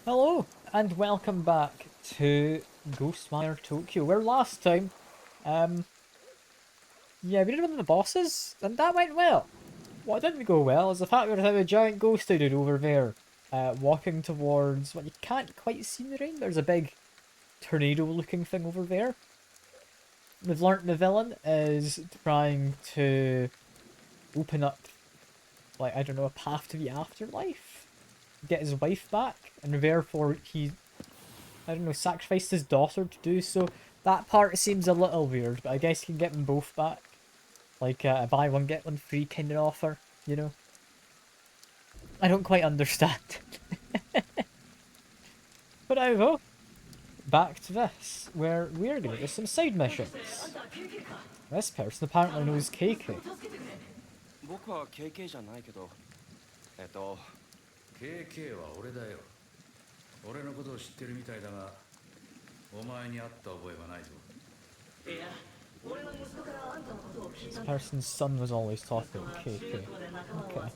Hello, and welcome back to Ghostwire Tokyo, where last time, yeah, we did one of the bosses, and that went well. What didn't go well is the fact we had a giant ghosty dude over there, walking towards what you can't quite see in the rain. There's a big tornado-looking thing over there. We've learnt the villain is trying to open up, like, I don't know, a path to the afterlife, get his wife back, and therefore he, I don't know, sacrificed his daughter to do so. That part seems a little weird, but I guess you can get them both back. Like a buy one get one free kind of offer, you know? I don't quite understand. But anyway, back to this, where we're going to do some side missions. This person apparently knows KK. 僕は KK じゃないけど、KK は俺だよ。俺のことを知ってるみたいだが、お前に会った覚えはないぞ。いや、俺の息子からあんたのことを聞いた。 This person's son was always talking about KK. Okay.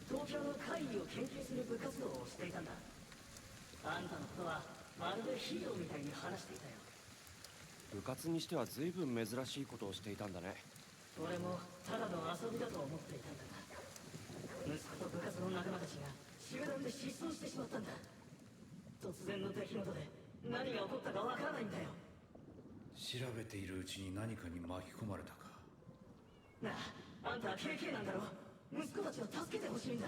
東京の怪異を研究する部活動をしていたんだ。あんたのことはまるでヒーローみたいに話していたよ。部活にしては随分珍しいことをしていたんだね。俺もただの遊びだと思っていたんだが、息子と部活の仲間たちが集団で失踪してしまったんだ。突然の出来事で何が起こったかわからないんだよ。調べているうちに何かに巻き込まれたか。なあ、あんたは KK なんだろ。息子たちを助けてほしいんだ。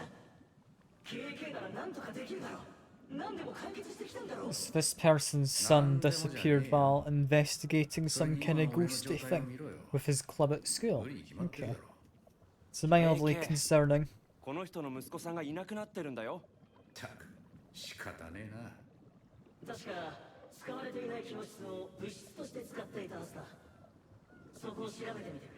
KK なら何とかできるだろう。何でも解決してきたんだろう。 So this person's son disappeared while investigating some kind of ghosty thing with his club at school. Okay. It's mildly concerning. この人の息子さんがいなくなってるんだよ。たく、仕方ねえな。確か使われていない教室を物質として使っていたはずだ。そこを調べてみてく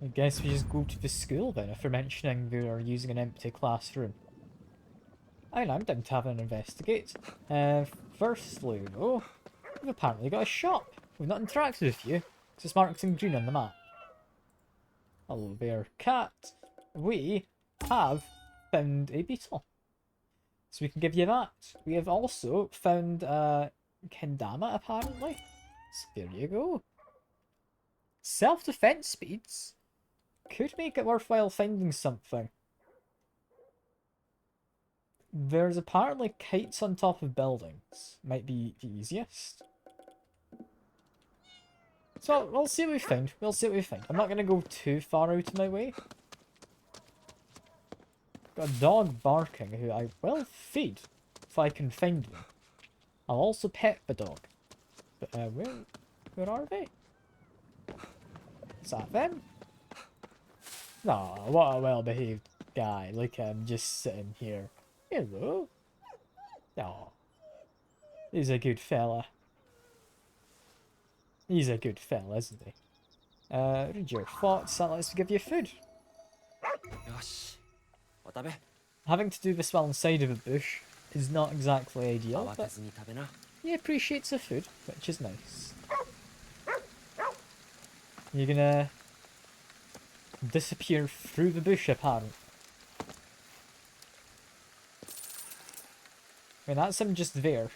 れ。 I guess we just go to the school then, if we're mentioning we are using an empty classroom. I mean, I'm down to have an investigate. Firstly though, we've apparently got a shop. We've not interacted with you, because it's marked in green on the map. Hello there, cat. We have found a beetle. So we can give you that. We have also found kendama apparently. So there you go. Self-defense speeds could make it worthwhile finding something. There's apparently kites on top of buildings. Might be the easiest. So we'll see what we find. We'll see what we find. I'm not going to go too far out of my way. Got a dog barking who I will feed if I can find them. I'll also pet the dog. But where are they? Is that them? Nah, what a well-behaved guy. Look, I'm just sitting here. Hello. Oh, he's a good fella. He's a good fella, isn't he? Read your thoughts. That lets me give you food. Having to do this while inside of a bush is not exactly ideal, but he appreciates the food, which is nice. You're gonna disappear through the bush, apparently. I mean, that's him just there.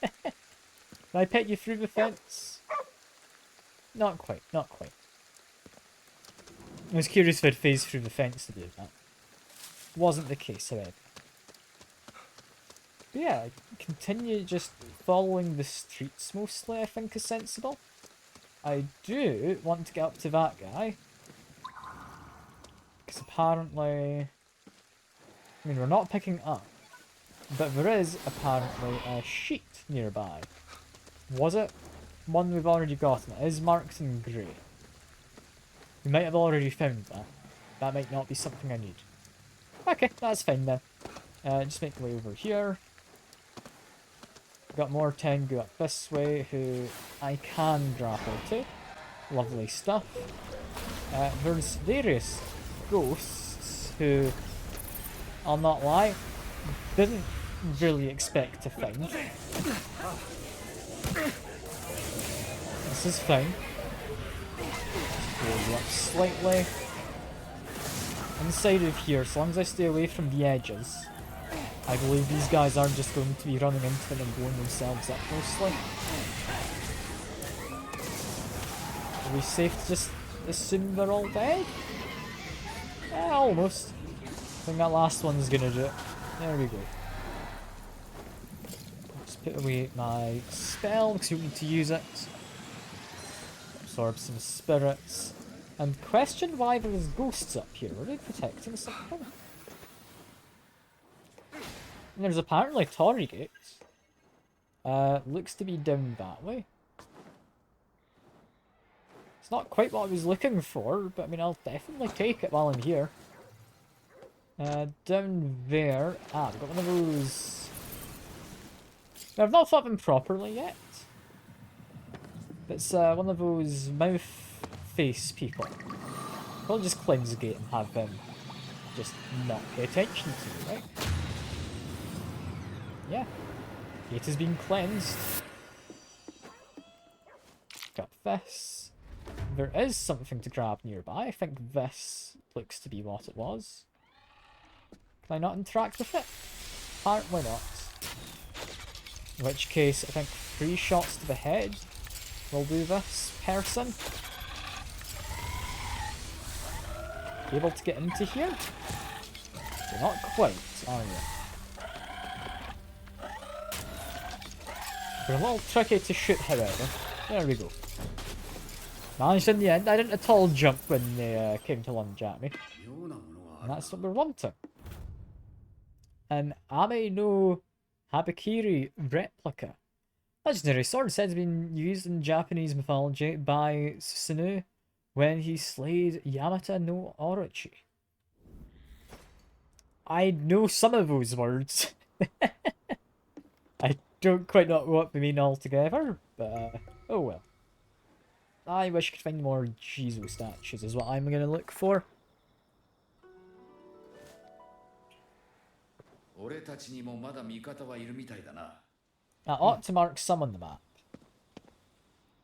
Can I pet you through the fence? Not quite, not quite. I was curious if I'd phase through the fence to do that. Wasn't the case, however. But yeah, continue just following the streets mostly, I think is sensible. I do want to get up to that guy. Because apparently... I mean, we're not picking up. But there is apparently a sheet nearby. Was it? One we've already gotten. It is marked in grey. We might have already found that. That might not be something I need. Okay, that's fine then. Just make my way over here. Got more Tengu up this way who I can grapple to. Lovely stuff. There's various ghosts who, I'll not lie, didn't really expect to find. This is fine. Just roll you up slightly. Inside of here, so long as I stay away from the edges, I believe these guys aren't just going to be running into them and blowing themselves up mostly. Are we safe to just assume they're all dead? Yeah, almost. I think that last one's gonna do it. There we go. Just put away my spell because you need to use it. Absorb some spirits. And question why there's ghosts up here. Are they protecting something? And there's apparently Torii gates. Looks to be down that way. It's not quite what I was looking for, but I mean, I'll definitely take it while I'm here. Down there. Ah, we've got one of those. Now, I've not fought them properly yet. It's one of those mouth face people. Probably just cleanse the gate and have them just not pay attention to you, right? Yeah. Gate has been cleansed. Got this. There is something to grab nearby. I think this looks to be what it was. Can I not interact with it? Apparently not. In which case, I think 3 shots to the head will do this person. Able to get into here? You're not quite, are you? They're a little tricky to shoot, however. There we go. Managed in the end. I didn't at all jump when they came to lunge at me. And that's what we're wanting. An Ame no Habakiri replica. Legendary sword said to have been used in Japanese mythology by Susanoo when he slayed Yamata no Orochi. I know some of those words. I don't quite know what they mean altogether, but oh well. I wish I could find more Jizo statues is what I'm going to look for. I ought to mark some on the map.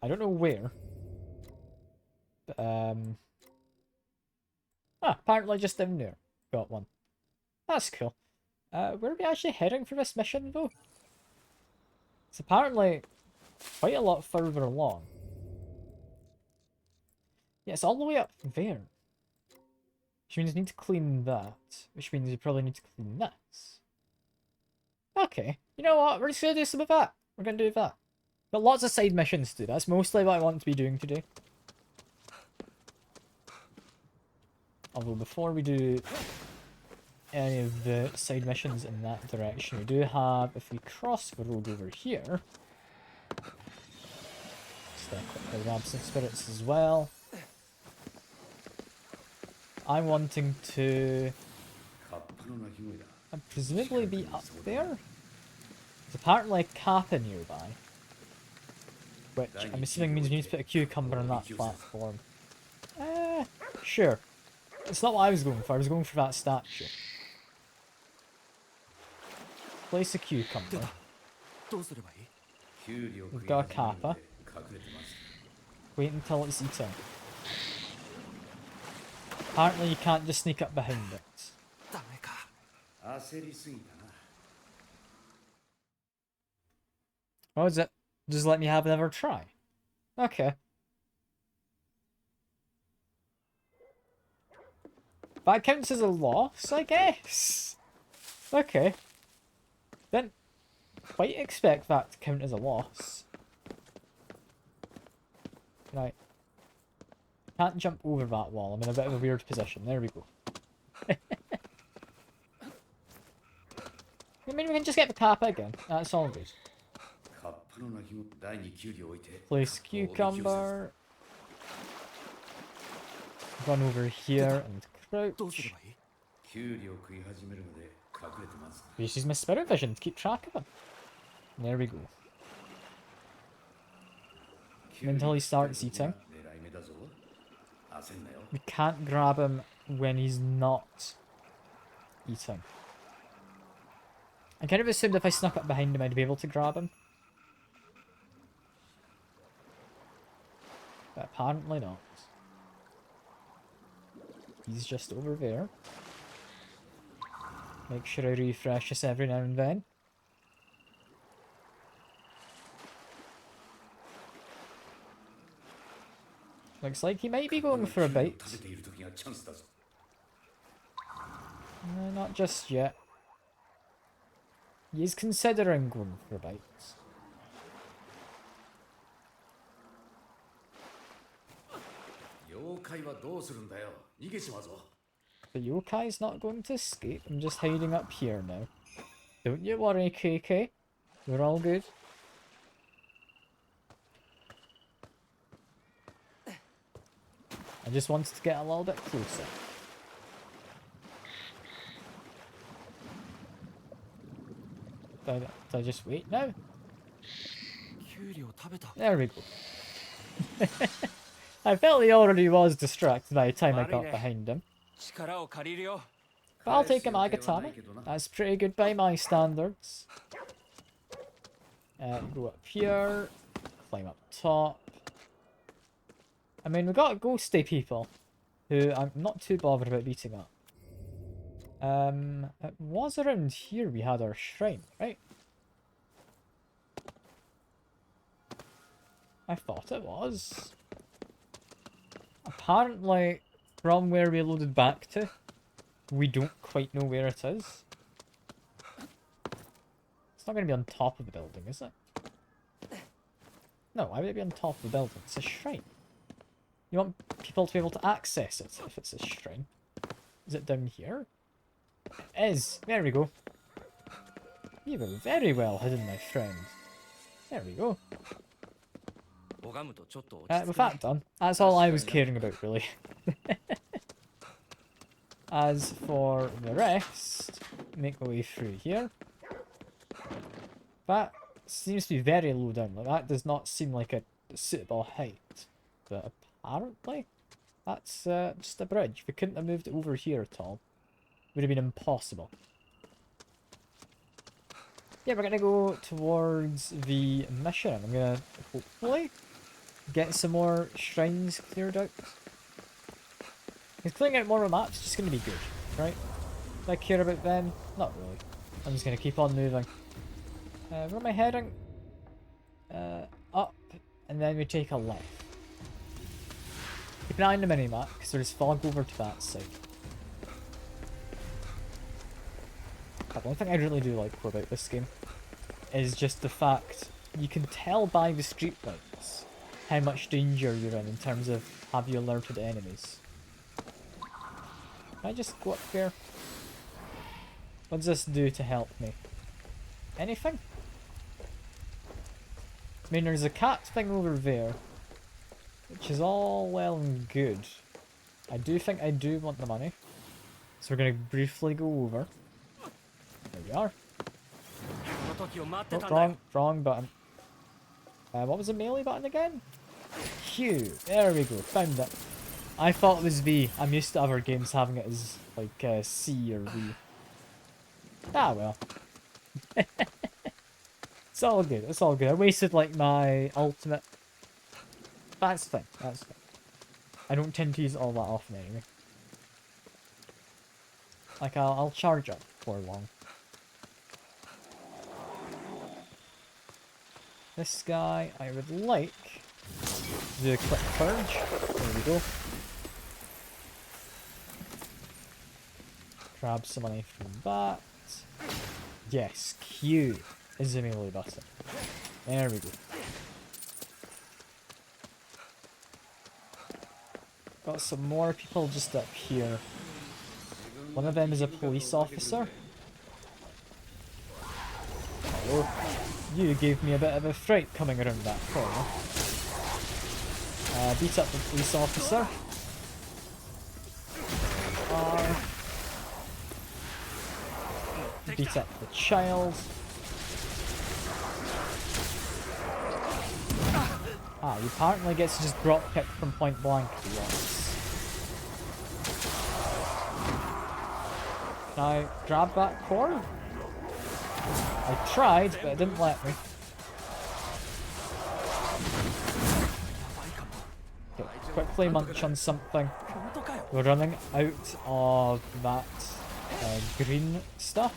I don't know where. But, apparently just down there. Got one. That's cool. Where are we actually heading for this mission, though? It's apparently quite a lot further along. Yeah, it's all the way up there. Which means you need to clean that. Which means you probably need to clean this. Okay. You know what? We're just going to do some of that. We're going to do that. Got lots of side missions to do. That's mostly what I want to be doing today. Although before we do any of the side missions in that direction, we do have, if we cross the road over here, quickly grab some spirits as well. I'm wanting to presumably be up there. There's apparently a kappa nearby, which I'm assuming means we need to put a cucumber on that platform. Sure. It's not what I was going for. I was going for that statue. Place a cucumber. We've got a kappa. Wait until it's eaten. Apparently you can't just sneak up behind it. Oh, is it? Just let me have another try. Okay. That counts as a loss, I guess. Okay. Didn't quite expect that to count as a loss. Right. Can't jump over that wall. I'm in a bit of a weird position. There we go. I mean, we can just get the kappa again. That's all good. Place cucumber. Run over here and crouch. Just use my spirit vision to keep track of him. There we go. Until he starts eating. We can't grab him when he's not eating. I kind of assumed if I snuck up behind him I'd be able to grab him. But apparently not. He's just over there. Make sure I refresh this every now and then. Looks like he might be going for a bite. No, not just yet. He is considering going for bites. The yokai's not going to escape. I'm just hiding up here now. Don't you worry, KK. We're all good. I just wanted to get a little bit closer. Did I just wait now? There we go. I felt he already was distracted by the time I got behind him. But I'll take a Magatama. That's pretty good by my standards. Go up here. Climb up top. I mean, we got ghosty people who I'm not too bothered about beating up. It was around here we had our shrine, right? I thought it was. Apparently, from where we loaded back to, we don't quite know where it is. It's not going to be on top of the building, is it? No, why would it be on top of the building? It's a shrine. You want people to be able to access it if it's a shrine. Is it down here? It is. There we go. You were very well hidden, my friend. There we go. With that done, that's all I was caring about, really. As for the rest, make my way through here. That seems to be very low down. Like, that does not seem like a suitable height. But apparently, that's just a bridge. We couldn't have moved it over here at all. Would have been impossible. Yeah, we're gonna go towards the mission. I'm gonna hopefully get some more shrines cleared out. Because clearing out more maps is just gonna be good, right? Do I care about them? Not really. I'm just gonna keep on moving. Where am I heading? Up, and then we take a left. Keep an eye on the mini-map, because there's fog over to that side. But one thing I really do like about this game is just the fact you can tell by the streetlights how much danger you're in terms of have you alerted enemies. Can I just go up here? What does this do to help me? Anything? I mean, there's a cat thing over there, which is all well and good. I do think I do want the money, so we're going to briefly go over. There we are. Oh, wrong button. What was the melee button again? Q. There we go. Found it. I thought it was V. I'm used to other games having it as like C or V. Ah well. It's all good. It's all good. I wasted like my ultimate. That's fine. That's fine. I don't tend to use it all that often anyway. Like I'll charge up for long. This guy, I would like to do a quick purge. There we go. Grab some money from that. Yes, Q is the melee button. There we go. Got some more people just up here. One of them is a police officer. Hello. You gave me a bit of a fright coming around that corner. Beat up the police officer. Beat up the child. He apparently gets to just drop kick from point blank if he wants. Can I grab that core? I tried, but it didn't let me. Okay, quickly munch on something. We're running out of that green stuff.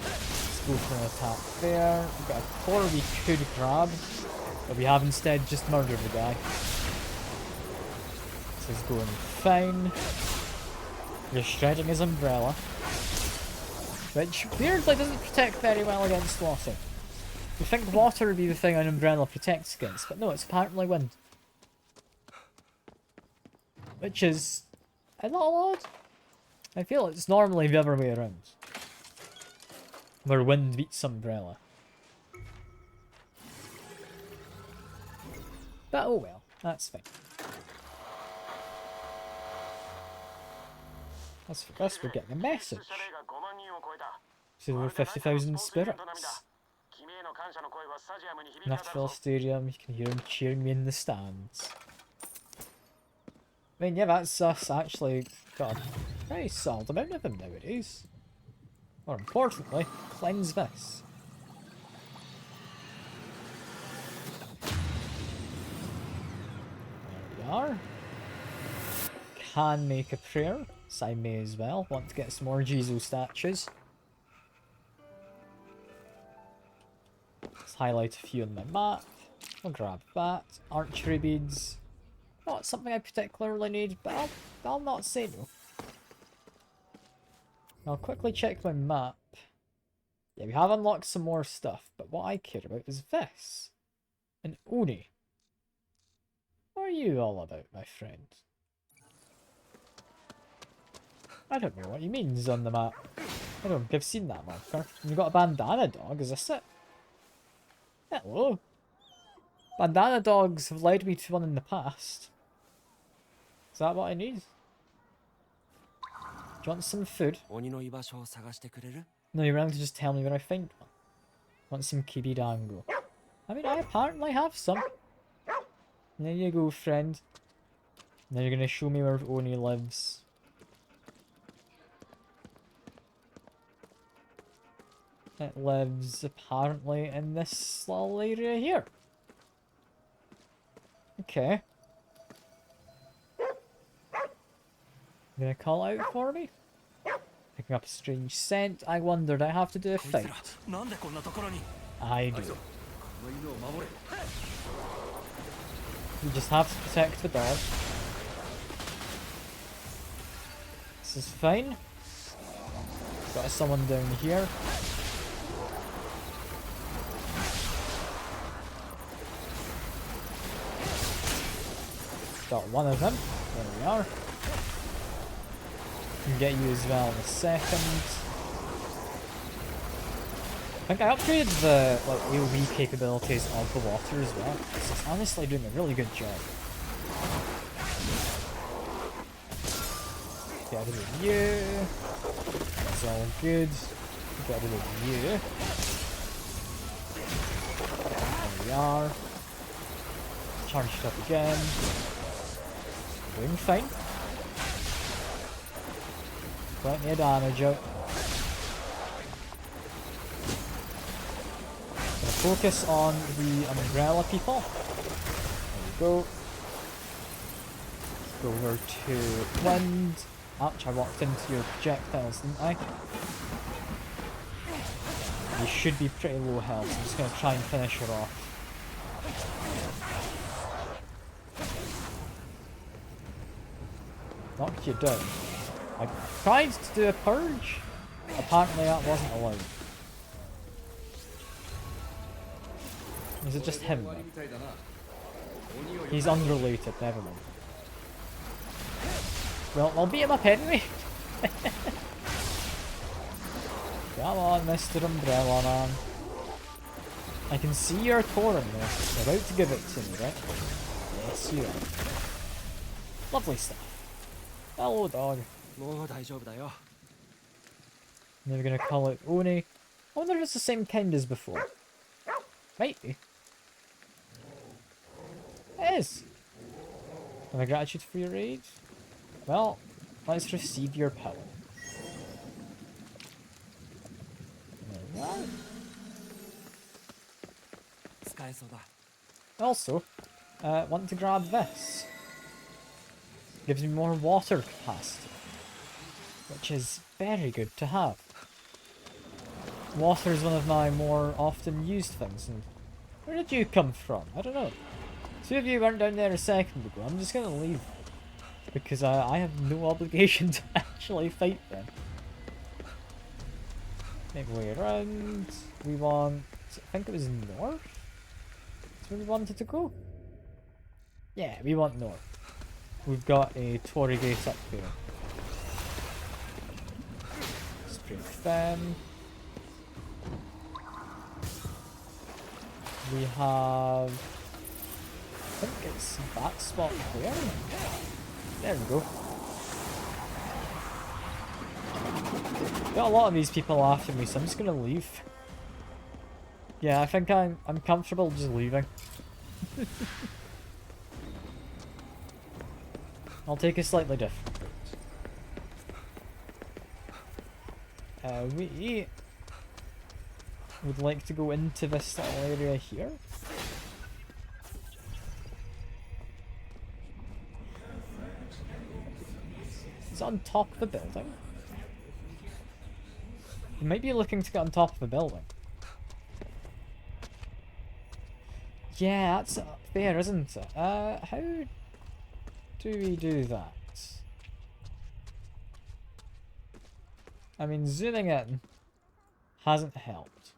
Let's go for an attack there. We've got a core we could grab, but we have instead just murdered the guy. This is going fine. We're shredding his umbrella, which weirdly doesn't protect very well against water. You think water would be the thing an umbrella protects against, but no, it's apparently wind. Which is a little odd. I feel it's normally the other way around, where wind beats umbrella. But oh well, that's fine. As for this, we're getting a message. So over 50,000 spirits. Nashville Stadium, you can hear them cheering me in the stands. I mean, yeah, that's us actually got a very solid amount of them nowadays. More importantly, cleanse this. There we are. Can make a prayer, so I may as well. Want to get some more Jesus statues. Let's highlight a few on my map. I'll grab that. Archery beads. Not something I particularly need, but I'll not say no. I'll quickly check my map. Yeah, we have unlocked some more stuff, but what I care about is this. An Oni. What are you all about, my friend? I don't know what he means on the map. I don't think I've seen that marker. You've got a bandana dog, is this it? Hello. Bandana dogs have led me to one in the past. Is that what I need? Do you want some food? No, you're willing to just tell me where I find one. Want some kibidango? I mean, I apparently have some. There you go, friend. Now you're gonna show me where Oni lives. It lives apparently in this little area here. Okay. You gonna call out for me? Picking up a strange scent. I wondered I have to do a fight. I do. You just have to protect the dog. This is fine. Got someone down here. Got one of them. There we are. Can get you as well in a second. I think I upgraded the AoE capabilities of the water as well. So it's honestly doing a really good job. Get rid of you. That's all good. Get rid of you. There we are. Charged it up again. Doing fine. Plenty of damage out. Gonna focus on the umbrella people. There we go. Go over to wind. Ouch, I walked into your projectiles, didn't I? You should be pretty low health, so I'm just gonna try and finish her off. Knocked you down. I tried to do a purge. Apparently that wasn't allowed. Is it just him? He's unrelated, never mind. Well, I'll beat him up anyway. Come on, Mr. Umbrella Man. I can see your Torin there. You're about to give it to me, right? Yes, you are. Lovely stuff. Hello, dog. Now we're gonna call it Oni. I wonder if it's the same kind as before. Might be. It is. And a gratitude for your aid. Well, let's receive your power. There we are. Also, want to grab this. Gives me more water capacity. which is very good to have. Water is one of my more often used things, and where did you come from? I don't know. Two of you went down there a second ago. I'm just gonna leave. Because I have no obligation to actually fight them. Make way around. We want... I think it was north? That's where we wanted to go? Yeah, we want north. We've got a Torii gate up there. Spray them. We have... I think it's that spot there. There we go. Got a lot of these people after me, so I'm just gonna leave. Yeah, I think I'm comfortable just leaving. I'll take a slightly different route. We would like to go into this little area here. Is it on top of the building? You might be looking to get on top of the building. Yeah, that's up there, isn't it? How do we do that? I mean, zooming in hasn't helped.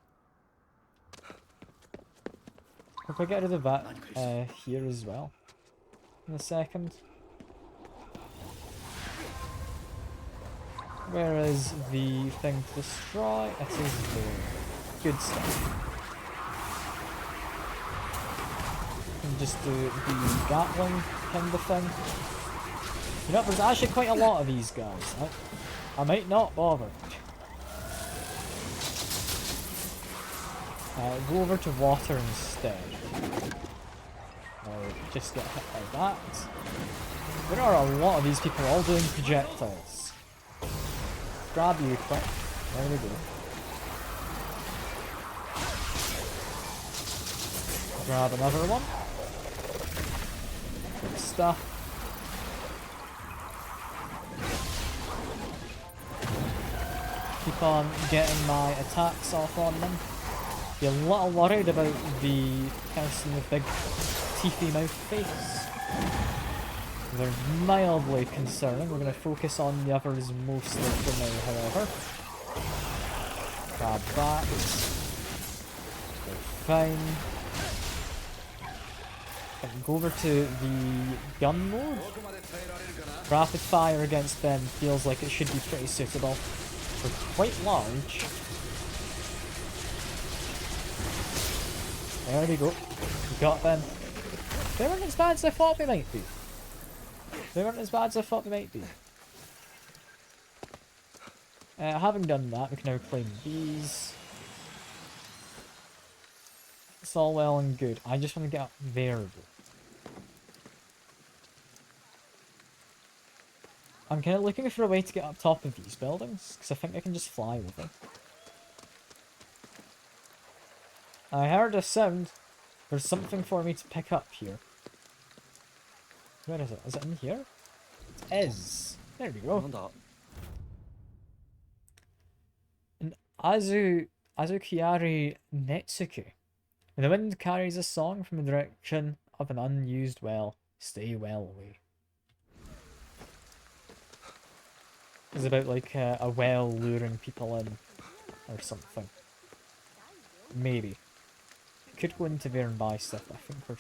If I get rid of that here as well in a second. Where is the thing to destroy? It is there. Good stuff. And just do the Gatling kind of thing. You know, there's actually quite a lot of these guys. I might not bother. Go over to water instead. Or just get hit by that. There are a lot of these people all doing projectiles. Grab you quick. There we go. Grab another one. Good stuff. Keep on getting my attacks off on them. Be a little worried about the person with big teethy mouth face. They're mildly concerning. We're going to focus on the others mostly for now, however. Grab that. They're fine. I can go over to the gun mode. Rapid fire against them feels like it should be pretty suitable. They're quite large. There we go. We got them. They weren't as bad as I thought they might be. They weren't as bad as I thought they might be. Having done that, we can now claim these. It's all well and good. I just want to get up there though. I'm kind of looking for a way to get up top of these buildings, because I think I can just fly with them. I heard a sound. There's something for me to pick up here. Where is it? Is it in here? It is. There we go. An Azukiari Netsuke. When the wind carries a song from the direction of an unused well, stay well away. It's about like a well luring people in or something. Maybe. Could go into there and buy stuff. I think we're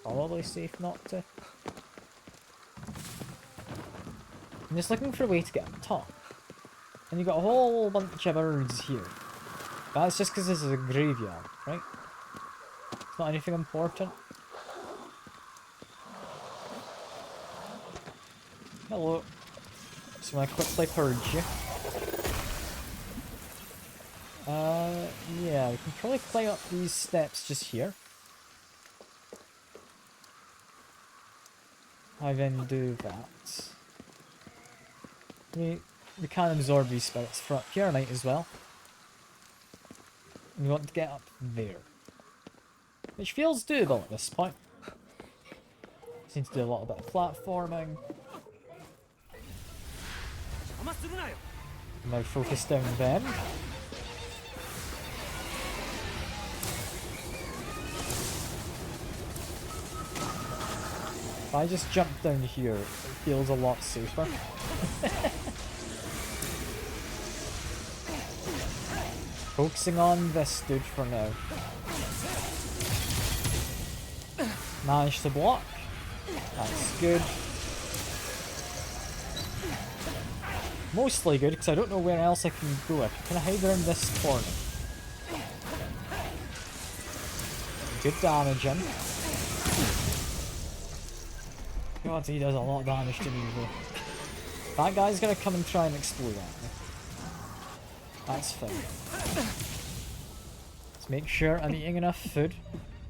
probably safe not to. I'm just looking for a way to get up top. And you've got a whole bunch of birds here. That's just because this is a graveyard, right? It's not anything important. Hello. So I quickly purge you. Yeah, we can probably climb up these steps just here. I then do that. We can absorb these spirits for up here night as well. We want to get up there. Which feels doable at this point. Just need to do a little bit of platforming. Now focus down them. If I just jump down here, it feels a lot safer. Focusing on this dude for now. Managed to block. That's good. Mostly good, because I don't know where else I can go. I can kind of hide around this corner. Good damage in. God, he does a lot of damage to me though. That guy's gonna come and try and explode at me. That's fine. Let's make sure I'm eating enough food.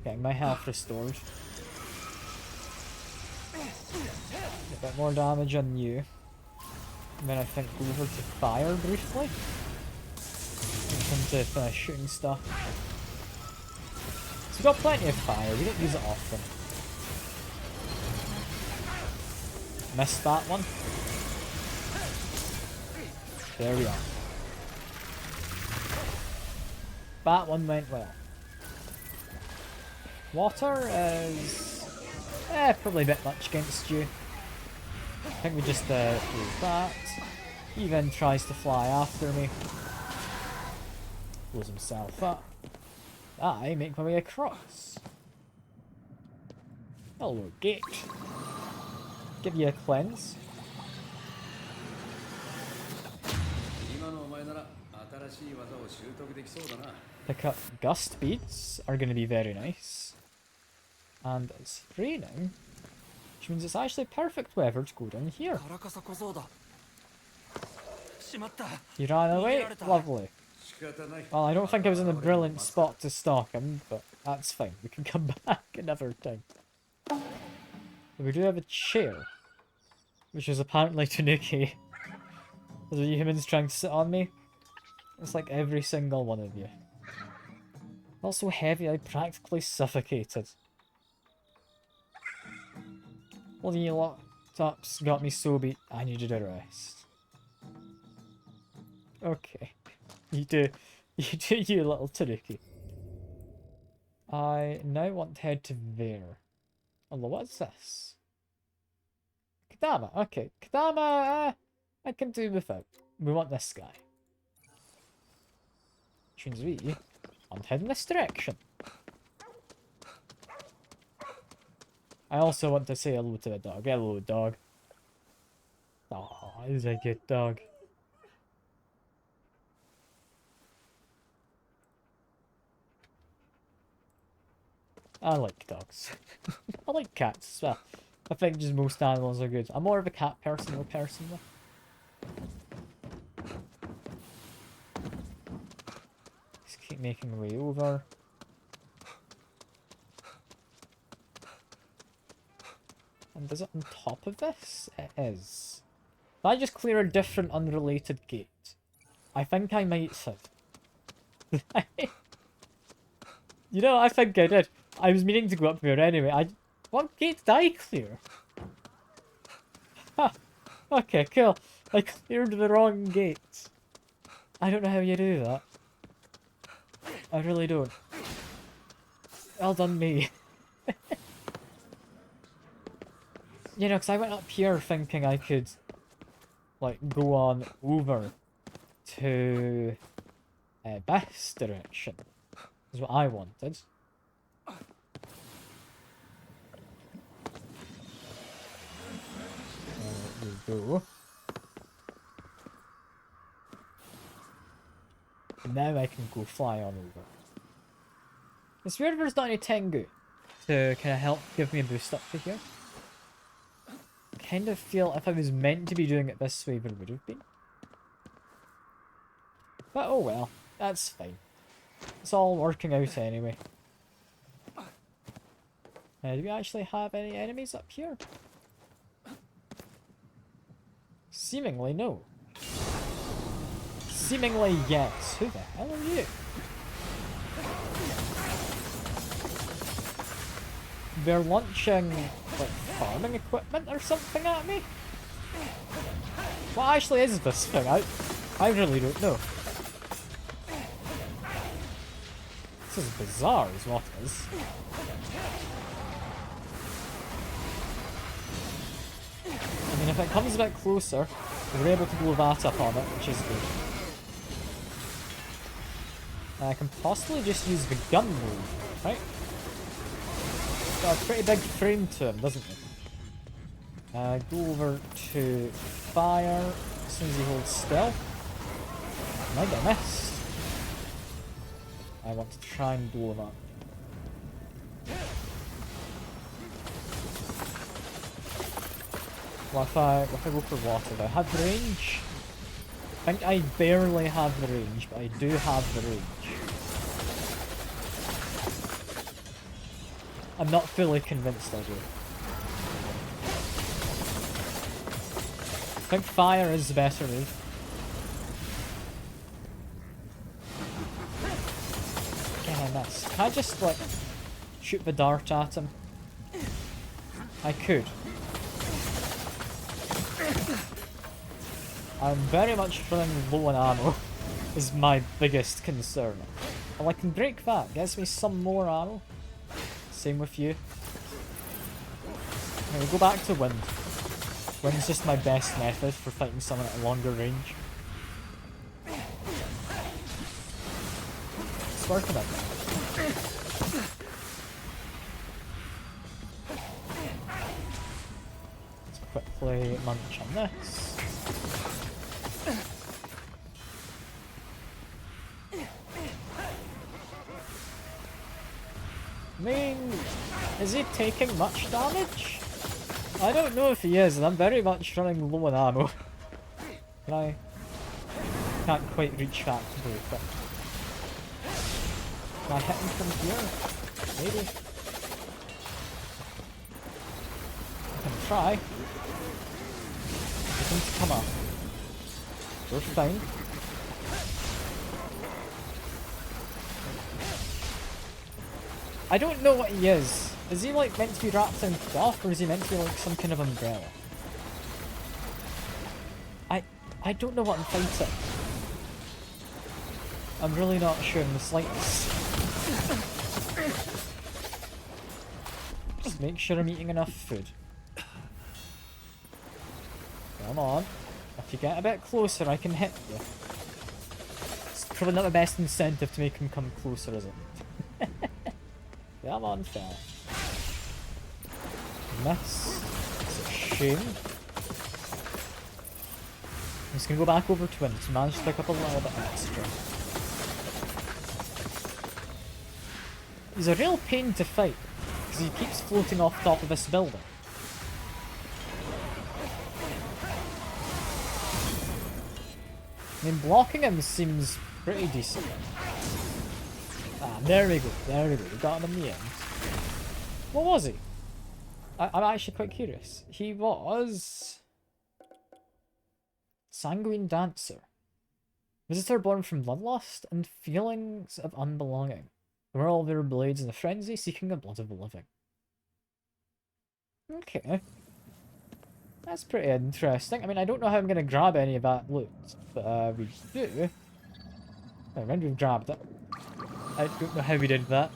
Getting my health restored. A bit more damage on you. And then I think go over to fire briefly. Into finish shooting stuff. So we've got plenty of fire, we don't use it often. Missed that one. There we are. That one went well. Water is probably a bit much against you. I think we just do that. He then tries to fly after me. Blows himself up. I make my way across. Hello, gate. Give you a cleanse. Pick up gust beads are going to be very nice. And it's raining, which means it's actually perfect weather to go down here. He ran away? Lovely. Well, I don't think I was in a brilliant spot to stalk him, but that's fine. We can come back another time. We do have a chair, which is apparently Tanuki. Are you humans trying to sit on me? It's like every single one of you. Also heavy, I practically suffocated. Well, you laptops got me so beat, I needed a rest. Okay. You do, you little Tanuki. I now want to head to there. Although, what's this? Kadama, okay. Kadama, I can do without. We want this guy. Which means we want to head in this direction. I also want to say hello to the dog. Hello, dog. Oh, he's a good dog. I like dogs. I like cats as well. I think just most animals are good. I'm more of a cat person though, personally. Just keep making my way over. And is it on top of this? It is. If I just clear a different unrelated gate, I think I might have. You know, I think I did. I was meaning to go up there anyway. What gate did I clear? Huh. Okay, cool. I cleared the wrong gate. I don't know how you do that. I really don't. Well done me. You know, because I went up here thinking I could, like, go on over to this direction. Is what I wanted. There we go. Now I can go fly on over. It's weird there's not any Tengu to kind of help give me a boost up to here. Kind of feel if I was meant to be doing it this way, there would have been. But oh well, that's fine. It's all working out anyway. Do we actually have any enemies up here? Seemingly no. Seemingly yes. Who the hell are you? They're launching, like, farming equipment or something at me? What actually is this thing? I really don't know. This is bizarre is what it is. I mean, if it comes a bit closer, we're able to blow that up on it, which is good. And I can possibly just use the gun mode, right? It's got a pretty big frame to him, doesn't it? Go over to fire as soon as he holds still. Might get missed. I want to try and blow him up. What if I go for water? Do I have the range? I think I barely have the range, but I do have the range. I'm not fully convinced I do. I think fire is the better move. Again, I missed. Can I just, like, shoot the dart at him? I could. I'm very much running low on ammo, is my biggest concern. Well, I can break that, gets me some more ammo. Same with you. I'm gonna go back to wind. Wind's just my best method for fighting someone at a longer range. It's working out. Let's quickly munch on this. I mean, is he taking much damage? I don't know if he is, and I'm very much running low on ammo. Can I? Can't quite reach that to break it. Can I hit him from here? Maybe. I can try. Get him to come up. We're fine. I don't know what he is. Is he like meant to be wrapped in cloth, or is he meant to be like some kind of umbrella? I don't know what I'm fighting. I'm really not sure in the slightest. Just make sure I'm eating enough food. Come on. If you get a bit closer, I can hit you. It's probably not the best incentive to make him come closer, is it? Come on, fella. Miss. It's a shame. I'm just gonna go back over to him to manage to pick up a little bit extra. He's a real pain to fight, because he keeps floating off top of this building. I mean, blocking him seems pretty decent. Ah, there we go, there we go, we got him in the end. What was he? I'm actually quite curious. He was... Sanguine Dancer. Visitor born from bloodlust and feelings of unbelonging. Whirl their blades in a frenzy, seeking the blood of the living. Okay. That's pretty interesting. I mean, I don't know how I'm going to grab any of that loot, but we do. Oh, when we've grabbed it. I don't know how we did that.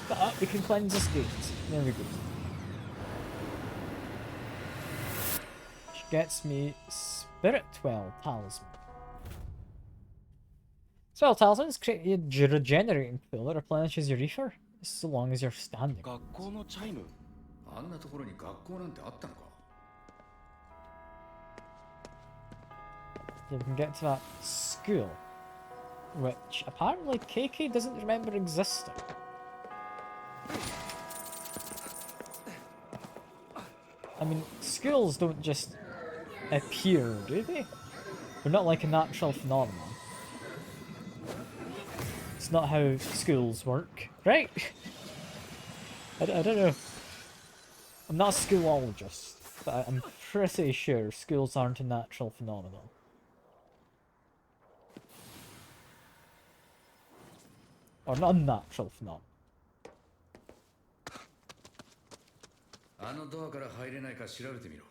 But we can cleanse this gate. There we go. Which gets me Spiritual Talisman. Spiritual Talismans create a regenerating pool that replenishes your ether so long as you're standing. You can get to that school, which apparently KK doesn't remember existing. I mean, schools don't just appear, do they? They're not like a natural phenomenon. It's not how schools work, right? I don't know. I'm not a schoolologist, but I'm pretty sure schools aren't a natural phenomenon. Or an unnatural phenomenon. あのドアから入れないか調べてみろ。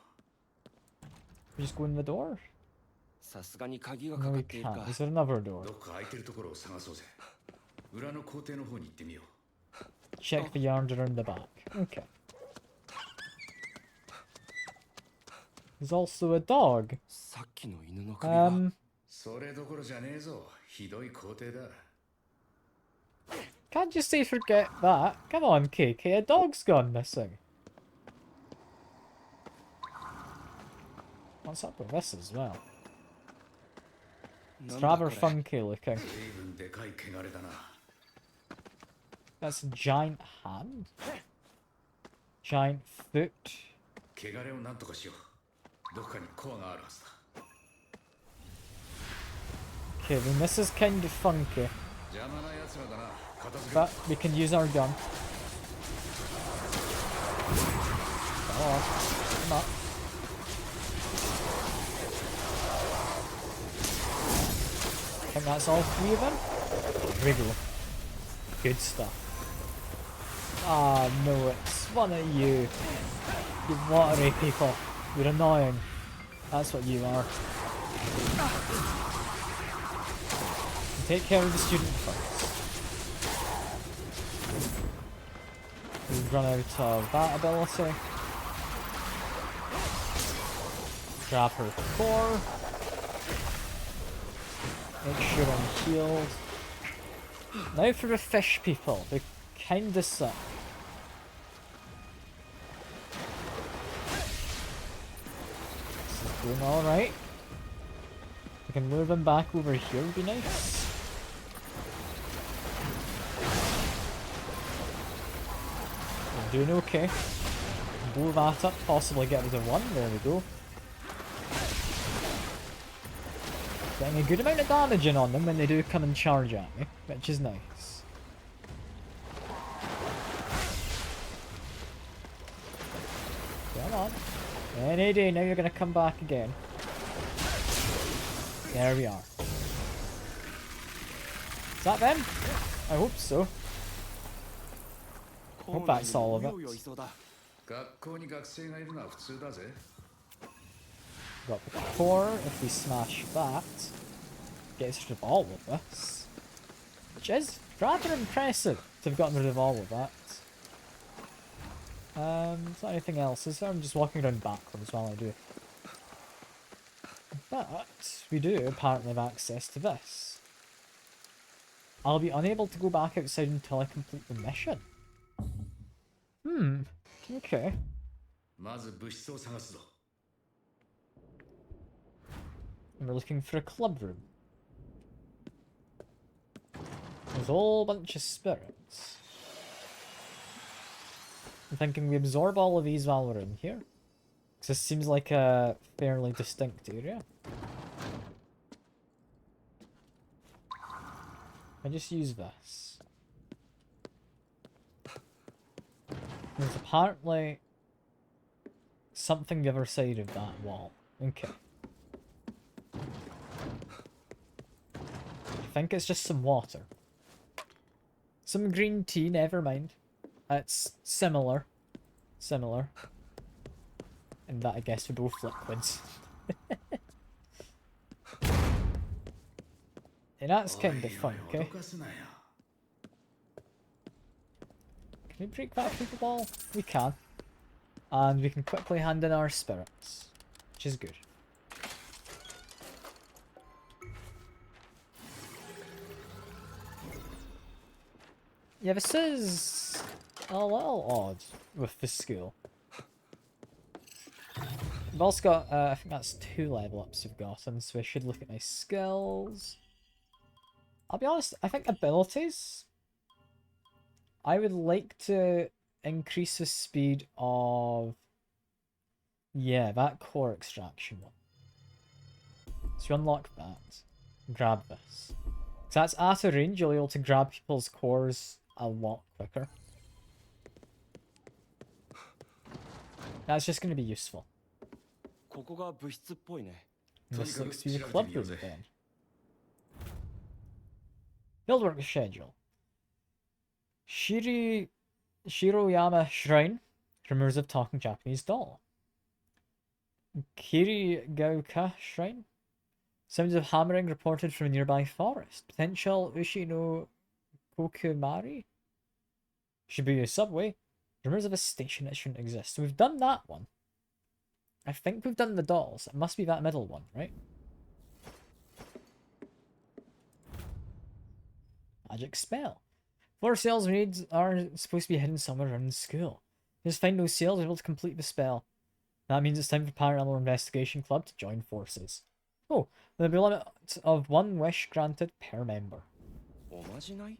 We just go in the door? さすがに鍵がか No, か we っているか can't. Is there another door? どっか空いてるところを探そうぜ。裏の校庭の方に行ってみよう。 Check the yard around the back. Okay. There's also a dog. さっきの犬の首が それどころじゃねえぞ。ひどい校庭だ。 Can't just say forget that. Come on, KK. A dog's gone missing. What's up with this as well? It's なんだ rather これ funky looking. 随分でかい汚れだな。 That's a giant hand. Giant foot. 汚れをなんとかしよう。どこかにコアがあるはずだ。 Okay, then this is kind of funky. 邪魔な奴らだな。片付け。 But we can use our gun. Oh, come on. I think that's all three of them. There we go. Good stuff. Ah, no, it's one of you. You watery people. You're annoying. That's what you are. Take care of the student first. We've run out of that ability. Grab her core. Make sure I'm healed. Now for the fish people. They kinda suck. This is going alright. We can lure them back over here, would be nice. We're doing okay. Blow that up, possibly get rid of one. There we go. Getting a good amount of damage in on them when they do come and charge at me, which is nice. Come on. Any day now you're going to come back again. There we are. Is that them? I hope so. Hope that's all of it. 学校に学生がいるのは普通だぜ。 Got the core, if we smash that, gets rid of all of this. Which is rather impressive to have gotten rid of all of that. Is there anything else? Is there? I'm just walking around backwards while I do. But we do apparently have access to this. I'll be unable to go back outside until I complete the mission. Okay. まず物質を探すぞ。 And we're looking for a club room. There's a whole bunch of spirits. I'm thinking we absorb all of these while we're in here. Because this seems like a fairly distinct area. I just use this. There's apparently something the other side of that wall. Okay. I think it's just some water. Some green tea, never mind. It's similar. Similar. And that, I guess, are both liquids. And that's kind of funky. Can we break that through the wall? We can. And we can quickly hand in our spirits. Which is good. Yeah, this is a little odd with the school. We've also got, I think that's 2 level ups we've gotten, so I should look at my skills. I'll be honest, I think abilities, I would like to increase the speed of, yeah, that core extraction one. So you unlock that, grab this. So that's at a range, you'll be able to grab people's cores a lot quicker. That's just going to be useful. This looks to be the club room then. Fieldwork schedule. Shiroyama Shrine. Rumors of talking Japanese doll. Kirigauka Shrine. Sounds of hammering reported from a nearby forest. Potential Ushino Kokumari? Shibuya subway. Rumors of a station that shouldn't exist. So we've done that one. I think we've done the dolls. It must be that middle one, right? Magic spell. 4 sales raids are supposed to be hidden somewhere around the school. Just find those sales able to complete the spell. That means it's time for Paranormal Investigation Club to join forces. Oh, there'll be a limit of 1 wish granted per member. おまじない？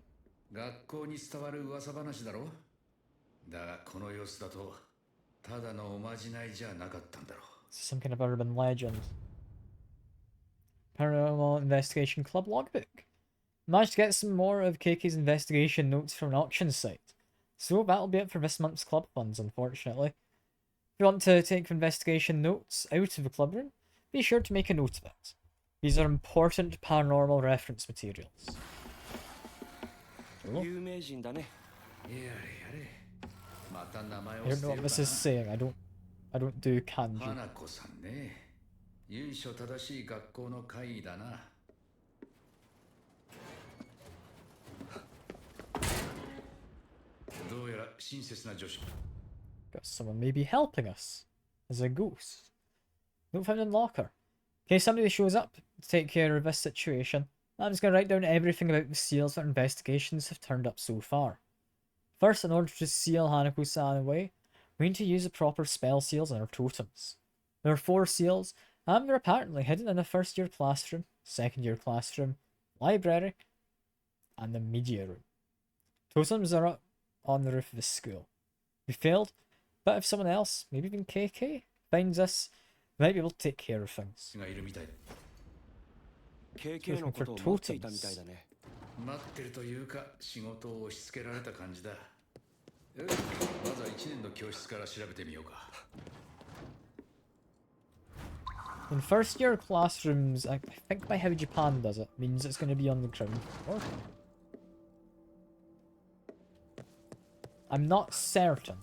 学校に伝わる噂話だろ。だがこの様子だとただのおまじないじゃなかったんだろう。 Some kind of urban legend. Paranormal Investigation Club logbook. Managed to get some more of KK's investigation notes from an auction site. So that'll be it for this month's club funds, unfortunately. If you want to take investigation notes out of the club room, be sure to make a note of it. These are important paranormal reference materials. Hello? 有名人だね。やれやれ。また名前を I 捨 don't て know る what か this is な。 saying. I don't do kanji. 花子さんね。由緒正しい学校の会議だな。どうやら親切な女子。 Got someone maybe helping us as a ghost. Note found in locker. Okay, somebody shows up to take care of this situation. I'm just going to write down everything about the seals that investigations have turned up so far. First, in order to seal Hanako-san away, we need to use the proper spell seals in our totems. There are 4 seals, and they're apparently hidden in the first year classroom, second year classroom, library, and the media room. Totems are up on the roof of the school. We failed, but if someone else, maybe even KK, finds us, we might be able to take care of things. がいるみたい。 KK のことを待っていたみたいだね。待ってるというか仕事を押し付けられた感じだ。まずは1年の教室から調べてみようか。 In first year classrooms, I think by how Japan does it, means it's going to be on the ground floor. I'm not certain,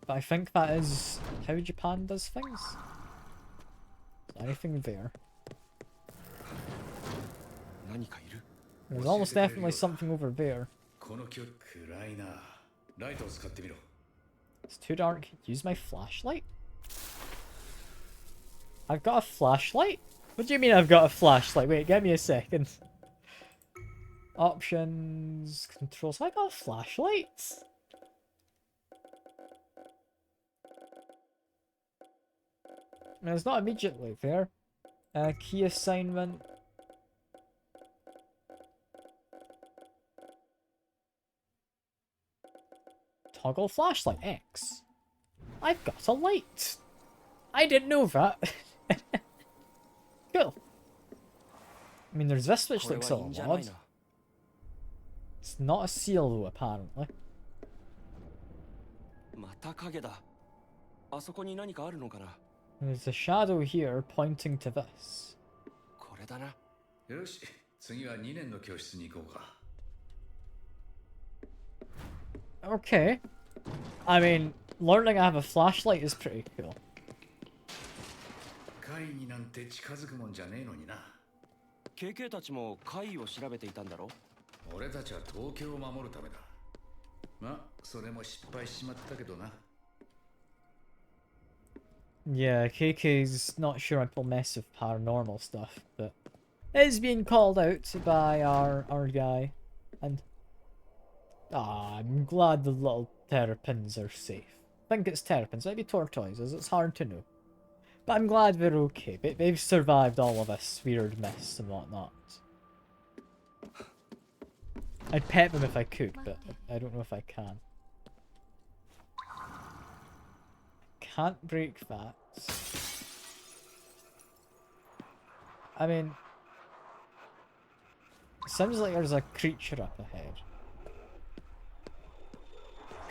but I think that is how Japan does things. Is there anything there? 何かいる？ There's almost definitely something over there. この暗いな。ライトを使ってみろ。 It's too dark. Use my flashlight? I've got a flashlight? What do you mean I've got a flashlight? Wait, give me a second. Options, controls. Have I got a flashlight? No, it's not immediately there. Key assignment. Toggle flashlight X. I've got a light. I didn't know that. Cool. I mean, there's this which looks a little odd. It's not a seal though, apparently. また影だ。あそこに何かあるのかな。 There's a shadow here pointing to this. これだな。よし、次は2年の教室に行こうか。 Okay. I mean, learning I have a flashlight is pretty cool. 会になんて近づくもんじゃねえのにな。 KK たちも怪異を調べていたんだろ？ 俺たちは東京を守るためだ。まあ、それも失敗しちまったけどな。 Yeah, KK's not sure I'll mess with paranormal stuff, but is being called out by our guy, and I'm glad the little terrapins are safe. I think it's terrapins, maybe tortoises, it's hard to know. But I'm glad they're okay. They've survived all of this weird mess and whatnot. I'd pet them if I could, but I don't know if I can. Can't break that. I mean, it sounds like there's a creature up ahead.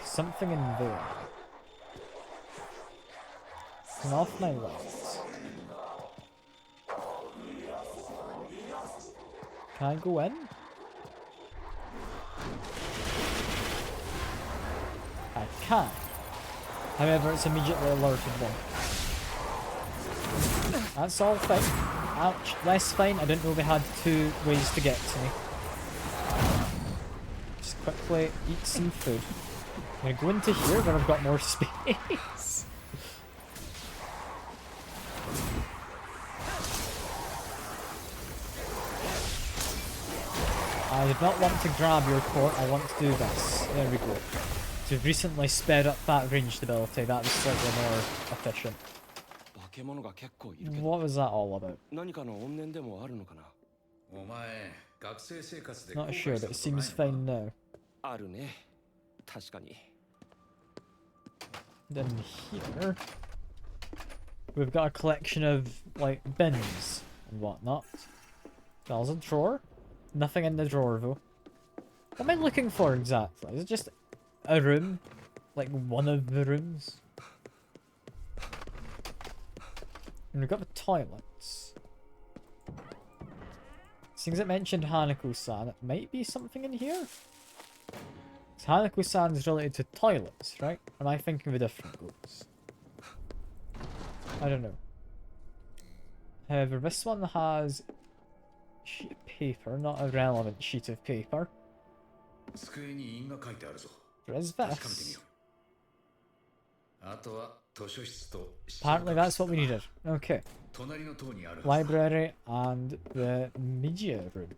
Something in there. Turn off my lights. Can I go in? I can. However, it's immediately alerted one. That's all fine. Ouch, less fine. I didn't know they had 2 ways to get to me. Just quickly eat some food. I'm gonna go into here where I've got more space. I did not want to grab your port, I want to do this. There we go. So we've recently sped up that ranged ability, that was slightly more efficient. 化け物が結構いるけど What was that all about? 何かの怨念でもあるのかなお前学生生活で Not sure, but it seems fine now. あるね確かに Then here, we've got a collection of, like, bins and whatnot. There's a drawer. Nothing in the drawer, though. What am I looking for exactly? Is it just a room? Like, one of the rooms? And we've got the toilets. Seeing as it mentioned Hanako-san, it might be something in here? Hanako-san is related to toilets, right? Am I thinking of a different ghost? I don't know. However, this one has a sheet of paper, not a relevant sheet of paper. 机に印が書いてあるぞ There is 確かめてみ this. ようあとは図書室と Apparently that's what we needed. Okay. 隣の塔にあるはずだ Library and the media room.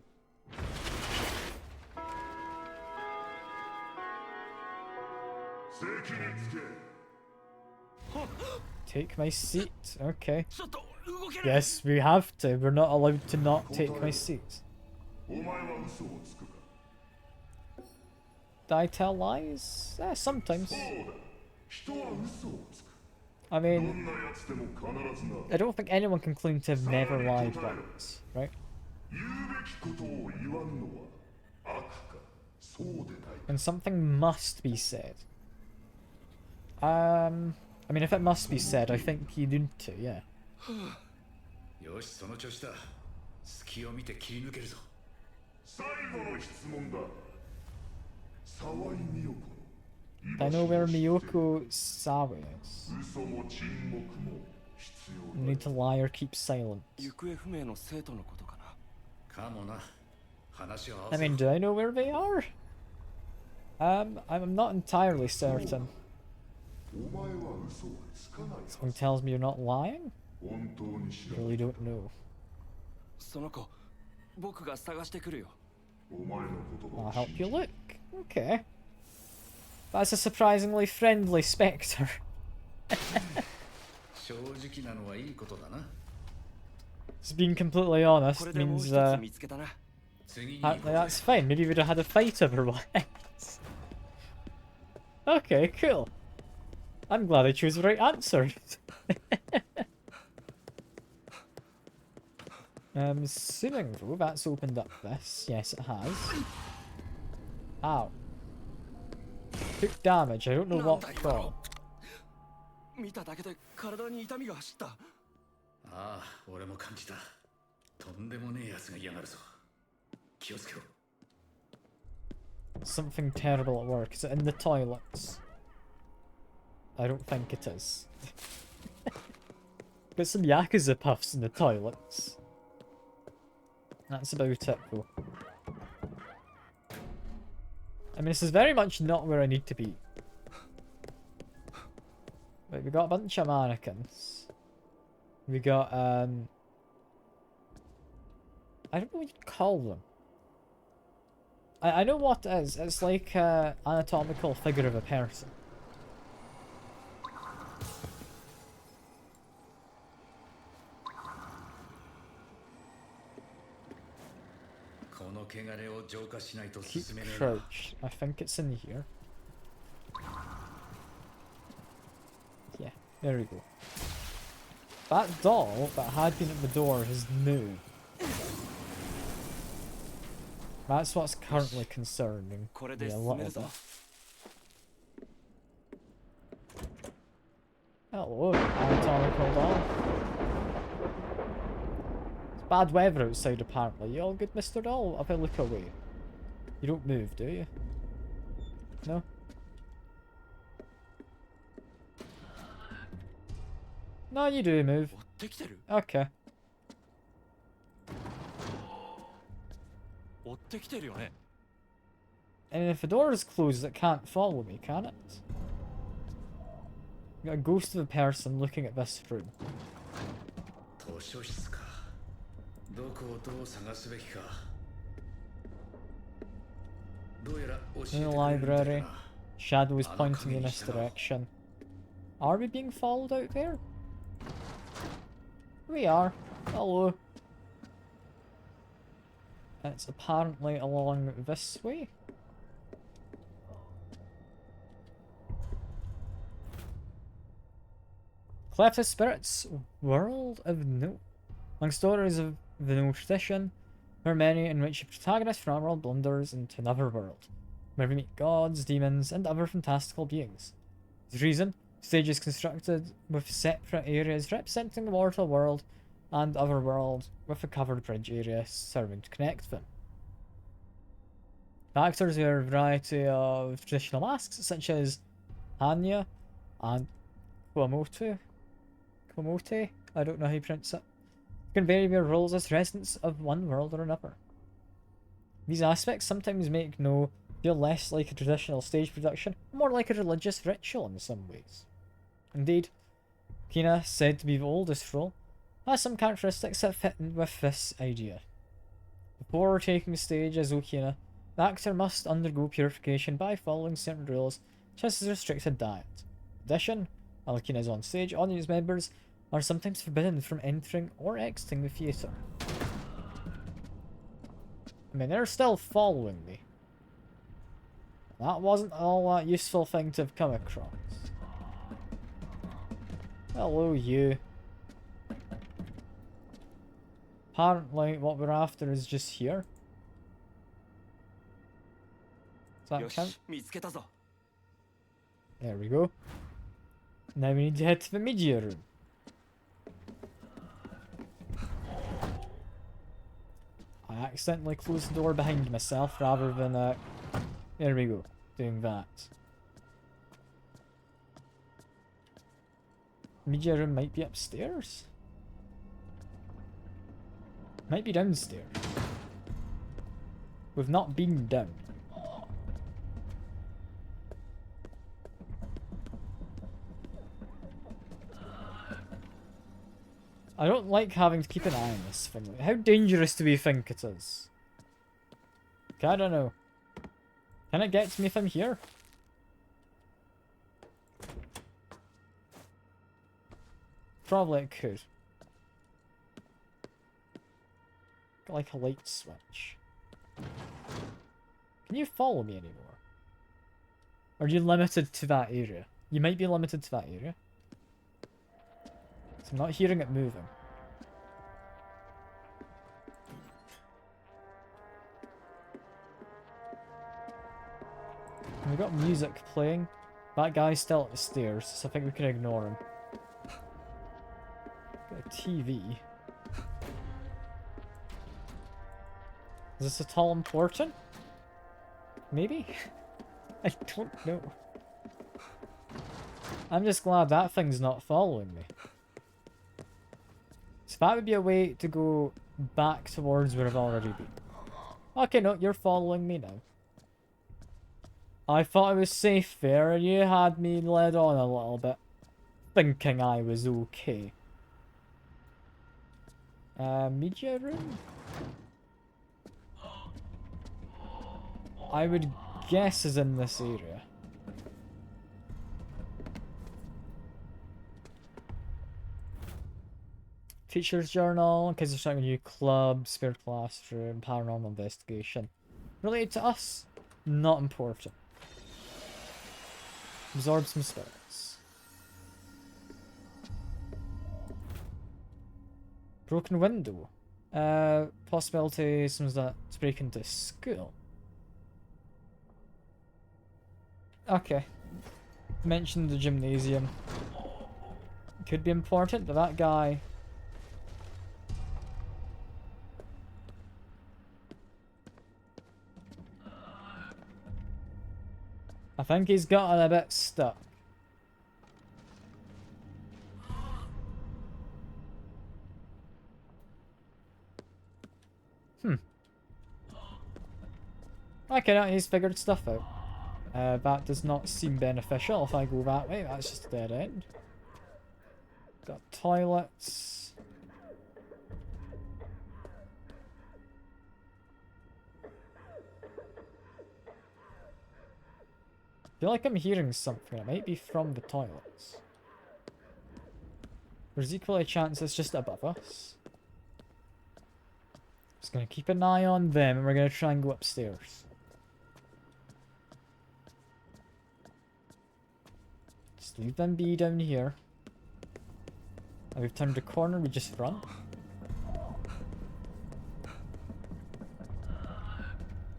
Take my seat. Okay. ちょっと動けない Yes, we have to. We're not allowed to not take my seat. お前は嘘をつくか Do I tell lies? Sometimes. そうだ人は嘘をつく I ど mean, んな奴でも必ずな I don't think anyone can claim to have never lied once, right? 言うべきことを言わんのは悪かそうでない And something must be said. I mean, if it must be said, I think you need to, yeah. よしその調子だ隙を見て切り抜けるぞ最後の質問だ沢井美代子の I know where Miyoko Sawa is. 嘘も沈黙も必 You 要だ need to lie or keep silent. 行方不明の生徒のことかなかもな話を合わ I せ mean, do I know where they are? I'm not entirely certain. お前は嘘はつかないは Something tells me you're not lying? 本当に知 I ら really don't know. その子僕が探してくるよお前の言葉 I'll を help 信 you じ look. Okay. That's a surprisingly friendly spectre. 正直なのはいいことだな Just being completely こ honest れでもう means 一つ見つけたな 次に行こう apparently ぜ that's fine. Maybe we'd have had a fight otherwise. Okay, cool. I'm glad I chose the right answer. I'm assuming though that's opened up this. Yes, it has. Ow. Took damage. I don't know what from. 見ただけで体に痛みが走った ああ俺も感じたとんでもねえ奴が嫌がるぞ気をつけろ Something terrible at work. Is it in the toilets? I don't think it is. Got some Yakuza puffs in the toilets. That's about it though. I mean, this is very much not where I need to be. Right, we got a bunch of mannequins. We got, I don't know what you'd call them. I know what it is. It's like an anatomical figure of a person. Keep crouched. I think it's in here. Yeah, there we go. That doll that had been at the door has moved. That's what's currently concerning これ me で a 進 little めるぞ bit. Hello, anatomical doll. It's bad weather outside apparently. You all good, Mr. Doll? If I look away. You don't move, do you? No? No, you do move. ってきてる Okay. 追ってきてるよね And if the door is closed, it can't follow me, can it? Got a ghost of a person looking at this room. 図書室か。どこをどう探すべきか。どうやら教えてく In れ the るみたいだ library, な。 shadow is pointing in this direction. Are we being followed out there? We are. Hello. It's apparently along this way. Cleft of Spirits, World of No. Among stories of the No tradition, there are many in which a protagonist from our world blunders into another world, where we meet gods, demons, and other fantastical beings. The reason, the stage is constructed with separate areas representing the mortal world and other world, with a covered bridge area serving to connect them. The actors wear a variety of traditional masks, such as Hanya and Kwamote. Kwamote? I don't know how you pronounce it. Can vary their roles as residents of one world or another. These aspects sometimes make No feel less like a traditional stage production, more like a religious ritual in some ways. Indeed, Kina, said to be the oldest role, has some characteristics that fit in with this idea. Before taking the stage as Okina, the actor must undergo purification by following certain rules, such as a restricted diet. In addition, while Okina is on stage, audience members are sometimes forbidden from entering or exiting the theatre. I mean, they're still following me. That wasn't all that useful thing to have come across. Hello, you. Apparently, what we're after is just here. Does that count? 見つけたぞ There we go. Now we need to head to the media room. I accidentally closed the door behind myself rather than, there we go, doing that. Media room might be upstairs. Might be downstairs. We've not been down. I don't like having to keep an eye on this thing. How dangerous do we think it is? I don't know. Can it get to me if I'm here? Probably it could. Got like a light switch. Can you follow me anymore? Or are you limited to that area? You might be limited to that area. So I'm not hearing it moving. And we've got music playing. That guy's still at the stairs, so I think we can ignore him. Got a TV. Is this at all important? Maybe? I don't know. I'm just glad that thing's not following me. So that would be a way to go back towards where I've already been. Okay, no, you're following me now. I thought I was safe there, and you had me led on a little bit, thinking I was okay. Media room? I would guess is in this area. Teacher's journal, kids are starting a new club, spare classroom, paranormal investigation. Related to us? Not important. Absorb some spirits. Broken window. Possibility someone's to break into school. Okay. Mentioned the gymnasium. Could be important, but that guy... I think he's gotten a bit stuck. Okay, now he's figured stuff out. That does not seem beneficial if I go that way. That's just a dead end. Got toilets. I feel like I'm hearing something. It might be from the toilets. There's equally a chance it's just above us. Just gonna keep an eye on them and we're gonna try and go upstairs. Just leave them be down here. And we've turned a corner, we just run.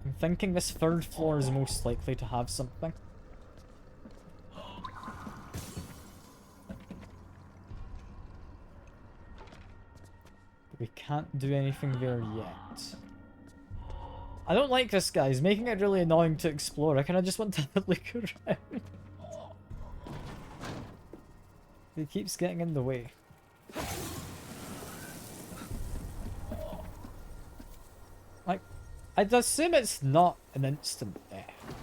I'm thinking this third floor is most likely to have something. We can't do anything there yet. I don't like this guy. He's making it really annoying to explore. I kind of just want to look around. He keeps getting in the way. Like, I'd assume it's not an instant death.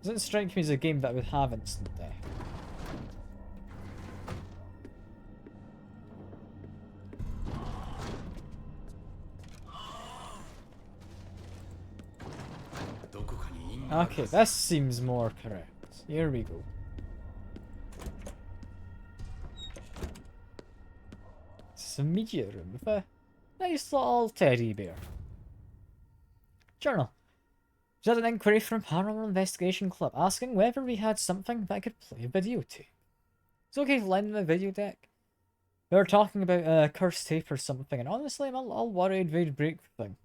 Doesn't strike me as a game that would have instant death. Okay, this seems more correct. Here we go. It's a media room with a nice little teddy bear. Journal. Just had an inquiry from Paranormal Investigation Club asking whether we had something that could play a videotape. It's okay to lend them a video deck. They were talking about a cursed tape or something, and honestly, I'm a little worried they'd break the thing.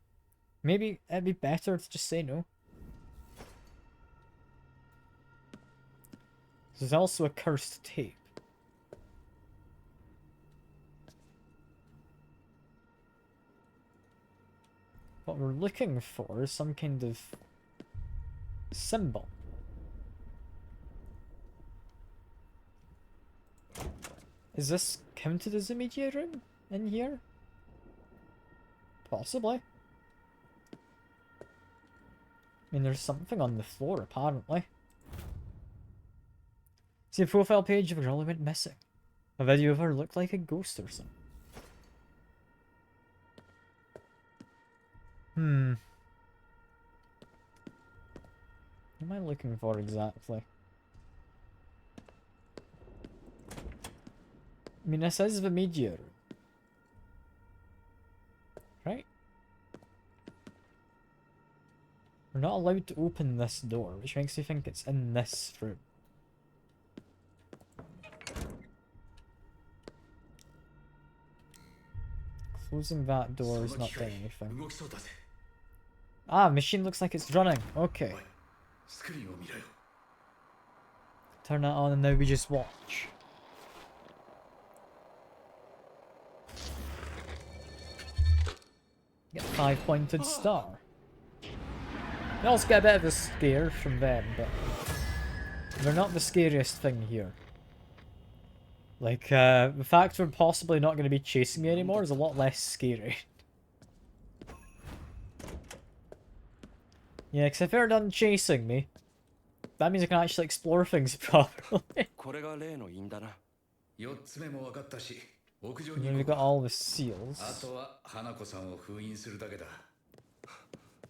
Maybe it'd be better to just say no. There's also a cursed tape. What we're looking for is some kind of symbol. Is this counted as a media room in here? Possibly. I mean, there's something on the floor, apparently. See a profile page of a girl who went missing. A video of her looked like a ghost or something. What am I looking for exactly? I mean, this is the media room. Right? We're not allowed to open this door, which makes me think it's in this room. Closing that door is not doing anything. Ah, machine looks like it's running. Okay. Turn that on and now we just watch. Get a 5-pointed star. You also get a bit of a scare from them, but they're not the scariest thing here. Like, the fact we're possibly not going to be chasing me anymore is a lot less scary. Yeah, because if they're done chasing me, that means I can actually explore things properly. And then we've got all the seals.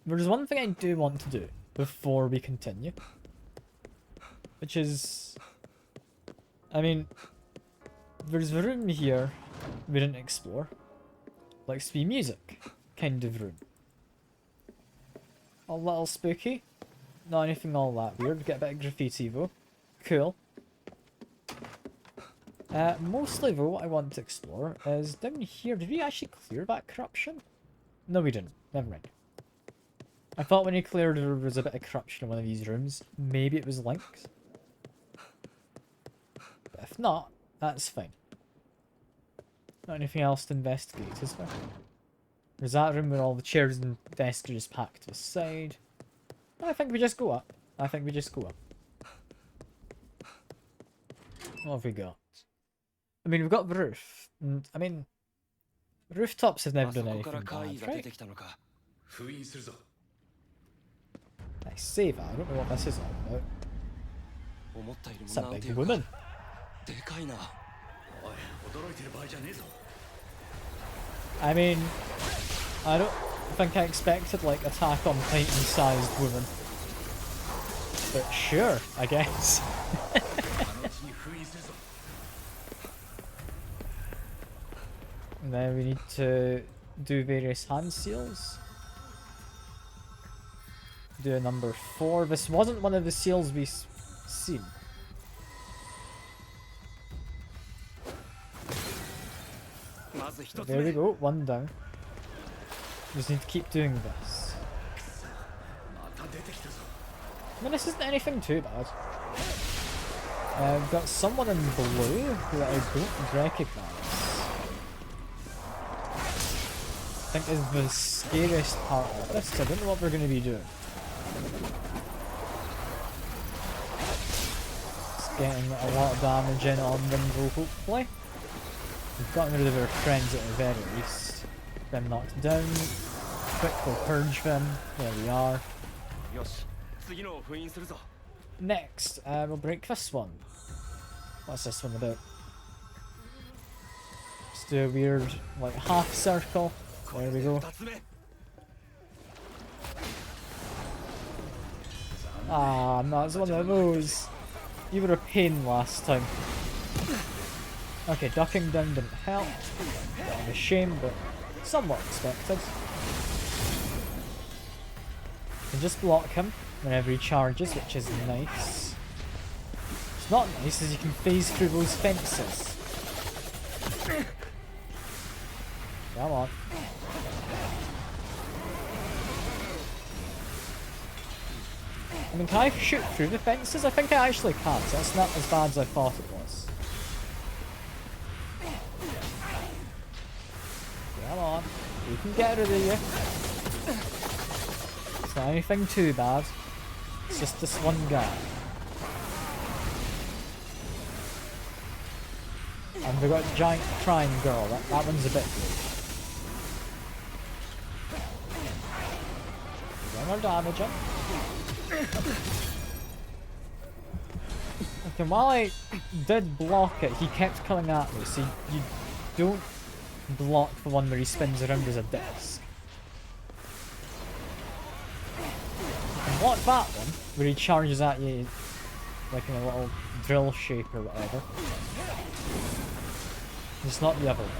There's one thing I do want to do before we continue. Which is... I mean... There's a room here we didn't explore. Likes to be music kind of room. A little spooky. Not anything all that weird. Get a bit of graffiti though. Cool. Mostly though, what I want to explore is down here. Did we actually clear that corruption? No, we didn't. Never mind. I thought when you cleared there was a bit of corruption in one of these rooms. Maybe it was linked. But if not, that's fine. Not anything else to investigate, is there? There's that room where all the chairs and desks are just packed to the side. I think we just go up. I think we just go up. What have we got? I mean, we've got the roof. And, I mean, Rooftops have never あそ done こから anything 怪異 bad, が出 right? てきたのか。封印するぞ。 Nice save. I don't know what this is all about. 思ったより It's も a なんて big いうか woman. でかいな。おい、驚いてる場合じゃねえぞ。 I mean, I don't think I expected like Attack on Titan sized woman. But sure, I guess. あのうちに封印するぞ。 And then we need to do various hand seals. Do a number 4. This wasn't one of the seals we seen. There we go, one down. Just need to keep doing this. また出てきたぞ。 I mean, this isn't anything too bad. We've got someone in blue who I don't recognise. I think is the scariest part of this. I don't know what we're going to be doing. It's getting a lot of damage in on them though, hopefully. We've gotten rid of our friends at the very least. Them knocked down. Quick, we'll purge them. There we are. よし、次のを封印するぞ。 Next, we'll break this one. What's this one about? Just do a weird, like, half circle. There we go. 2つ目。 Ah, no, it's one of those. You were a pain last time. Okay, ducking down didn't help. Bit of a shame, but somewhat expected. You can just block him whenever he charges, which is nice. What's not nice is you can phase through those fences. Come on. I mean, can I shoot through the fences? I think I actually can, so that's not as bad as I thought it was. Come on. You can get rid of you. It's not anything too bad. It's just this one guy. And we've got a giant crying girl. That one's a bit weird. Getting our damage up. Okay, while I did block it, he kept coming at me, so you don't block the one where he spins around as a disc. You can block that one, where he charges at you like in a little drill shape or whatever. It's not the other one.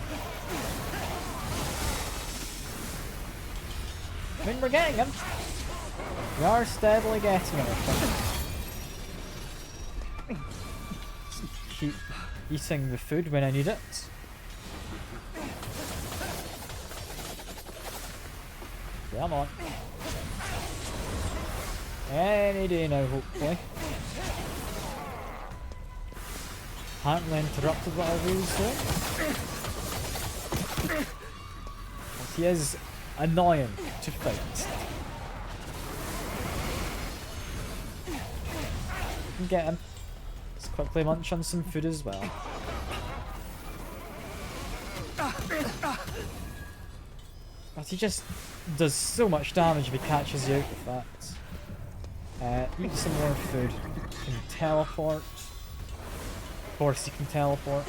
I mean, we're getting him. We are steadily getting him, I think. Keep eating the food when I need it. Come on. Any day now, hopefully. Apparently interrupted whatever he was doing. But he is annoying to fight. You can get him. Let's quickly munch on some food as well. But he just does so much damage if he catches you out with that. Eat some more food. Can teleport. Of course he can teleport.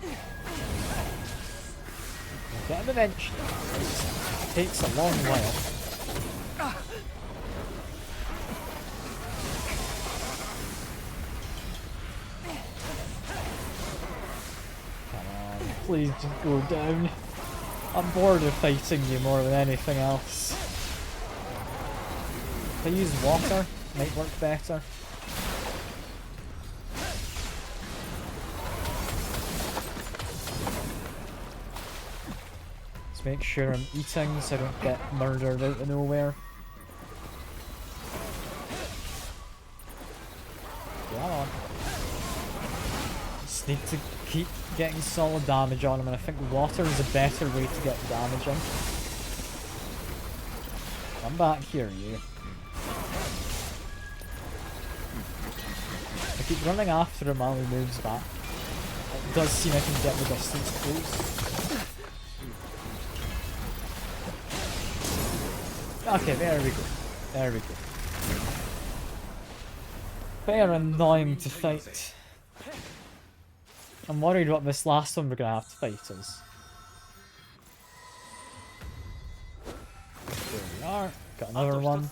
We'll get him eventually. It takes a long while. Please just go down. I'm bored of fighting you more than anything else. If I use water, might work better. Let's make sure I'm eating so I don't get murdered out of nowhere. Come on. Just need to keep getting solid damage on him, and I think water is a better way to get damage in. Come back here, you. I keep running after him while he moves back. does seem I can get the distance close. Okay, there we go. There we go. They're annoying to fight. I'm worried what this last one we're gonna have to fight is. There we are. Got another one.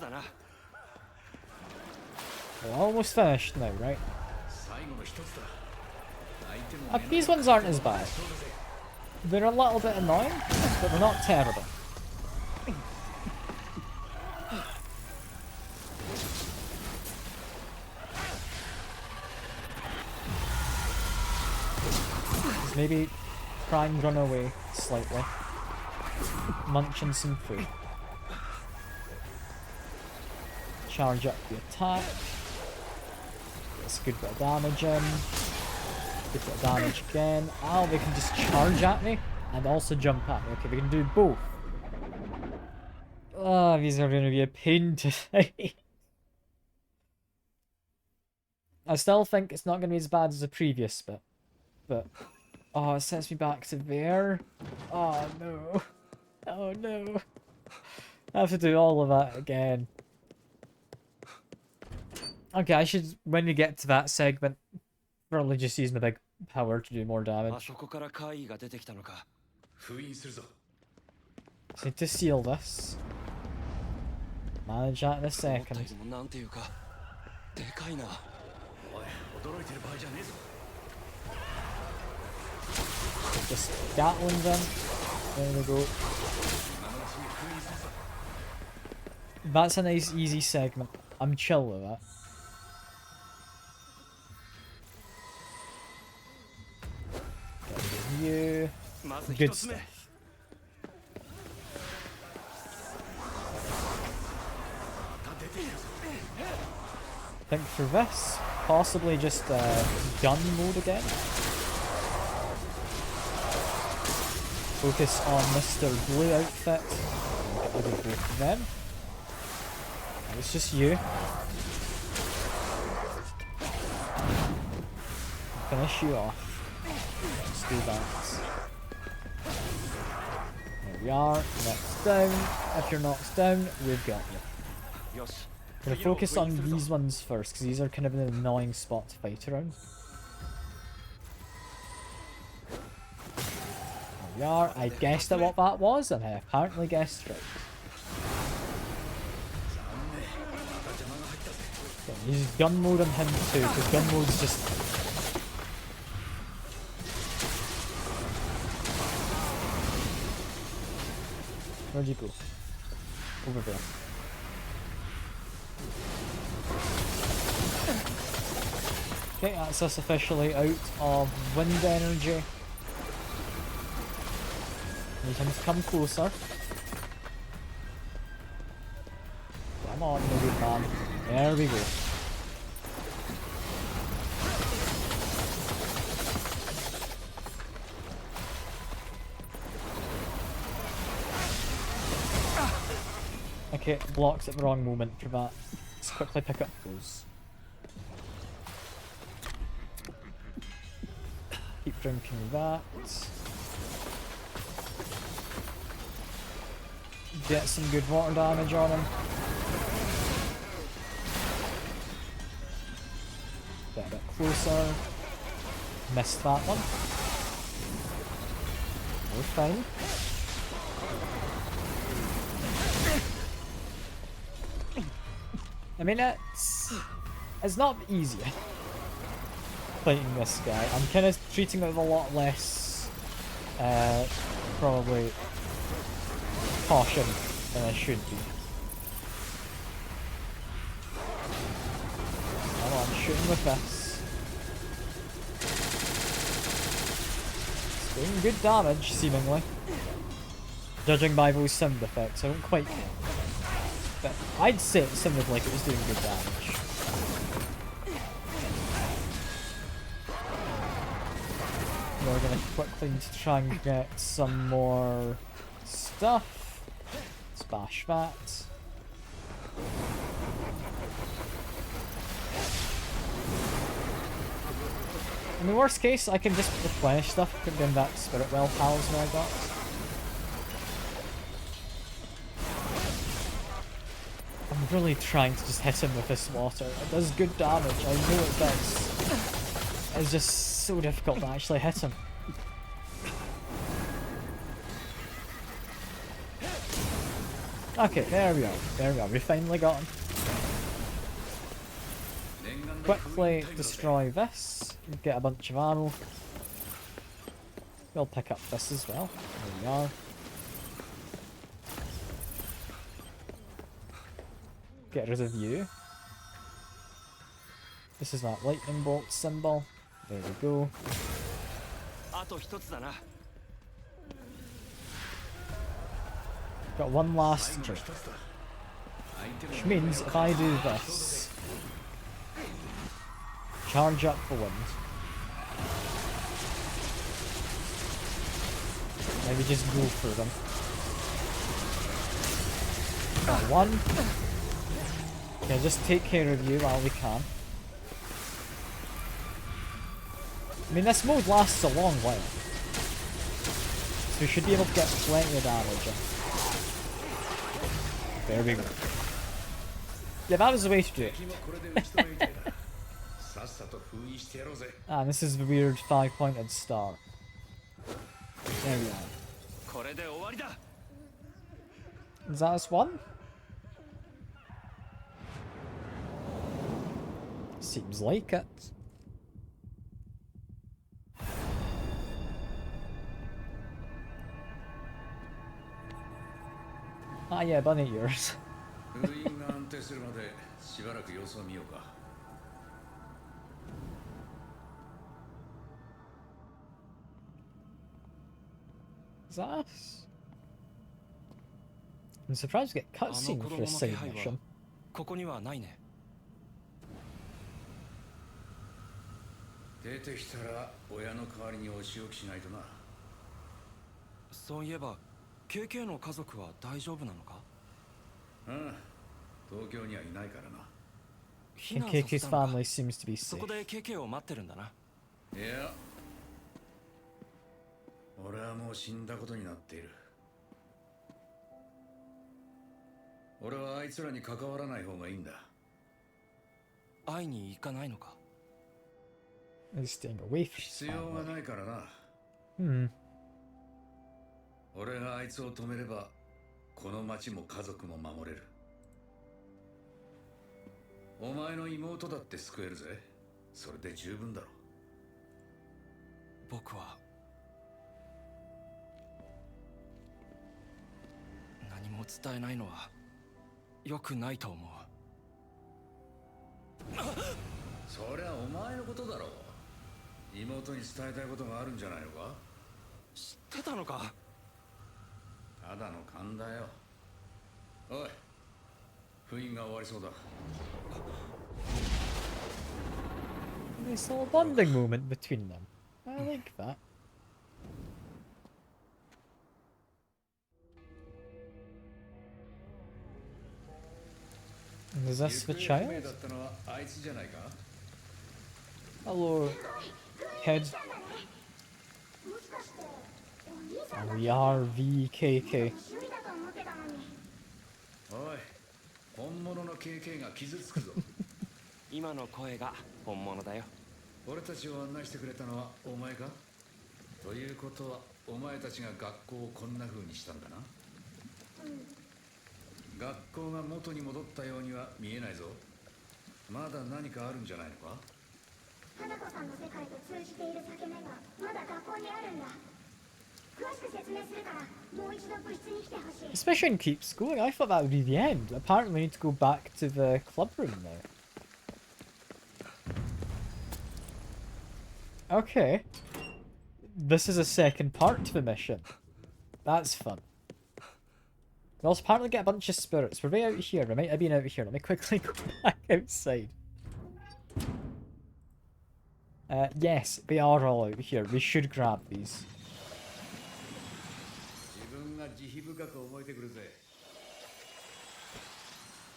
We're almost finished now, right? These ones aren't as bad. They're a little bit annoying, but they're not terrible. Just maybe try and run away slightly. Munching some food. Charge up the attack. That's a good bit of damage in. Good bit of damage again. Oh, they can just charge at me and also jump at me. Okay, we can do both. Oh, these are going to be a pain to fight. I still think it's not going to be as bad as the previous bit. But, oh, it sets me back to there. Oh, no. Oh, no. I have to do all of that again. Okay, I should, when we get to that segment, probably just use my big power to do more damage. Just need to seal this. Manage that in a second. Just Gatling's in. There we go. That's a nice easy segment. I'm chill with that. You. Good stuff. I think for this, possibly just gun mode again. Focus on Mr. Blue outfit. Get rid of both of them. It's just you. Finish you off. Let's do that. There we are. Knocked down. If you're knocked down, we've got you. I'm going to focus on these ones first, because these are kind of an annoying spot to fight around. There we are. I guessed at what that was, and I apparently guessed right. Okay, use gun mode on him too, because gun mode's just... Where'd you go? Over there. Okay, that's us officially out of wind energy. Need him to come closer. Come on, my good man. There we go. Okay, blocks at the wrong moment for that. Let's quickly pick up those. Keep drinking that. Get some good water damage on him. Get a bit closer. Missed that one. We're fine. I mean, it's not easy fighting this guy. I'm kind of treating it with a lot less, probably, caution than I should be. Come on, shooting with this. It's doing good damage, seemingly. Judging by those sound effects, I don't quite know. But I'd say it sounded like it was doing good damage. We're gonna quickly try and get some more stuff. Let's bash that. In the worst case, I can just replenish stuff from them that spirit well talisman I got. I'm really trying to just hit him with this water. It does good damage, I know it does. It's just so difficult to actually hit him. Okay, there we are. There we are. We finally got him. Quickly destroy this. Get a bunch of ammo. We'll pick up this as well. There we are. Get rid of you. This is that lightning bolt symbol. There we go. Got one last drink. Which means if I do this, charge up for wind. Maybe just go for them. Got one. Okay, just take care of you while we can. I mean, this mode lasts a long while. So we should be able to get plenty of damage in. There we go. Yeah, that was the way to do it. And this is the weird 5-pointed star. There we are. Is that us one? Seems like it. Ah yeah, bunny ears. Is that us? I'm surprised we get cutscene for a side mission. ここにはないね。出てきたら親の代わりにお仕置きしないとな。そういえば KK の家族は大丈夫なのか？うん、東京にはいないからな。 KK's family seems to be そ safe. こで KK を待ってるんだな。いや、俺はもう死んだことになっている。俺はあいつらに関わらない方がいいんだ。会いに行かないのか？ He's staying away from 必要がないからな。Hmm. 俺があいつを止めれば、この町も家族も守れる。お前の妹だって救えるぜ。それで十分だろ。僕は何も伝えないのは良くないと思う。そりゃお前のことだろう。妹に伝えたいことがあるんじゃないのか？知ってたのか？ただの勘だよ。おい、封印が終わりそうだ。 Nice little bonding moment between them. I like that. And is this the child? Hello, kid. Oh, we are VKK. おい、本物の KK が傷つくぞ。今の声が本物だよ。俺たちを案内してくれたのはお前か？ということはお前たちが学校をこんな風にしたんだな。学校が元に戻ったようには見えないぞ。まだ何かあるんじゃないのか？花子さんの世界と通じている裂け目がまだ学校にあるんだ。詳しく説明するからもう一度部室に来てほしい。 This mission keeps going. I thought that would be the end. Apparently, we need to go back to the club room now. Okay. This is a second part to the mission. That's fun. We also apparently get a bunch of spirits. We're right out here. We might have been out here. Let me quickly go back outside. Yes, they are all out here. We should grab these.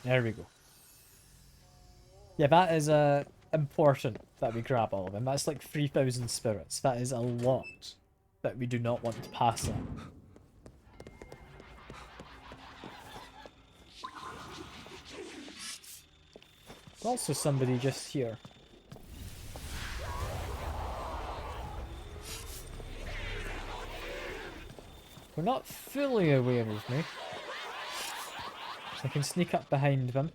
There we go. Yeah, that is a important that we grab all of them. That's like 3,000 spirits. That is a lot that we do not want to pass up. There's also somebody just here. They're not fully aware of me. So I can sneak up behind them.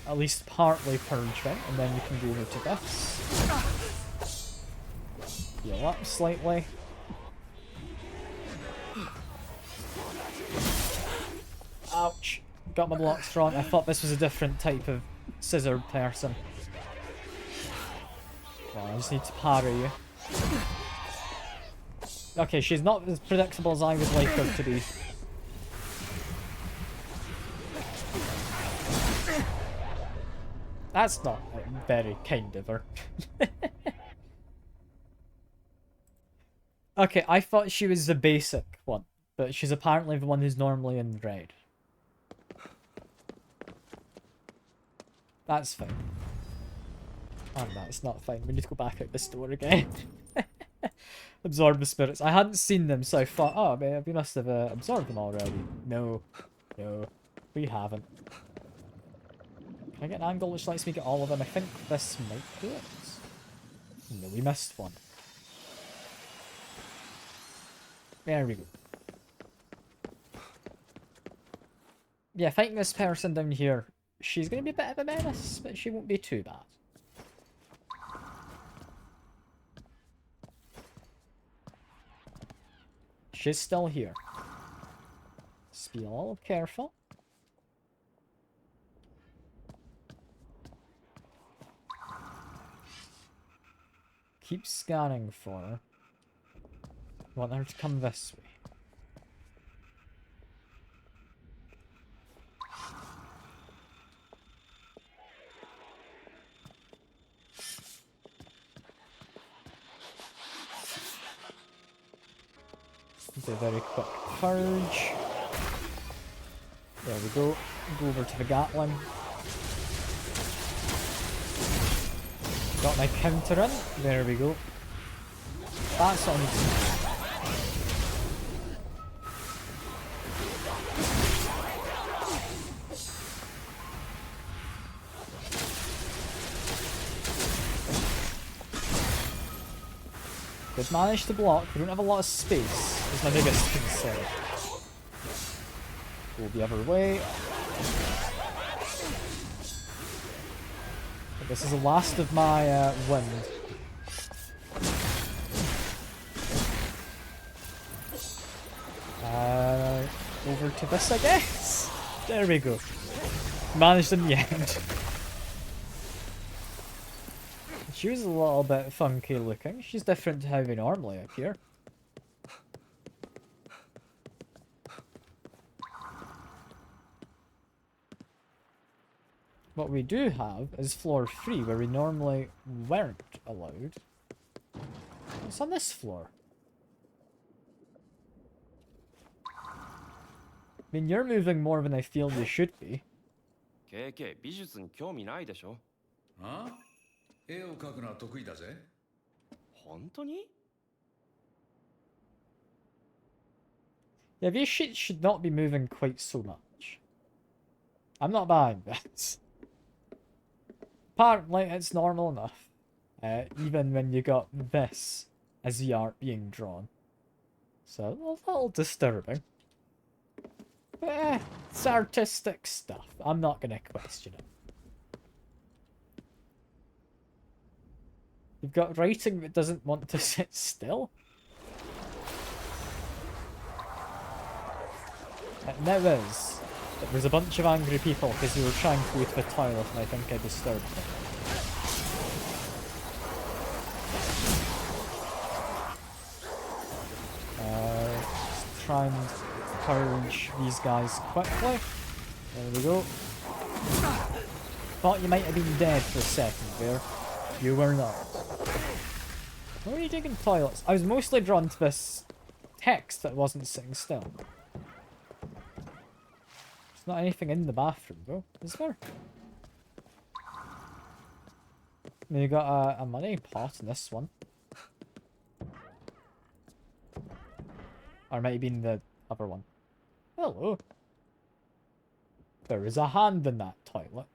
At least partly purge them, and then you can go over to this. Heal up slightly. Ouch. Got my blocks wrong. I thought this was a different type of scissored person. Well, I just need to parry you. Okay, she's not as predictable as I would like her to be. That's not very kind of her. Okay, I thought she was the basic one, but she's apparently the one who's normally in red. That's fine. Oh, that's not fine. We need to go back out this door again. Absorb the spirits. I hadn't seen them, so I thought, oh, man, we must have absorbed them already. No. No. We haven't. Can I get an angle which lets me get all of them? I think this might do it. No, we missed one. There we go. Yeah, fighting this person down here, she's going to be a bit of a menace, but she won't be too bad. She's still here. Just be a little careful. Keep scanning for her. Want her to come this way. Do a very quick purge. There we go. Go over to the Gatling. Got my counter in. There we go. That's what I need to do. Good, managed to block. We don't have a lot of space. Is my biggest concern. Go the other way. But this is the last of my wind. Over to this, I guess. There we go. Managed in the end. She was a little bit funky looking. She's different to how they normally appear. What we do have is floor 3, where we normally weren't allowed. What's on this floor? I mean, you're moving more than I feel you should be. KK 美術に興味ないでしょ。あ？絵を描くのは得意だぜ。本当に？ Yeah, these shit should not be moving quite so much. I'm not buying this. Apparently, it's normal enough. Even when you got this as the art being drawn. So, a little disturbing. But, it's artistic stuff. I'm not gonna question it. You've got writing that doesn't want to sit still. It now is that there's a bunch of angry people because they were trying to go to the toilet and I think I disturbed them. Just try and purge these guys quickly. There we go. Thought you might have been dead for a second there. You were not. Why were you digging toilets? I was mostly drawn to this text that wasn't sitting still. There's not anything in the bathroom though, is there? You got a money pot in this one. Or it might have been the other one. Hello. There is a hand in that toilet.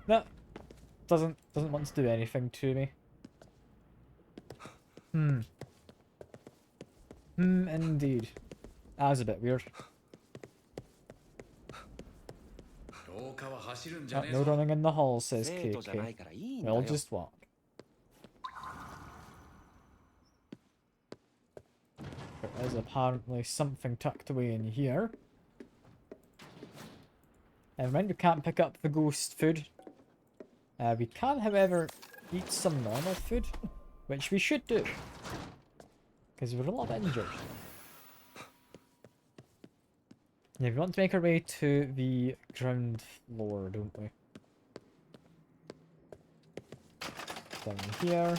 No. Doesn't want to do anything to me. Indeed. That was a bit weird. No running in the hall, says KK. We'll just walk. There is apparently something tucked away in here. Never mind, we can't pick up the ghost food. We can, however, eat some normal food, which we should do. Because we're a lot injured. Yeah, we want to make our way to the ground floor, don't we? Down here.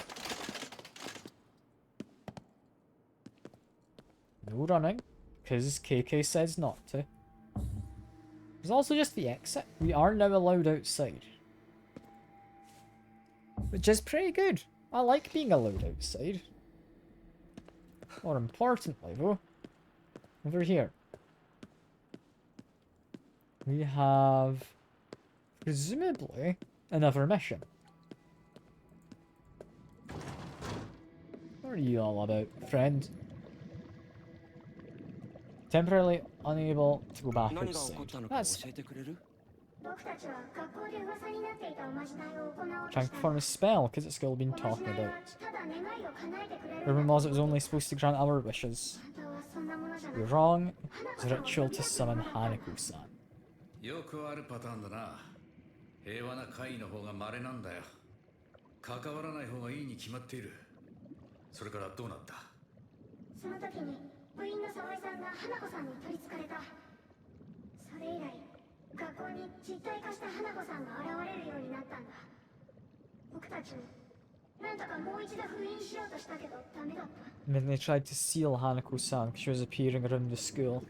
No running, because KK says not to. There's also just the exit. We are now allowed outside. Which is pretty good. I like being allowed outside. More importantly, though, over here, we have, presumably, another mission. What are you all about, friend? Temporarily unable to go back outside. That's trying to perform a spell because it's still been talking about. The rumor was it was only supposed to grant our wishes. You're wrong. It's a ritual to summon Hanako-san. よくあるパターンだな。平和な会の方が稀なんだよ。関わらない方がいいに決まっている。それからどうなった？その時に部員の沢井さんが花子さんに取りつかれた。それ以来、学校に実体化した花子さんが現れるようになったんだ。僕たちもなんとかもう一度封印しようとしたけどダメだった。And then they tried to seal Hanako-san because she was appearing around the school.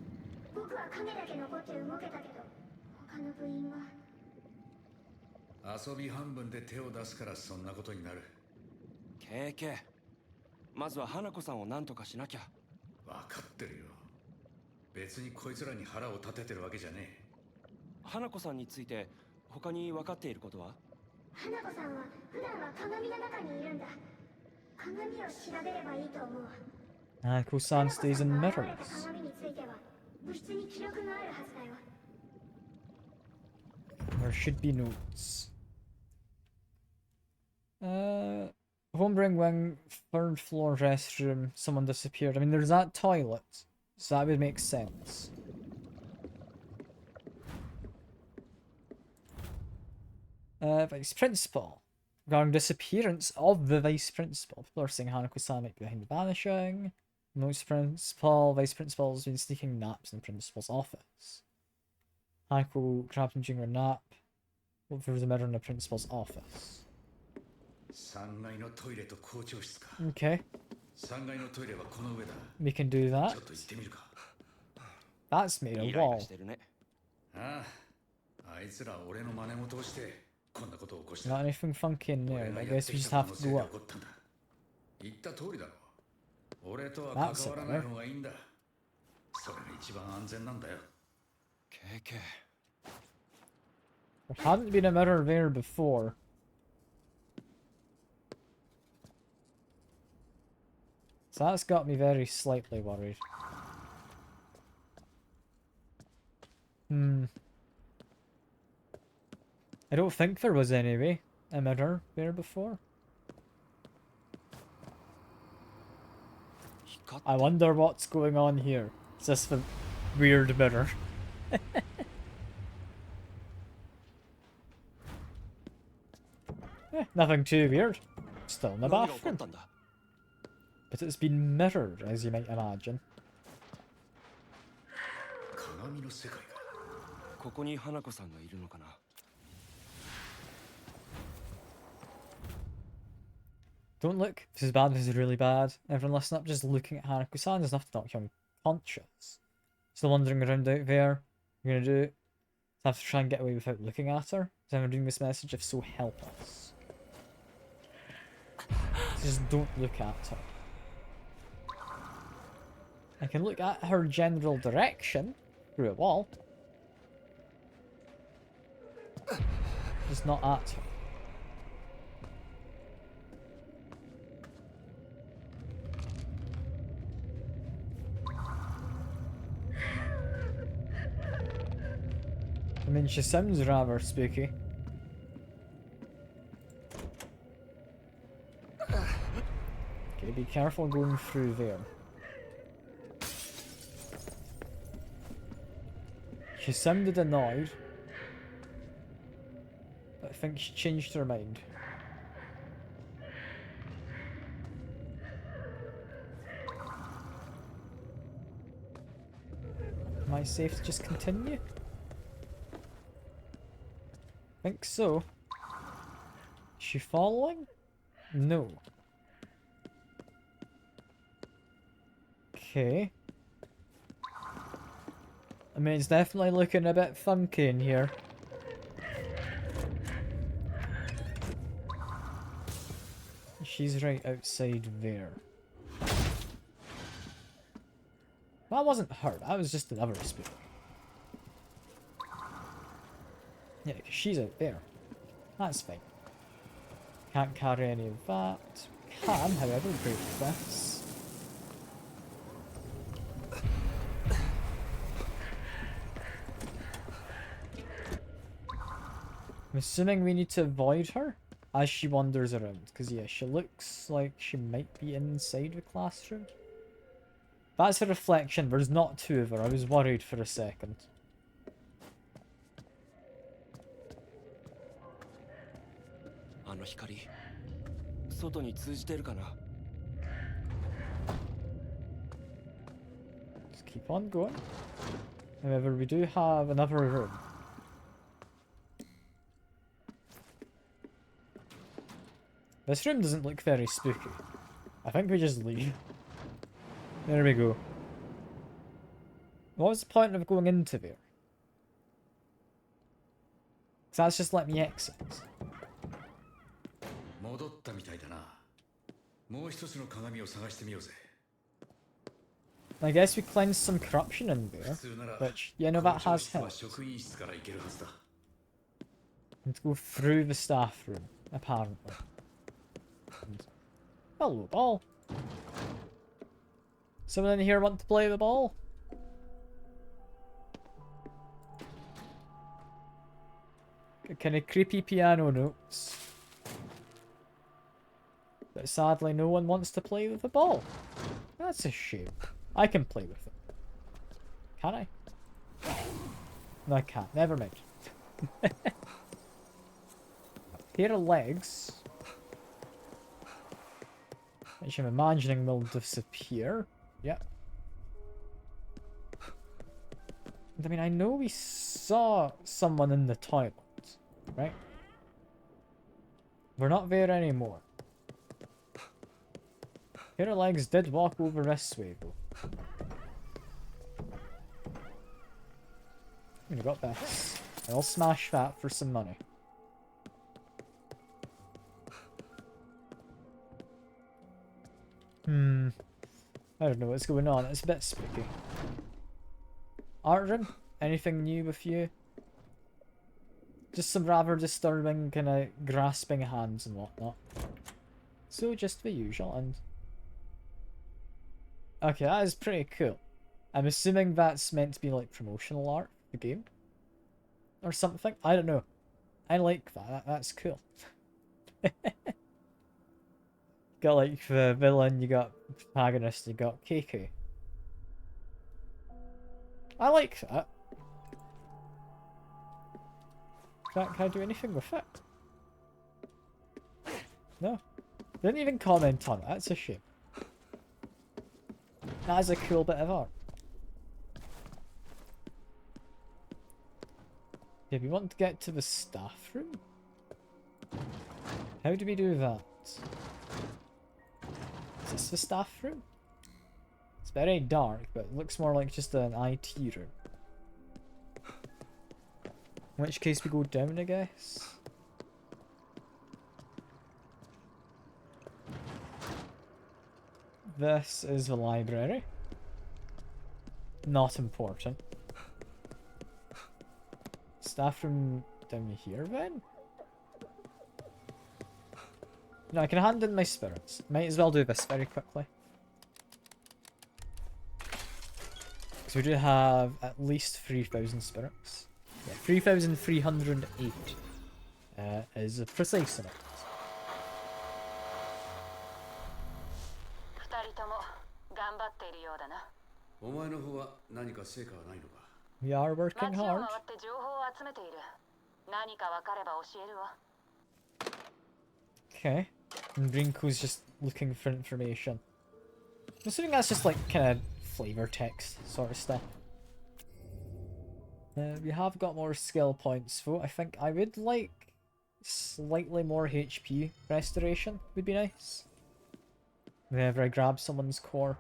僕は影だけ残って動けたけど、他の部員は。遊び半分で手を出すからそんなことになる。KK、まずは花子さんを何とかしなきゃ。分かってるよ。別にこいつらに腹を立ててるわけじゃねえ。花子さんについて他に分かっていることは？花子さんは普段は鏡の中にいるんだ。鏡を調べればいいと思う。Hanako-san stays in mirrors. 鏡については物質に記録があるはずだよ。There should be notes. Homebring wing, third floor restroom, someone disappeared. I mean, there's that toilet, so that would make sense. Vice principal. Regarding disappearance of the vice principal. People are saying Hanako-san might be behind the vanishing. Vice principal has been sneaking naps in the principal's office. Hanako grabbed him during her nap. Look through the mirror in the principal's office. Okay. We can do that. That's made a wall. Not anything funky in there. I guess we just have to go up. That's it, right? KK。There hadn't been a mirror there before. So that's got me very slightly worried. I don't think there was anyway a mirror there before. I wonder what's going on here. Is this the weird mirror? Nothing too weird. Still in the bathroom. But it's been mirrored, as you might imagine. 鏡の世界か。ここに花子さんがいるのかな。Don't look. This is bad. This is really bad. Everyone listen up. Just looking at Hanako-san is enough to knock you unconscious. Still wandering around out there. You're gonna do I have to try and get away without looking at her. So I'm reading this message, if so, help us. Just don't look at her. I can look at her general direction through a wall. Just not at her. I mean, she sounds rather spooky. Okay, be careful going through there. She sounded annoyed. But I think she changed her mind. Am I safe to just continue? Think so. Is she following? No. Okay. I mean, it's definitely looking a bit funky in here. She's right outside there. That wasn't her, that was just another spook. Yeah, 'cause she's out there. That's fine. Can't carry any of that. Can, however, break this. I'm assuming we need to avoid her as she wanders around. Because, yeah, she looks like she might be inside the classroom. That's a reflection. There's not two of her. I was worried for a second. Just keep on going. However, we do have another room. This room doesn't look very spooky. I think we just leave. There we go. What was the point of going into there? Because that's just let me exit. I guess we cleansed some corruption in there, which, you know, that has helped. And to go through the staff room, apparently. And, hello, ball. Someone in here want to play the ball? Kind of creepy piano notes. But sadly no one wants to play with the ball. That's a shame. I can play with it. Can I? No, I can't. Never mind. Pair of legs. Which I'm imagining will disappear. Yep. I mean, I know we saw someone in the toilet, right? We're not there anymore. Pair of legs did walk over this way, though. I got this. I'll smash that for some money. I don't know what's going on. It's a bit spooky. Art room? Anything new with you? Just some rather disturbing kind of grasping hands and whatnot. So just the usual, and... okay, that is pretty cool. I'm assuming that's meant to be like promotional art for the game. Or something. I don't know. I like that. That's cool. Got like the villain, you got protagonist, you got KK. I like that. Can I do anything with it? No. Didn't even comment on it. That's a shame. That is a cool bit of art. Yeah, we want to get to the staff room. How do we do that? Is this the staff room? It's very dark, but it looks more like just an IT room. In which case we go down, I guess. This is the library. Not important. Staff room down here then? No, I can hand in my spirits. Might as well do this very quickly. Because we do have at least 3,000 spirits. Yeah, 3,308 is a precise amount. 二人とも頑張っているようだな。お前の方は何か成果はないのか。 We are working 街を hard. 回って情報を集めている。何か分かれば教えるわ。 Okay. And Rinko's just looking for information. I'm assuming that's just like kind of flavor text sort of stuff. We have got more skill points though. I think I would like slightly more HP restoration would be nice. Whenever I grab someone's core.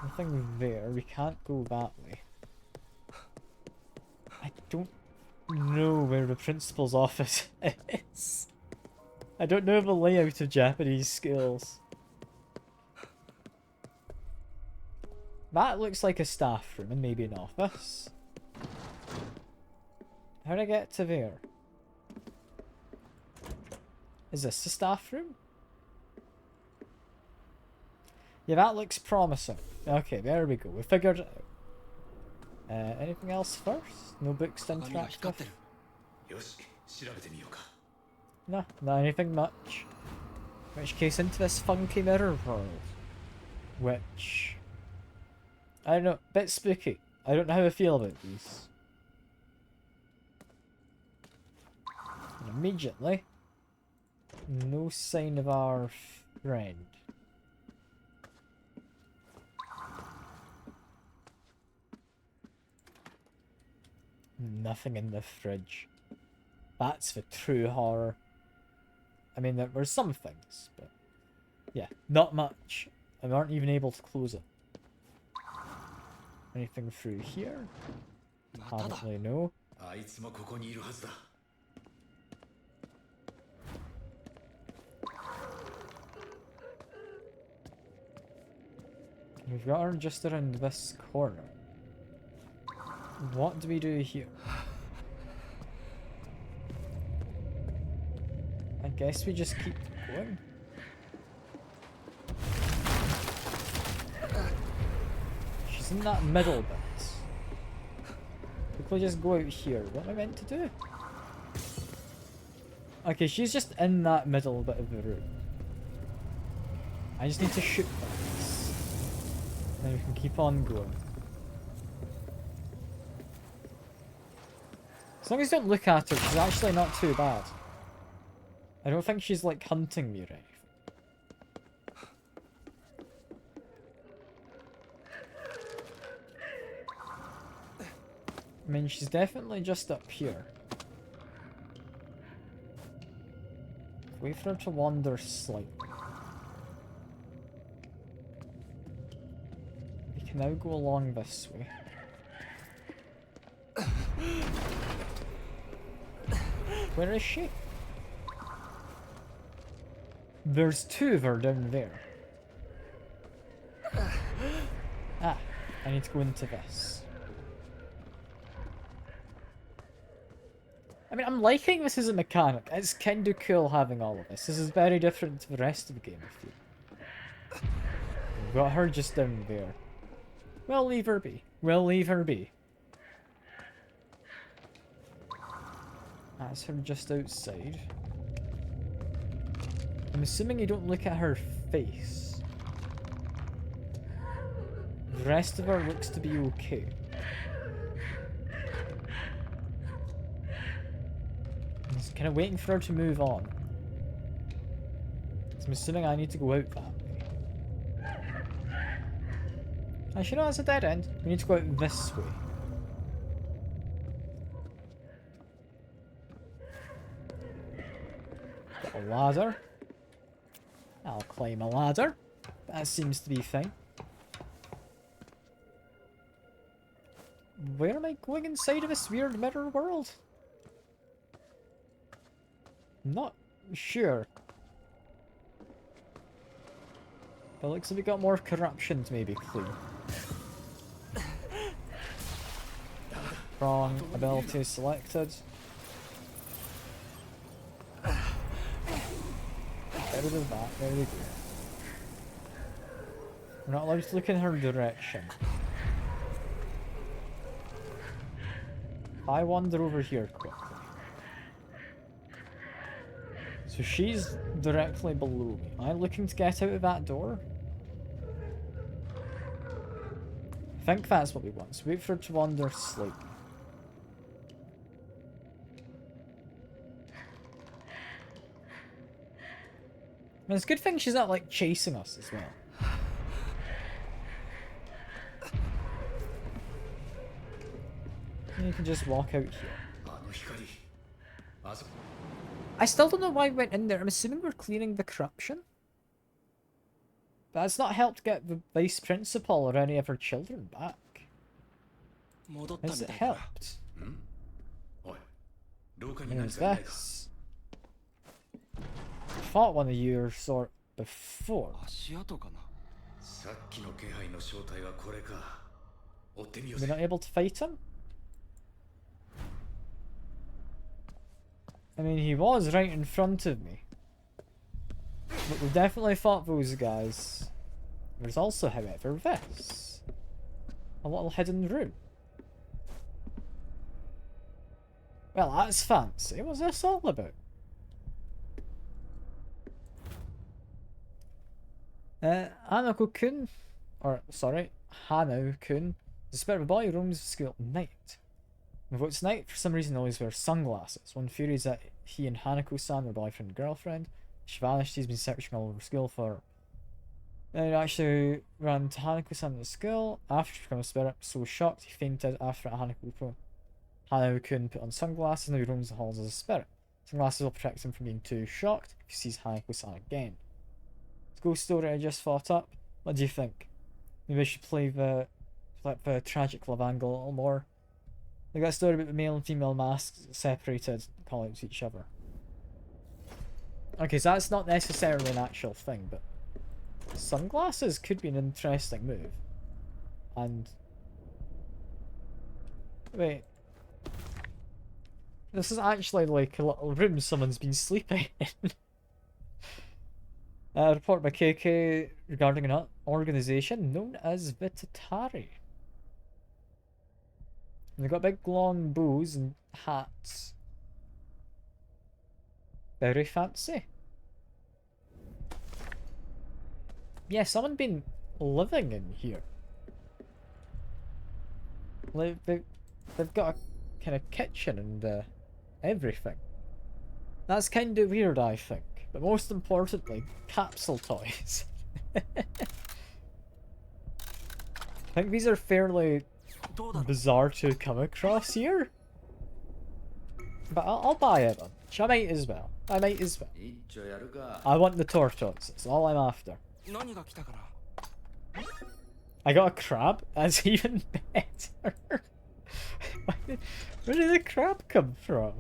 Nothing there. We can't go that way. I don't know where the principal's office is. I don't know the layout of Japanese schools. That looks like a staff room and maybe an office. How do I get to there? Is this the staff room? Yeah, that looks promising. Okay, there we go. We figured it out. Anything else first? No books to interact with? よし、調べてみようか。 No, not anything much. In which case, into this funky mirror world. Which... I don't know, bit spooky. I don't know how I feel about these. And immediately, no sign of our friend. Nothing in the fridge. That's the true horror. I mean, there were some things, but yeah, not much. And we aren't even able to close it. Anything through here? Apparently no. あいつもここにいるはずだ。 We've got her just around this corner. What do we do here? I guess we just keep going. She's in that middle bit. Quickly just go out here. What am I meant to do? Okay, she's just in that middle bit of the room. I just need to shoot things. Then we can keep on going. As long as you don't look at her, she's actually not too bad. I don't think she's like hunting me or anything. I mean, she's definitely just up here. Wait for her to wander slightly. We can now go along this way. Where is she? There's two of her down there. Ah, I need to go into this. I mean, I'm liking this as a mechanic. It's kind of cool having all of this. This is very different to the rest of the game, I feel. We've got her just down there. We'll leave her be. We'll leave her be. That's her just outside. I'm assuming you don't look at her face. The rest of her looks to be okay. I'm just kind of waiting for her to move on. So I'm assuming I need to go out that way. Actually, no, that's a dead end. We need to go out this way. Got a ladder. I'll climb a ladder. That seems to be fine. where am I going inside of this weird mirror world? Not sure. But it looks like we got more corruption to maybe clean. Wrong ability selected. Get rid of that, there we go. We're not allowed to look in her direction. I wander over here quickly. So she's directly below me. Am I looking to get out of that door? I think that's what we want. So wait for her to wander slightly. And it's a good thing she's not like chasing us as well. And you can just walk out here. I still don't know why we went in there. I'm assuming we're clearing the corruption. But it's not helped get the vice principal or any of her children back. Has it helped? Who's this? I fought one of your sort before. We're not able to fight him? I mean, he was right in front of me. But we definitely fought those guys. There's also, however, this. A little hidden room. Well, that's fancy. What's this all about? Hanako-kun, or sorry, Hanao-kun, the spirit of a boy who roams the school at night. Although it's night, for some reason always wears sunglasses. One theory is that he and Hanako-san were boyfriend and girlfriend. She vanished, he's been searching all over school for her. Then he actually ran to Hanako-san at the school. After she became a spirit, so shocked he fainted after Hanako-kun put on sunglasses and now he roams the halls as a spirit. Sunglasses will protect him from being too shocked if he sees Hanako-san again. This ghost story I just thought up. What do you think? Maybe I should play the tragic love angle a little more. Like that story about the male and female masks separated, calling to each other. Okay, so that's not necessarily an actual thing, but sunglasses could be an interesting move. And wait, this is actually like a little room someone's been sleeping in. A report by KK regarding an organization known as Vitatari. And they've got big long bows and hats. Very fancy. Yeah, someone been living in here. Like they've got a kind of kitchen and everything. That's kind of weird, I think. But most importantly, capsule toys. I think these are fairly bizarre to come across here. But I'll buy it then. I might as well. I might as well. I want the tortoise. That's all I'm after. I got a crab. That's even better. Where did the crab come from?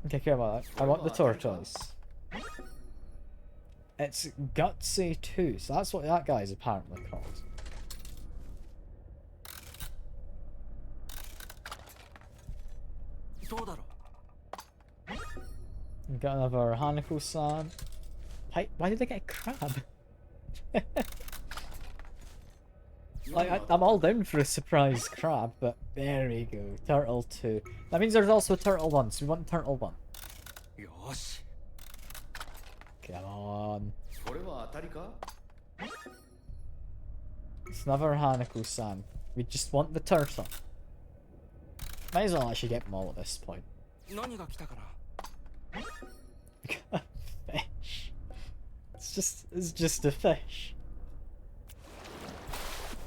Okay, care about that. I want the tortoise. It's Gutsy 2, so that's what that guy is apparently called. We got another Hanako-san. Why did I get a crab? Like, I'm all down for a surprise crab, but there we go. Turtle 2. That means there's also a Turtle 1, so we want Turtle 1. Come on. It's another Hanako-san. We just want the turtle. Might as well actually get them all at this point. Fish. It's just a fish.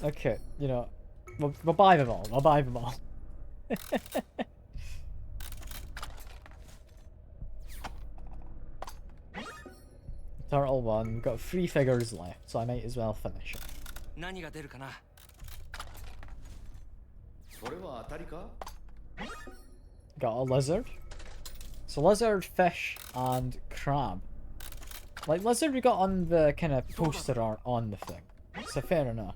Okay, you know, we'll buy them all. I'll buy them all. Turtle 1, got 3 figures left, so I might as well finish it. それは当たりか？ Got a lizard. So lizard, fish, and crab. Like lizard we got on the kind of poster art on the thing. So fair enough.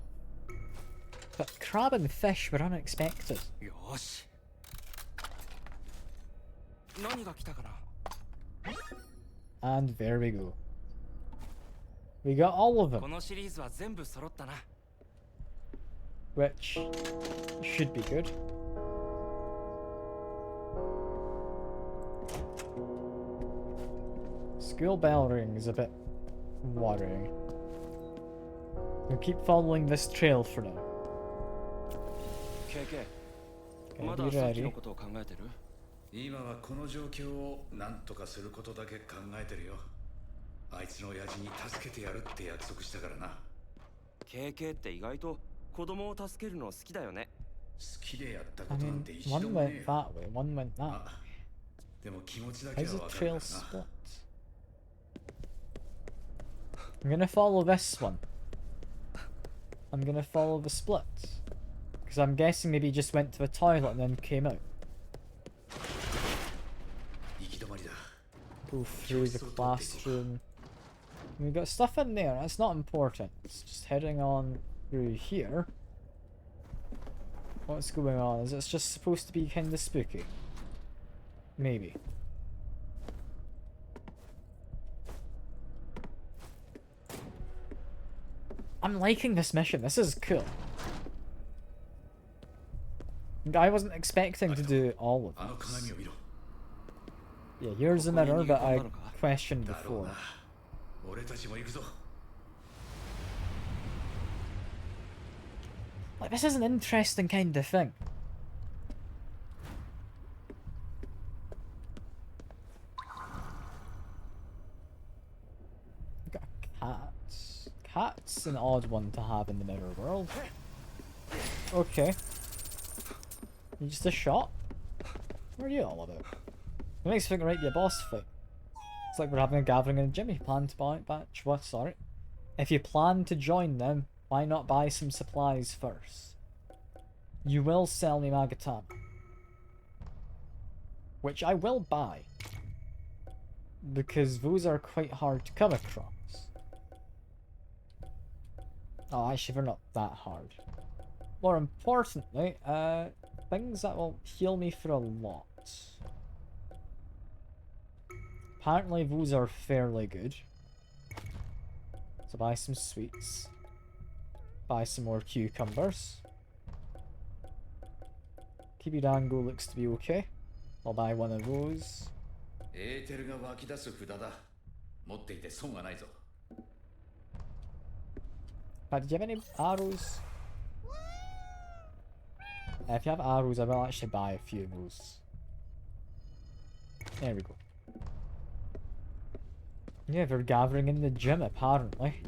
But crab and fish were unexpected. よし。何が来たかな。 And there we go. We got all of こ them, のシリーズは全部揃ったな。 which should be good. School bell ring is a bit worrying. We'll keep following this trail for now. KK、 Okay, ま be ださっき ready. のことを考えてる？今はこの状況を何とかすることだけ考えてるよ。あいつの親父に助けてやるって約束したからな。 KK って意外と子供を助けるの好きだよね。好きでやったこ I となん mean, て一 one 度もねえ went よ。 that way, one went that. あ、でも気持ちだけ How's は the わかる trail からな。 split? I'm gonna follow this one. I'm gonna follow the split. Because I'm guessing maybe he just went to the toilet and then came out. 行き止まりだ。 Go through the classroom. We've got stuff in there, that's not important. It's just heading on through here. What's going on? Is it just supposed to be kind of spooky? Maybe. I'm liking this mission, this is cool. I wasn't expecting to do all あの of 鏡 this. を見ろ。 Yeah, here's a mirror that I questioned だろう before. な。俺たちも行くぞ。 Like, this is an interesting kind of thing. Got a cat. Cat's an odd one to have in the mirror world. Okay. You just a shot? What are you all about? It makes me think it might be a boss fight. It's like we're having a gathering in a gym. You plan to buy batch what? Sorry. If you plan to join them, why not buy some supplies first? You will sell me Magatama. Which I will buy. Because those are quite hard to come across. Oh, actually they're not that hard. More importantly, things that will heal me for a lot. Apparently those are fairly good. So buy some sweets. Buy some more cucumbers. Kibidango looks to be okay. I'll buy one of those. エーテルが湧き出す札だ。持っていて損はないぞ。 Did you have any arrows? If you have arrows, I will actually buy a few of those. There we go. Yeah, they're gathering in the gym apparently.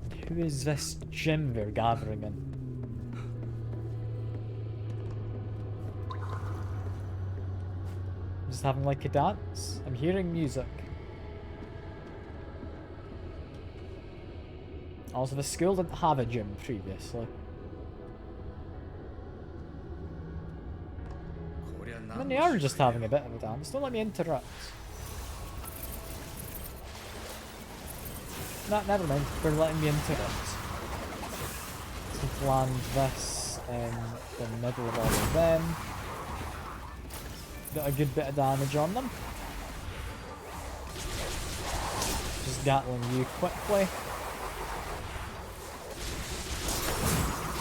And who is this gym they're gathering in? Just having like a dance? I'm hearing music. Also, the school didn't have a gym previously. I mean, they are just having a bit of a dance. Don't let me interrupt. Nah, never mind. They're letting me interrupt. Let's land this in the middle of all of them. Got a good bit of damage on them. Just gatling you quickly.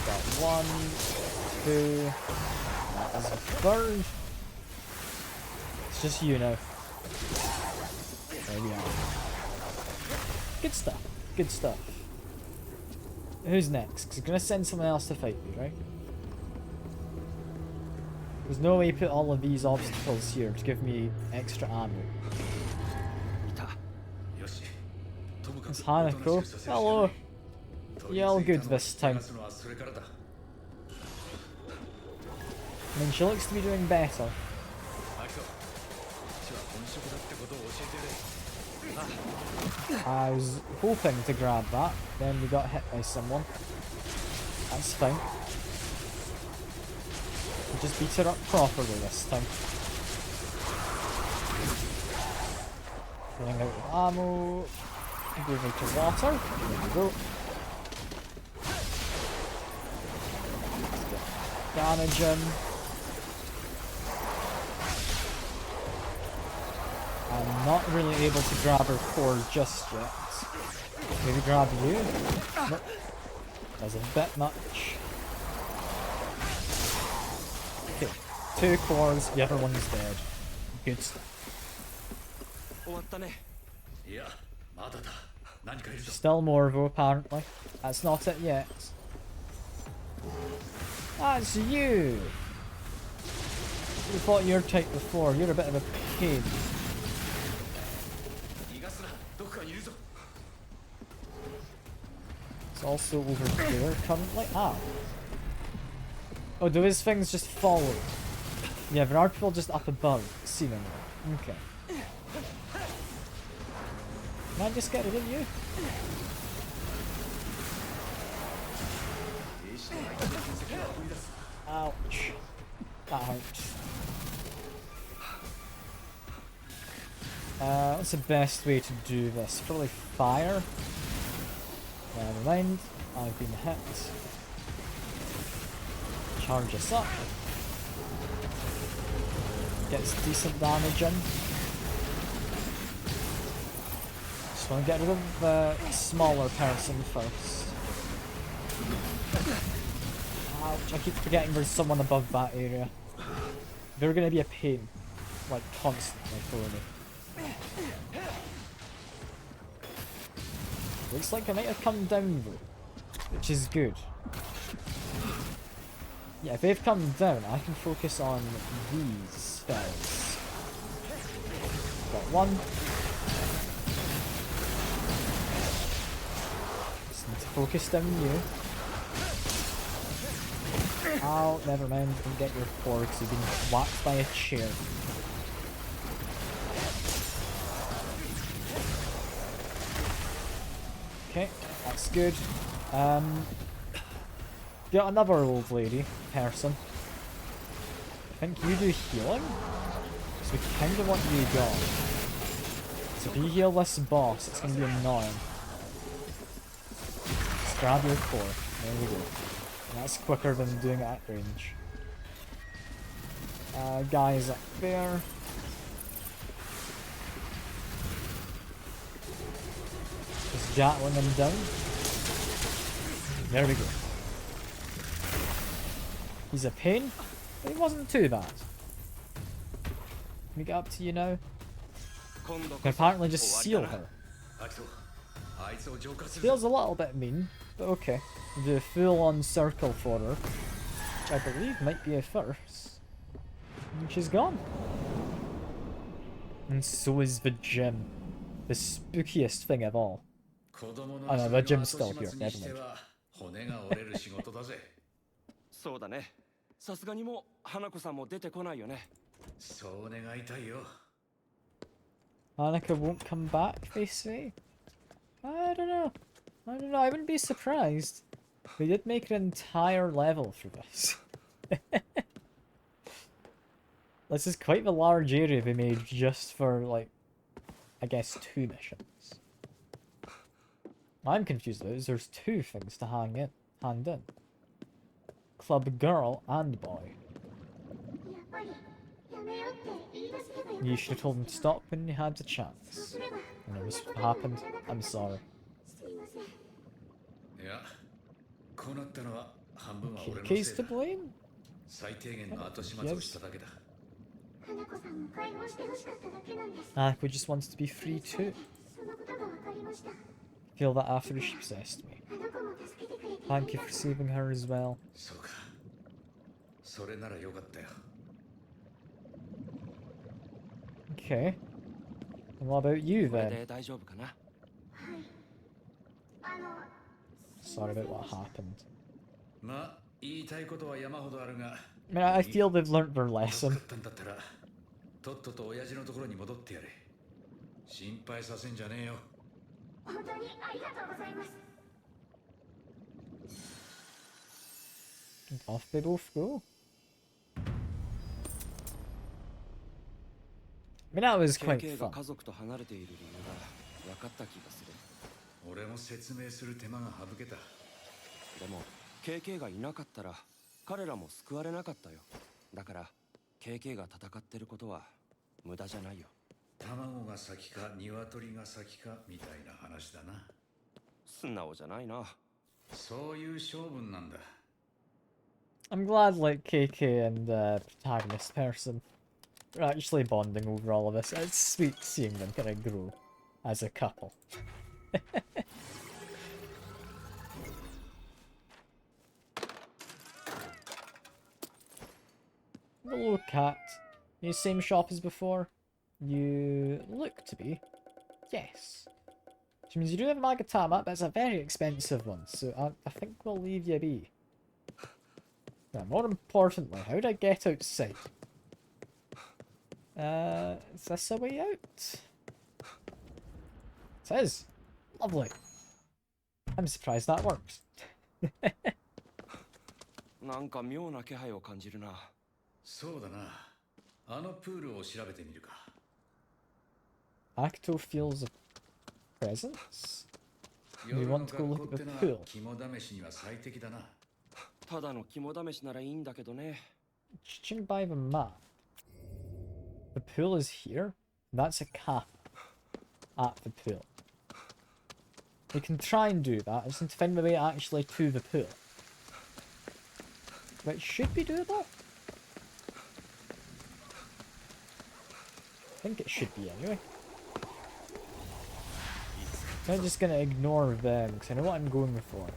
Got 1, 2. That is a third. It's just you now. There we are. Good stuff. Good stuff. Who's next? Because I'm going to send someone else to fight me, right? There's no way you put all of these obstacles here to give me extra ammo. It's Hanako. Hello. You're all good this time. I mean, she looks to be doing better. I was hoping to grab that, then we got hit by someone. That's fine. just beat her up properly this time. Running out of ammo. Moving to water. There we go. Damage in. I'm not really able to grab her core just yet. Maybe grab you? Nope. That's a bit much. Okay, 2 cores, the other one's dead. Good stuff. 終わったね。いやまだだ何かいるぞ Still more though, apparently. That's not it yet. That's you! You fought your type before, you're a bit of a pain. 逃がすなどこかにいるぞ It's also over there currently. Ow. Oh, do his things just follow? Yeah, there are people just up above, seemingly. Okay. Can I just get it in you? Ouch. That hurts. What's the best way to do this? Probably fire? Never mind. I've been hit. Charge us up. Gets decent damage in. Just want to get rid of the smaller person first. Ouch, I keep forgetting there's someone above that area. They're going to be a pain. Like, constantly for me. Looks like I might have come down though, which is good. Yeah, if they've come down, I can focus on these spells. Got one. Just need to focus down you. Oh, never mind, didn't get your core because you've been whacked by a chair. Okay, that's good. Got another old lady person. I think you do healing? So we kinda want you gone. So if you heal this boss, it's gonna be annoying. Just grab your core. There we go. And that's quicker than doing it at range. Guys up there. Just gatling them down. There we go. He's a pain, but it wasn't too bad. Can we get up to you now? Can apparently just seal her. Feels a little bit mean, but okay. We'll do a full-on circle for her, which I believe might be a first. And she's gone. And so is the gym. The spookiest thing of all. Oh no, the gym's still here, never mind. そうだね。さすがにもう花子さんも出てこないよね。そう願いたいよ Annika won't come back, they say? I don't know. I don't know, I wouldn't be surprised. They did make an entire level for this. This is quite the large area they made just for, like, I guess 2 missions. What I'm confused about is there's 2 things to hand in. Club girl and boy. You should have told him to stop when you had the chance. I know this happened. I'm sorry. Okay, case to blame? Yes. Annika just wants to be free too. Feel that after she possessed me. Thank you for saving her as well. Okay. And what about you then? Sorry about what happened. I mean, I feel they've learnt their lesson. とっとと親父のところに戻ってやれ心配させんじゃねえよ 本当にありがとうございます Off they both go. I mean, that was quite KK が fun. 家族と離れている理由が分かった気がする。俺も説明する手間が省けた。でも KK がいなかったら彼らも救われなかったよ。だから KK が戦ってることは無駄じゃないよ。卵が先か鶏が先かみたいな話だな。素直じゃないな。そういう勝負なんだ。I'm glad, like, KK and the protagonist person are actually bonding over all of this. It's sweet seeing them kind of grow as a couple. Hello, cat. You same shop as before? You look to be. Yes. Which means you do have a Magatama, but it's a very expensive one, so I think we'll leave you be. Now, more importantly, how do I get outside? Is this a way out? It is. Lovely. I'm surprised that works. なんか妙な気配を感じるな。そうだな。あのプールを調べてみるか。Acto feels a presence? We 夜の want to go 学 look 校 at っ the ての pool. は肝試しには最適だな。ただの肝試しならいいんだけどね。Judging by the map, the pool is here. That's a cap at the pool. We can try and do that. I just need to find my way actually to the pool. Which should be doable. I think it should be anyway. I'm just gonna ignore them because I know what I'm going for.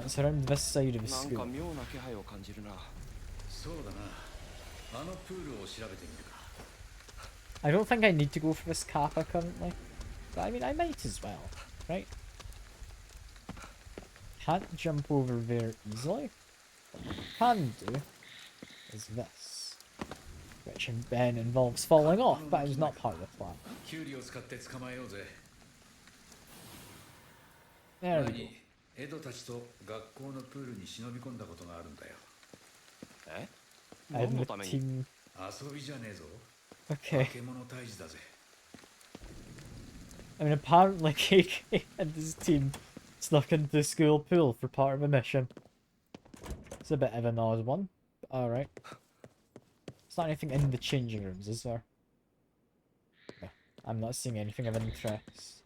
It's around this side of the なんか school. 妙な気配を感じるな。そうだな。あのプールを調べてみるか。I don't think I need to go for this kappa currently. But I mean, I might as well, right? Can't jump over there easily. What I can do is this. Which then involves falling off, but it's not part of the plan. キュウリを使って捕まえようぜ。 There 前 we go. にエドたちと学校のプールに忍び込んだことがあるんだよ。え？ I 何 have の the ために？ team. 遊びじゃねえぞ。 Okay. 化け物退治だぜ。 I mean, apparently KK and his team snuck into the school pool for part of a mission. It's a bit of an odd one. Alright. There's not anything in the changing rooms, is there? No, I'm not seeing anything of interest.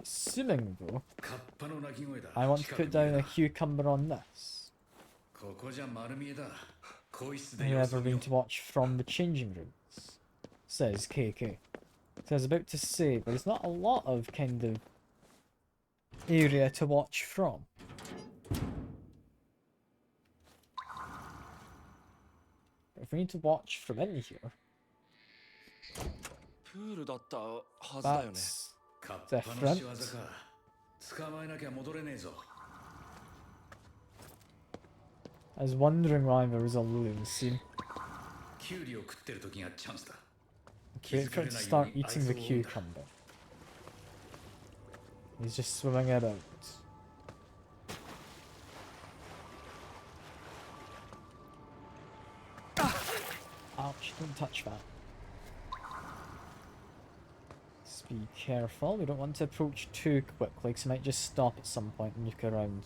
Assuming, though, カッパの鳴き声だ。 I want to put down a cucumber on this. ここじゃ丸見えだ。更衣室 Have で you 様 ever 子を見よ been to watch from the changing rooms? Says KK. So I was about to say, there's not a lot of kind of area to watch from. But if we need to watch from in here, プールだったはずだよね。 that's カッパの different. 仕業か。捕まえなきゃ戻れねえぞ。 I was wondering why there was a loon scene. キュウリを食ってる時がチャンスだ。 Wait for it to start eating the cucumber. He's just swimming about. Ouch, don't touch that. Just be careful, we don't want to approach too quickly because he might just stop at some point and look around.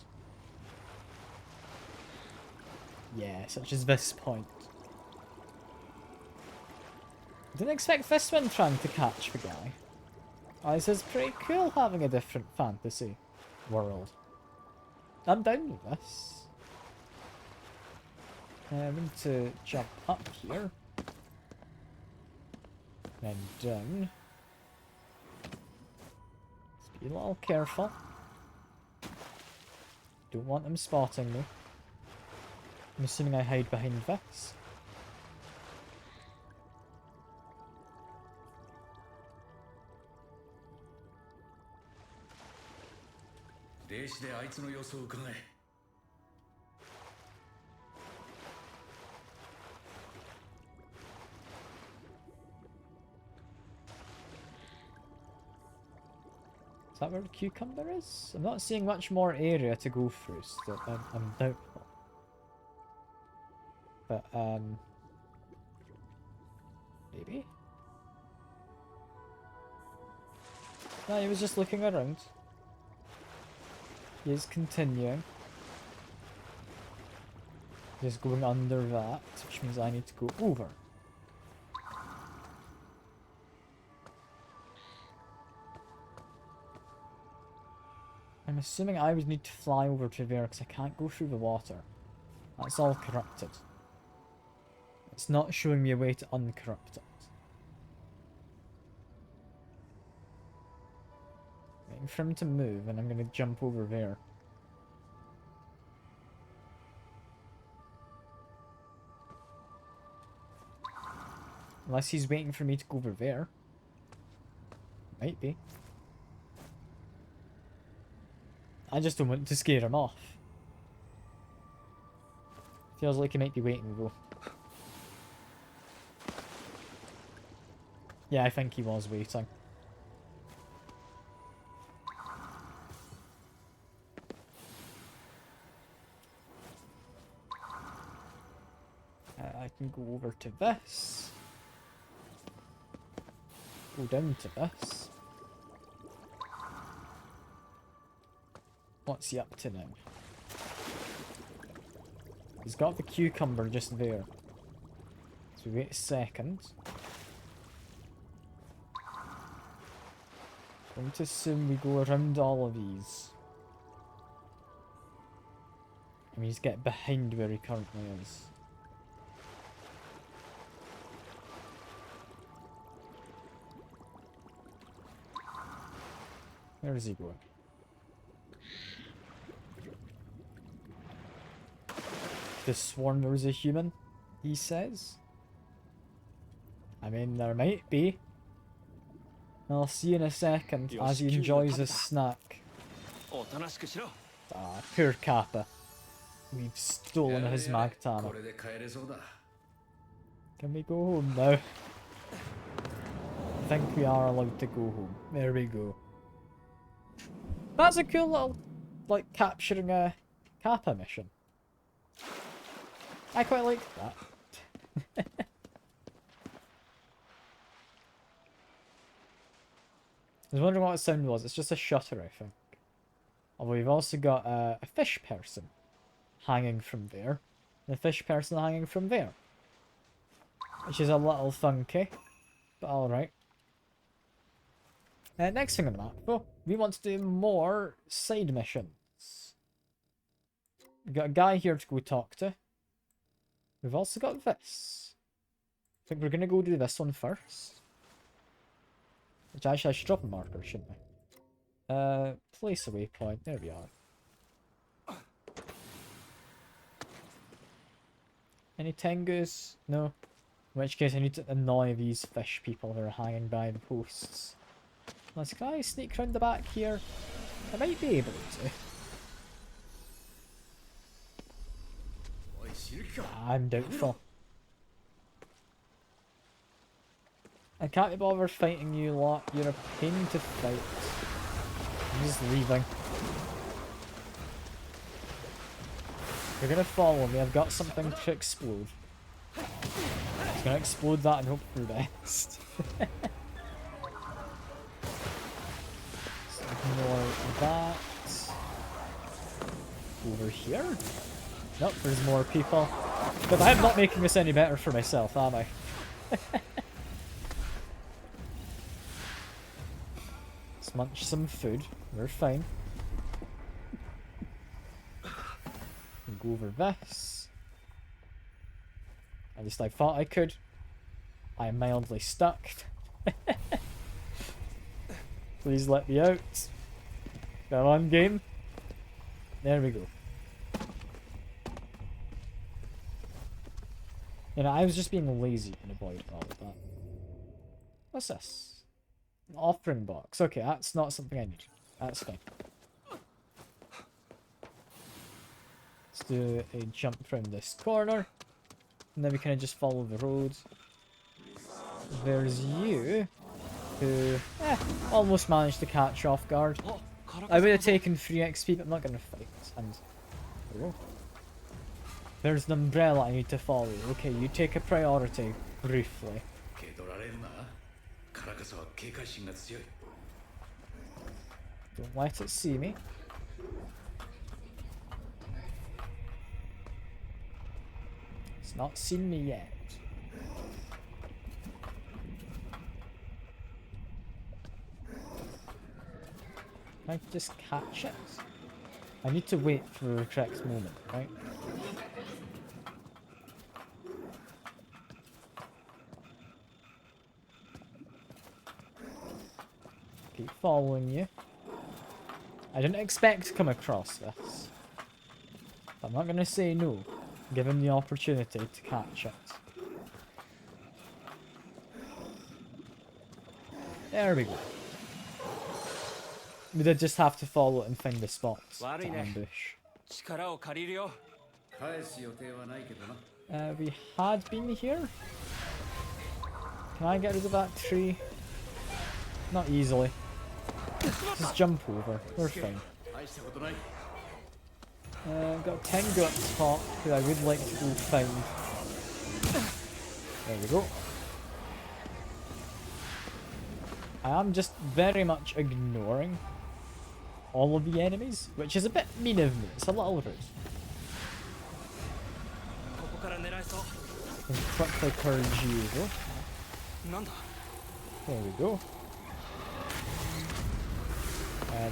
Yeah, such as this point. Didn't expect this one trying to catch the guy. Oh, this is pretty cool having a different fantasy world. I'm down with this. I need to jump up here. And down. Just be a little careful. Don't want them spotting me. I'm assuming I hide behind this. Is that where the cucumber is? I'm not seeing much more area to go through, so I'm doubtful. But, maybe? No, he was just looking around. He is continuing. He's going under that, which means I need to go over. I'm assuming I would need to fly over to there because I can't go through the water. That's all corrupted. It's not showing me a way to uncorrupt it. Waiting for him to move and I'm going to jump over there. Unless he's waiting for me to go over there. Might be. I just don't want to scare him off. Feels like he might be waiting though. Yeah, I think he was waiting. I can go over to this. Go down to this. What's he up to now? He's got the cucumber just there. So wait a second. I'm going to assume we go around all of these. I mean, he's getting behind where he currently is. Where is he going? Could have sworn there was a human, he says. I mean, there might be. I'll see in a second as he enjoys his snack. Ah, poor Kappa. We've stolen his Magtama. Can we go home now? I think we are allowed to go home. There we go. That's a cool little, like, capturing a Kappa mission. I quite like that. I was wondering what the sound was. It's just a shutter, I think. Although we've also got a fish person hanging from there. And a fish person hanging from there. Which is a little funky. But alright. Next thing on the map, though. We want to do more side missions. We've got a guy here to go talk to. We've also got this. I think we're going to go do this one first. Which actually I should drop a marker, shouldn't I? Place a waypoint. There we are. Any tengus? No. In which case I need to annoy these fish people that are hanging by the posts. Let's can I sneak round the back here? I might be able to. I'm doubtful. I can't be bothered fighting you lot. You're a pain to fight. I'm just leaving. You're gonna follow me. I've got something to explode. I'm gonna explode that and hope for the best. More of that. Over here? Nope, there's more people. But I'm not making this any better for myself, am I? Let's munch some food. We're fine. We'll go over this. At least I thought I could. I am mildly stuck. Please let me out. Come on, game. There we go. You know, I was just being lazy and avoiding all of that. What's this? An offering box. Okay, that's not something I need. That's fine. Let's do a jump around this corner. And then we kind of just follow the road. There's you. Who almost managed to catch off guard. I would have taken 3 XP, but I'm not going to fight. And oh. There's an umbrella I need to follow. Okay, you take a priority briefly. Don't let it see me. It's not seen me yet. Can I just catch it? I need to wait for the correct moment, right? Keep following you. I didn't expect to come across this. I'm not going to say no, given the opportunity to catch it. There we go. We did just have to follow it and find the spots to ambush. 力を借りるよ。返す予定はないけどな。We had been here. Can I get rid of that tree? Not easily. Just jump over. We're fine. 大したことない。Got 10 guts hot who I would like to go find. There we go. I am just very much ignoring all of the enemies, which is a bit mean of me. It's a little rude. ここから狙えそう。 And quickly purge you though. なんだ。 There we go.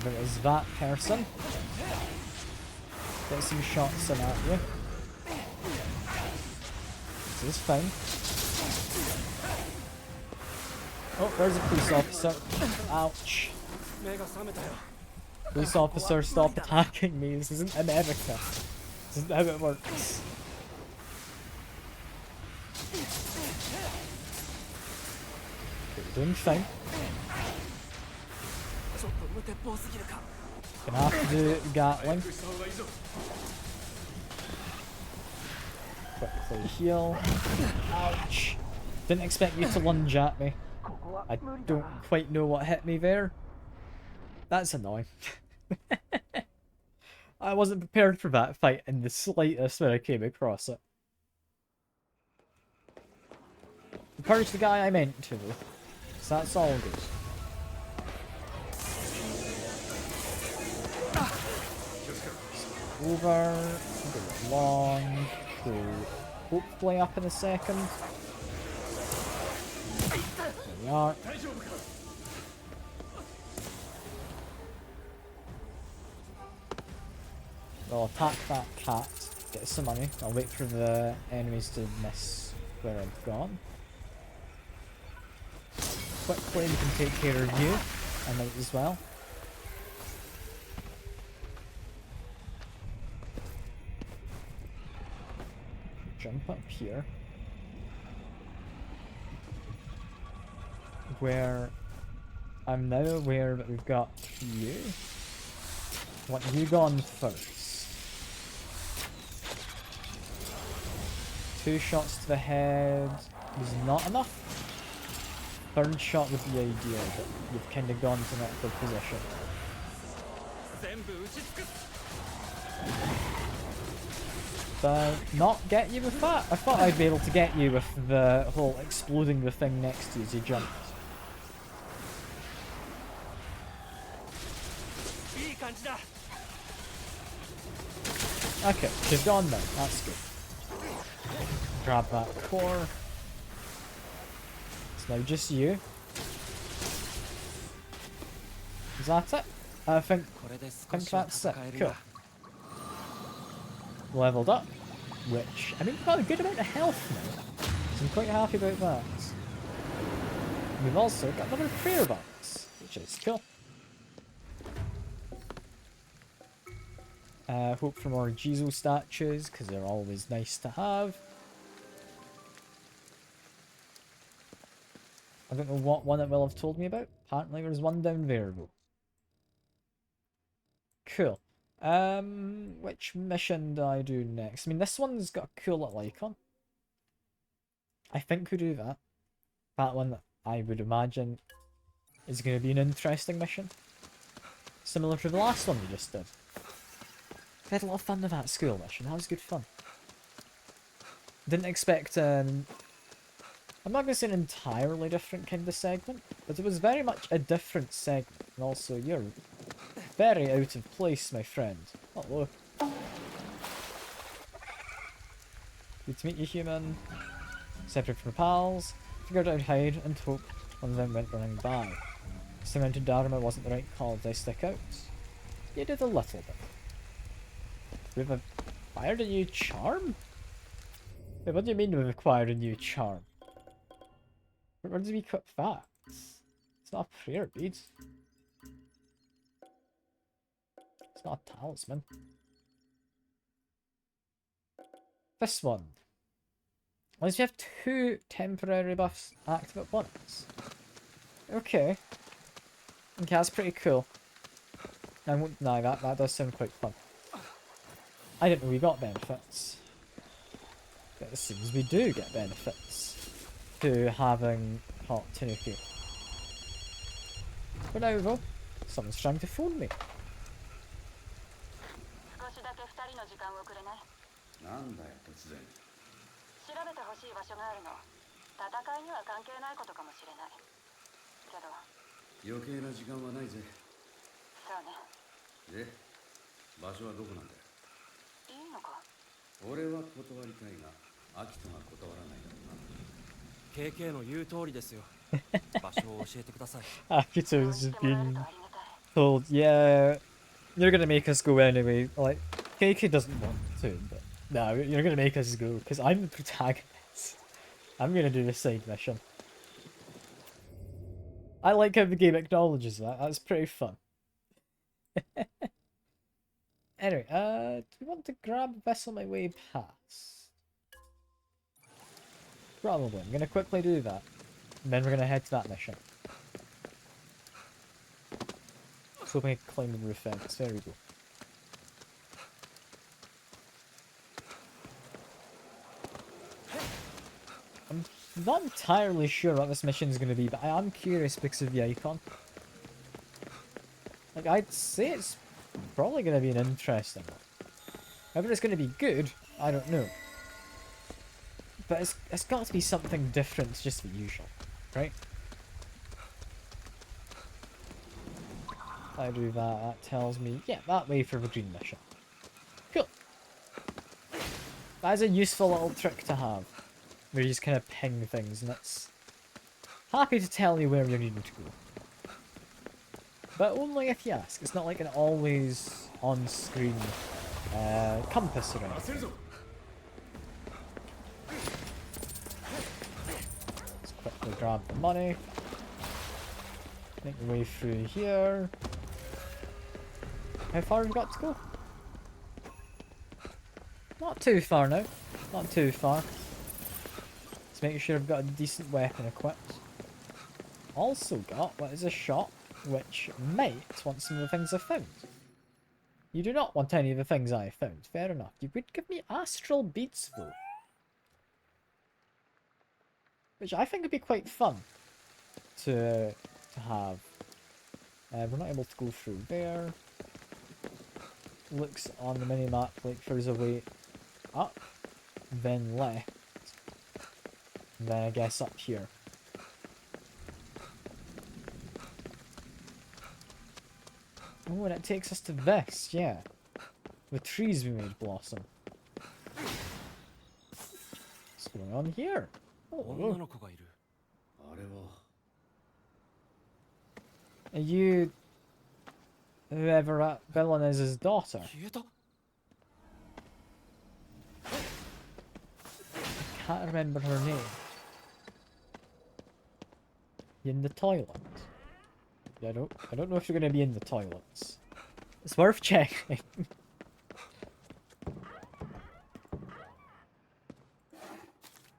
There is that person. Get some shots in at you. This is fine. Oh, there's a police officer. Ouch. 目が覚めたよ。 Police officer, stop attacking me. This isn't America. This isn't how it works. We're doing fine. ちょっと無鉄砲すぎるか。 Gonna have to do Gatling. Quickly heal. Ouch. Didn't expect you to lunge at me. I don't quite know what hit me there. That's annoying. I wasn't prepared for that fight in the slightest when I came across it. Encourage the guy I meant to, though. So that's all good. Over, go along, go hopefully up in a second. There we are. I'll attack that cat, get some money. I'll wait for the enemies to miss where I've gone. Quickly, we can take care of you. I might as well. Jump up here. Where I'm now aware that we've got you. Want you gone first. 2 shots to the head is not enough. 3rd shot would be ideal, but you've kind of gone to an awkward position. 全部打ち尽くす。 Did I not get you with that? I thought I'd be able to get you with the whole exploding the thing next to you as you jumped. いい感じだ。 Okay, she's gone now. That's good. Grab that core. It's now just you. Is that it? I think that's it. Cool. Leveled up, which, I mean, we've got a good amount of health now, so I'm quite happy about that. We've also got another prayer box, which is cool. Hope for more Jizo statues, because they're always nice to have. I don't know what one it will have told me about. Apparently there's one down there though. Cool. Which mission do I do next? I mean, this one's got a cool little icon. I think we do that. That one, I would imagine, is going to be an interesting mission. Similar to the last one we just did. We had a lot of fun with that school mission. That was good fun. Didn't expect, I'm not going to say an entirely different kind of segment, but it was very much a different segment. And also, you're very out of place, my friend. Hello. Good to meet you, human. Separate from pals, figured I'd hide and hope one of them went running by. Cemented Dharma wasn't the right call. Did I stick out? You did a little bit. We've acquired a new charm? Wait, what do you mean we've acquired a new charm? Where did we equip that? It's not a prayer bead. It's not a talisman. This one. At least we have 2 temporary buffs active at once. Okay. Okay, that's pretty cool. I won't deny that, that does sound quite fun. I didn't know we got benefits. But it seems we do get benefits to having Hot Tanuki. But now though, someone's trying to phone me. 少しだけ2人の時間をくれない？なんだよ突然。調べてほしい場所があるの。戦いには関係ないことかもしれない。けど。余計な時間はないぜ。そうね。で、場所はどこなんだよ。いいのか？俺は断りたいが、アキトが断らないだろうな。KK の言う通りですよ。場所を教えてください。Akito's just been told, yeah, you're gonna make us go anyway. Like, KK doesn't want to, but no, you're gonna make us go, because I'm the protagonist. I'm gonna do the side mission. I like how the game acknowledges that, that's pretty fun. Anyway, do we want to grab this on my way past? Probably, I'm gonna quickly do that. And then we're gonna head to that mission. So we can climb the roof fence. There we go. I'm not entirely sure what this mission is going to be, but I am curious because of the icon. Like, I'd say it's probably going to be an interesting one. Whether it's going to be good, I don't know. But it's got to be something different to just the usual, right? I do that, that tells me, yeah, that way for the green mission. Cool. That is a useful little trick to have. Where you just kind of ping things and it's happy to tell you where you're needing to go. But only if you ask. It's not like an always on-screen compass or anything. Let's quickly grab the money. Make your way through here. How far have we got to go? Not too far now. Not too far. Let's make sure I've got a decent weapon equipped. Also got what is a shop which might want some of the things I found. You do not want any of the things I found. Fair enough. You would give me astral beads though. Which I think would be quite fun to have. We're not able to go through there. Looks on the mini-map like there's a way up, then left, and then I guess up here. Oh, and it takes us to this, yeah. The trees we made blossom. What's going on here? Oh. Are you whoever that villain is his daughter? I can't remember her name. You in the toilet? Yeah, I don't know if you're gonna be in the toilets. It's worth checking.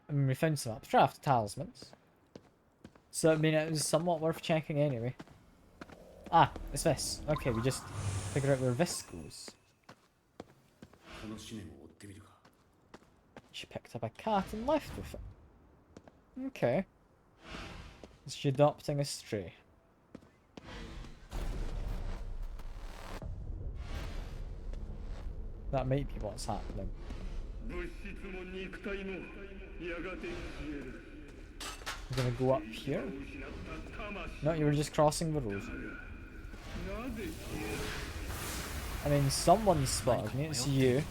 I mean, we found some updraft talismans. So, I mean, it was somewhat worth checking anyway. Ah, it's this. Okay, we just figure out where this goes. She picked up a cat and left with it. Okay. Is she adopting a stray? That might be what's happening. We're gonna go up here? No, you were just crossing the road. I mean, someone's spotted me. It's you.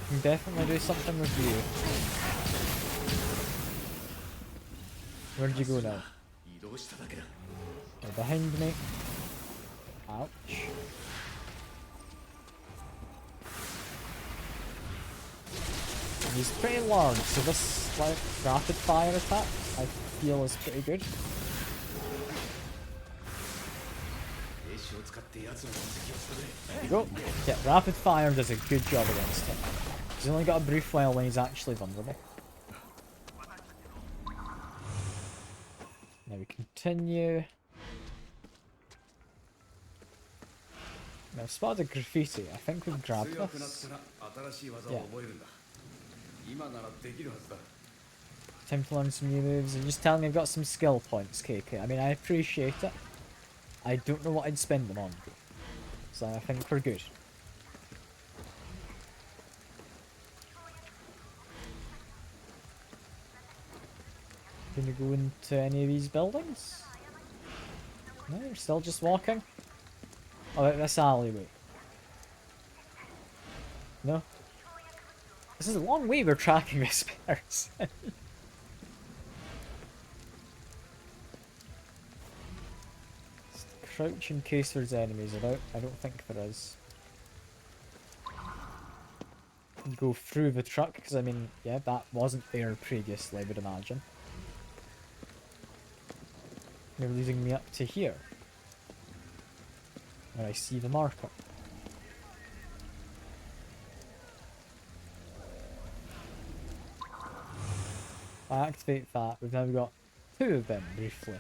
Can definitely do something with you. Where'd you go now? You're behind me. Ouch. And he's pretty large, so this like rapid fire attack I feel is pretty good. There you go. Yeah, rapid fire does a good job against him. He's only got a brief while when he's actually vulnerable. Now we continue. Now I've spotted a graffiti. I think we've grabbed this. Yeah. Time to learn some new moves and just tell me I've got some skill points, KK. I mean, I appreciate it. I don't know what I'd spend them on. So I think we're good. Can you go into any of these buildings? No, you're still just walking? Oh, out this alleyway. No? This is a long way we're tracking this person. Crouch in case there's enemies about. I don't think there is. Go through the truck, because I mean, yeah, that wasn't there previously, I would imagine. You're leading me up to here. Where I see the marker. If I activate that, we've now got two of them, briefly.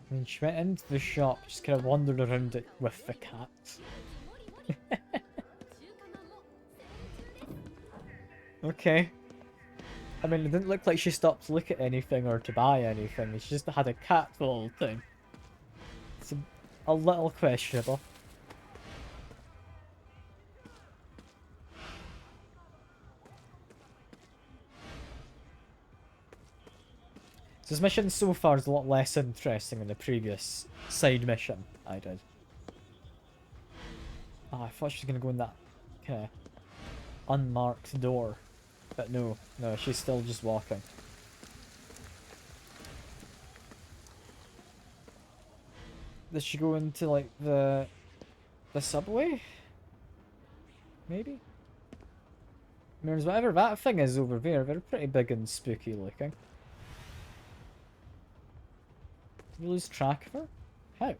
I mean, she went into the shop, just kind of wandered around it with the cats. Okay. I mean, it didn't look like she stopped to look at anything or to buy anything. She just had a cat the whole time. It's a little questionable. So this mission so far is a lot less interesting than the previous side mission I did. Oh, I thought she was going to go in that kind of unmarked door. But no, she's still just walking. Does she go into like the subway? Maybe? I mean, whatever that thing is over there, they're pretty big and spooky looking. Did we lose track of her? How?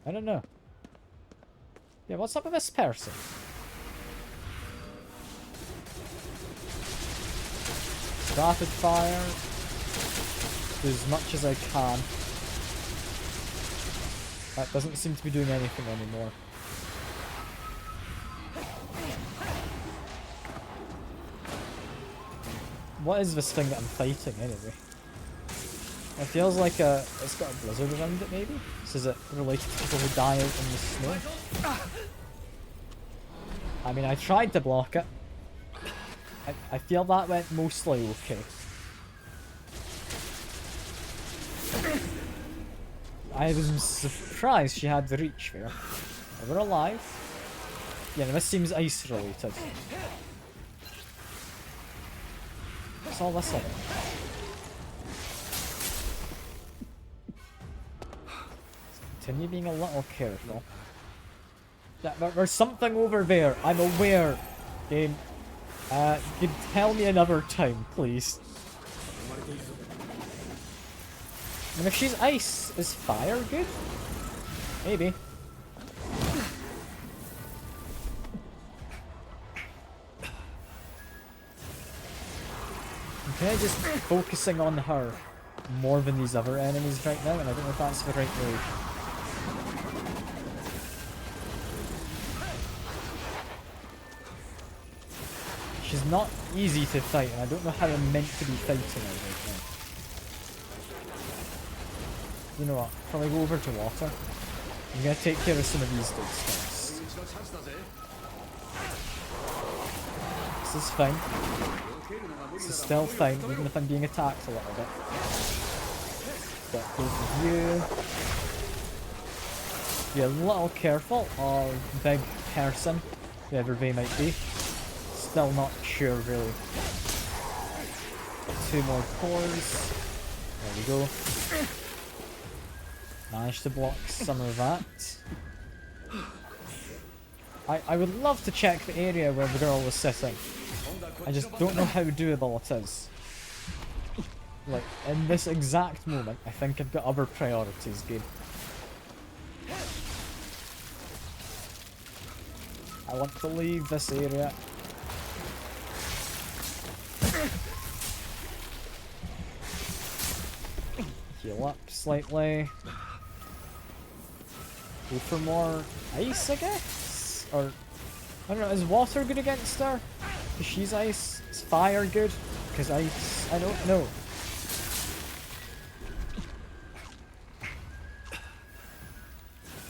I don't know. Yeah, what's up with this person? Rapid fire. Do as much as I can. That doesn't seem to be doing anything anymore. What is this thing that I'm fighting anyway? It feels like it's got a blizzard around it maybe? So is it related to people who die out in the snow? I mean, I tried to block it. I feel that went mostly okay. I was surprised she had the reach there. We're alive. Yeah, this seems ice related. What's all this like? Continue being a little careful. Yeah, there's something over there. I'm aware. Game. You can tell me another time, please. And if she's ice, is fire good? Maybe. I'm kind of just focusing on her more than these other enemies right now, and I don't know if that's the right move. She's not easy to fight, and I don't know how I'm meant to be fighting her right now. You know what? Probably go over to water. I'm gonna take care of some of these dudes first. This is fine. This is still fine, even if I'm being attacked a little bit. Get both of you. Be a little careful of big person, whoever they might be. Still not sure really. 2 more cores. There we go. Managed to block some of that. I would love to check the area where the girl was sitting. I just don't know how doable it is. Like, in this exact moment, I think I've got other priorities, game. I want to leave this area. Heal up slightly. Go for more ice, I guess? Or, I don't know, is water good against her? Because she's ice. Is fire good? Because ice, I don't know.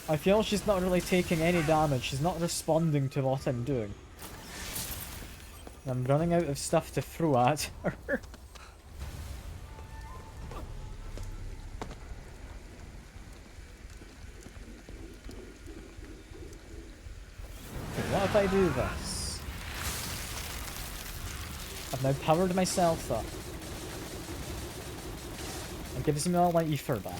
I feel she's not really taking any damage. She's not responding to what I'm doing. I'm running out of stuff to throw at her. What if I do this? I've now powered myself up. It gives me all my ether back.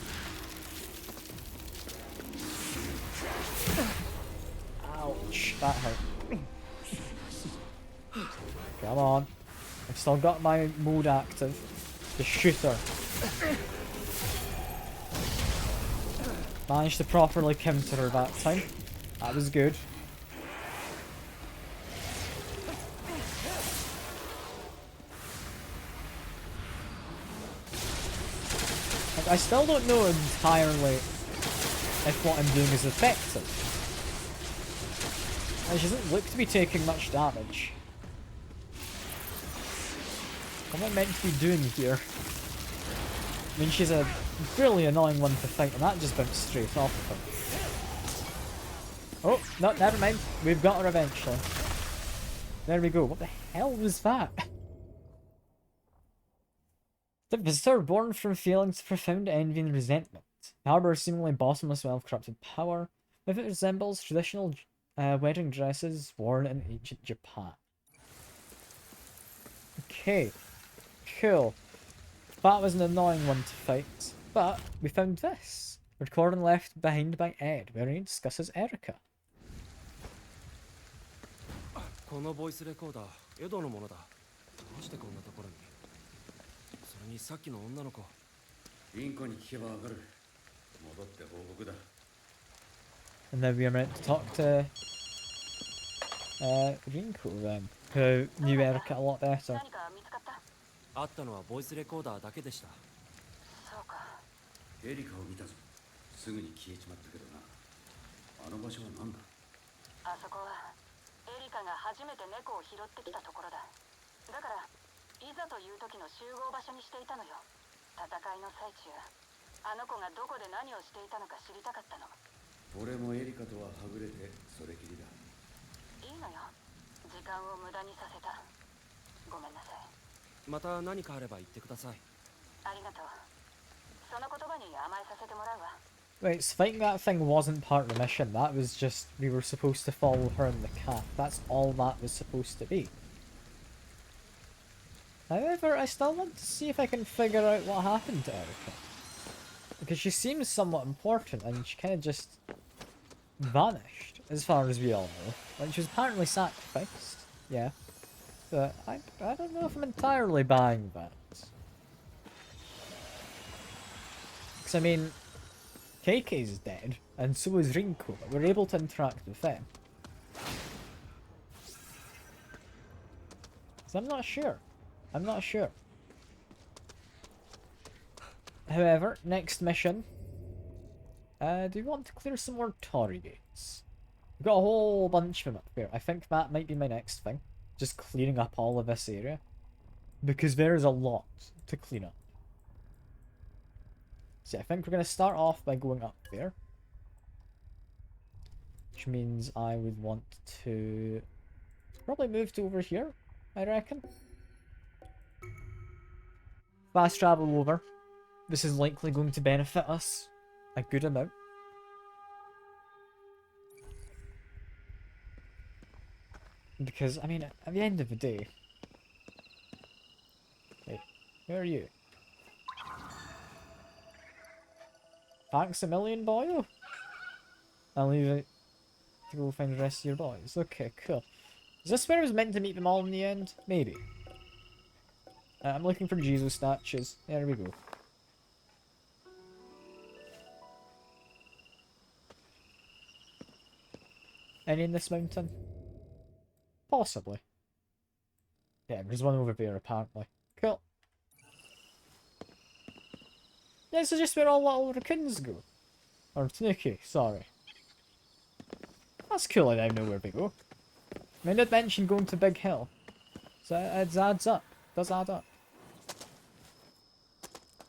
Ouch, that hurt. Come on. I've still got my mode active. The shooter. Managed to properly counter her that time. That was good. I still don't know entirely if what I'm doing is effective. She doesn't look to be taking much damage. What am I meant to be doing here? I mean, she's a really annoying one to fight, and that just bounced straight off of her. Oh, no, never mind. We've got her eventually. There we go. What the hell was that? The visitor born from feelings of profound envy and resentment. Harbour a seemingly bottomless well of corrupted power. If it resembles traditional wedding dresses worn in ancient Japan. Okay. Cool. That was an annoying one to fight. But we found this. Recording left behind by Ed, where he discusses Erica. このボイスレコーダーエドのものだ。どうしてこんなところに。それにさっきの女の子。インコに聞けばわかる。戻って報告だ。 And then we are meant to talk to Rinko then, who knew Erica a lot better. 何か見つかった？あったのはボイスレコーダーだけでした。そうか。エリカを見たぞ。すぐに消えちまったけどな。あの場所は何だ？あそこはエリカが初めて猫を拾ってきたところだ。だからいざという時の集合場所にしていたのよ。戦いの最中、あの子がどこで何をしていたのか知りたかったの。俺もエリカとははぐれてそれきりだ。いいのよ。時間を無駄にさせた。ごめんなさい。また何かあれば言ってください。ありがとう。その言葉に甘えさせてもらうわ。Wait, so fighting that thing wasn't part of the mission. That was just, we were supposed to follow her in the cat. That's all that was supposed to be. However, I still want to see if I can figure out what happened to Erica. Because she seems somewhat important, and she kind of just vanished, as far as we all know. Like, she was apparently sacrificed. Yeah. But I don't know if I'm entirely buying that. Because, I mean, KK's dead, and so is Rinko, but we're able to interact with them. So I'm not sure. I'm not sure. However, next mission. Do we want to clear some more Torii gates? We've got a whole bunch of them up here. I think that might be my next thing. Just clearing up all of this area. Because there is a lot to clean up. So I think we're going to start off by going up there. Which means I would want to probably move to over here. I reckon. Fast travel over. This is likely going to benefit us a good amount. Because, I mean, at the end of the day... Hey, who are you? Thanks a million, boyo? I'll leave it to go find the rest of your boys. Okay, cool. Is this where I was meant to meet them all in the end? Maybe. I'm looking for Jesus statues. There we go. Any in this mountain? Possibly. Yeah, there's one over there apparently. Cool. Yeah, this is just where all little raccoons go. Or tanuki, sorry. That's cool, I now know where they go. I mean, I did mention going to Big Hill. So it adds up. It does add up.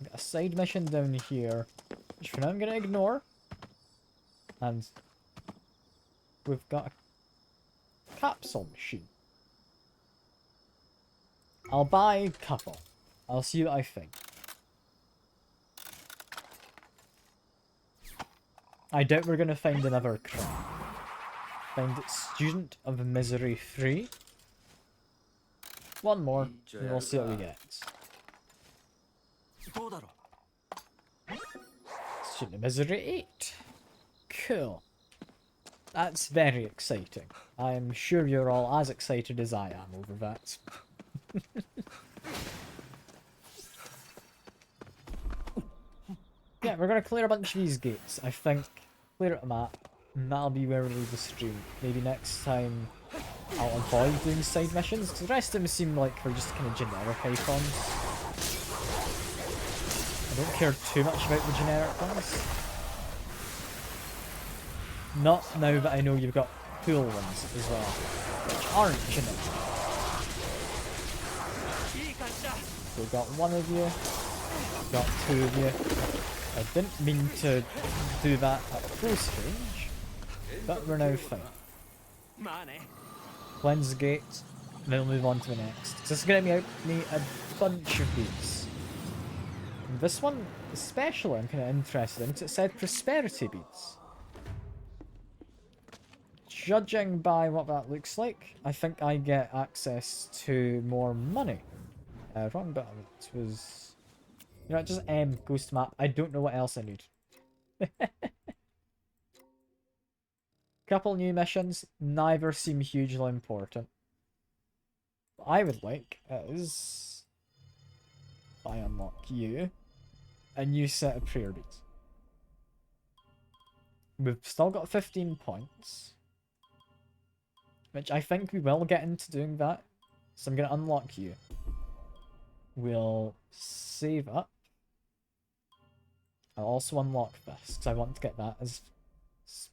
Got a side mission down here, which for now I'm gonna ignore. And we've got a capsule machine. I'll buy a couple. I'll see what I think. I doubt we're gonna find another crap. Find Student of Misery 3. One more, and we'll see what we get. Student of Misery 8. Cool. That's very exciting. I'm sure you're all as excited as I am over that. Yeah, we're gonna clear a bunch of these gates, I think. Clear out a map, and that'll be where we leave the stream. Maybe next time I'll avoid doing side missions, because the rest of them seem like they're just kind of generic icons. I don't care too much about the generic ones. Not now that I know you've got cool ones as well, which aren't generic. So we've got one of you, we've got two of you. I didn't mean to do that at close range, but we're now fine. Cleanse the gate, and then we'll move on to the next. So this is going to me a bunch of these. And this one, especially, I'm kind of interested in, because it said prosperity beads. Judging by what that looks like, I think I get access to more money. Wrong button. It was... You know, just ghost map. I don't know what else I need. Couple new missions. Neither seem hugely important. What I would like is... I unlock you. A new set of prayer beads. We've still got 15 points. Which I think we will get into doing that. So I'm going to unlock you. We'll save up. I'll also unlock this, because I want to get that as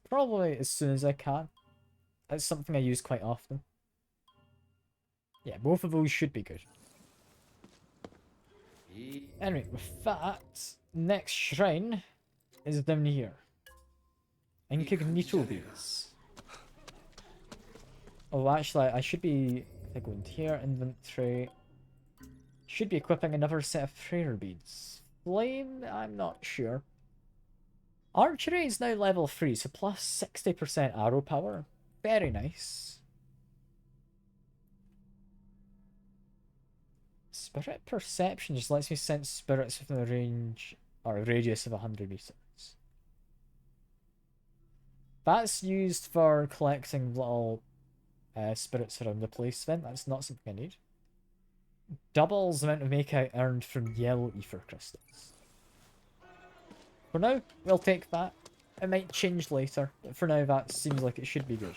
probably as soon as I can. That's something I use quite often. Yeah, both of those should be good. Anyway, with that, next shrine is down here. Incognito beads. Oh, actually, I should be... If I go into here, inventory... Should be equipping another set of prayer beads. Flame? I'm not sure. Archery is now level 3, so plus 60% arrow power. Very nice. Spirit Perception just lets me sense spirits within a range or a radius of 100 meters. That's used for collecting little spirits around the place then. That's not something I need. Doubles the amount of makeout earned from yellow ether crystals. For now, we'll take that. It might change later, but for now that seems like it should be good.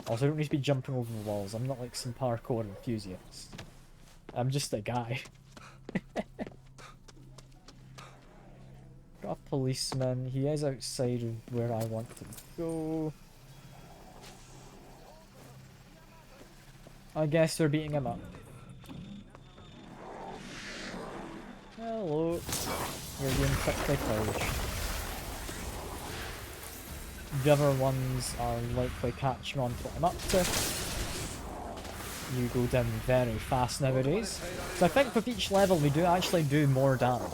Also, I don't need to be jumping over the walls. I'm not like some parkour enthusiast. I'm just a guy. Got a policeman. He is outside of where I want to go. I guess they're beating him up. Hello. You're being quickly purged. The other ones are likely catching on to what I'm up to. you go down very fast nowadays. So I think with each level we do actually do more damage.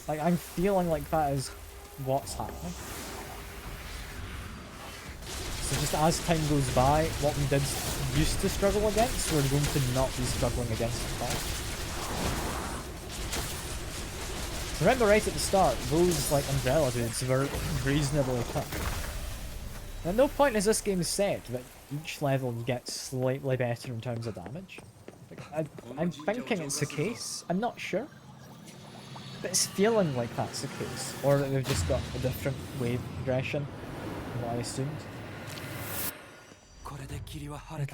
Like, I'm feeling like that is what's happening. So just as time goes by, what we did used to struggle against, we're going to not be struggling against at all. Remember right at the start, those like umbrella dudes were reasonably tough. At no point is this game said that each level you get slightly better in terms of damage. Like, I'm thinking it's the case, I'm not sure. But it's feeling like that's the case. Or that they've just got a different wave progression than what I assumed.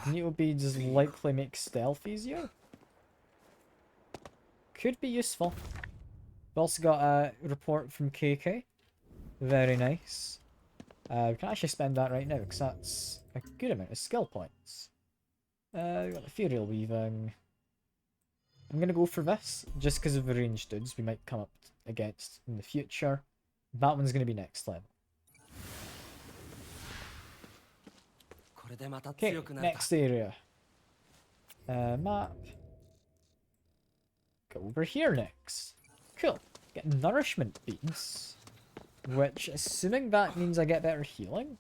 Magneto beads likely make stealth easier. Could be useful. We've also got a report from KK. Very nice. We can actually spend that right now because that's a good amount of skill points. We've got ethereal weaving. I'm gonna go for this just because of the ranged dudes we might come up against in the future. That one's gonna be next level. Okay, next area. Map. Go over here next. Cool. Get nourishment beads. Which, assuming that means I get better healing.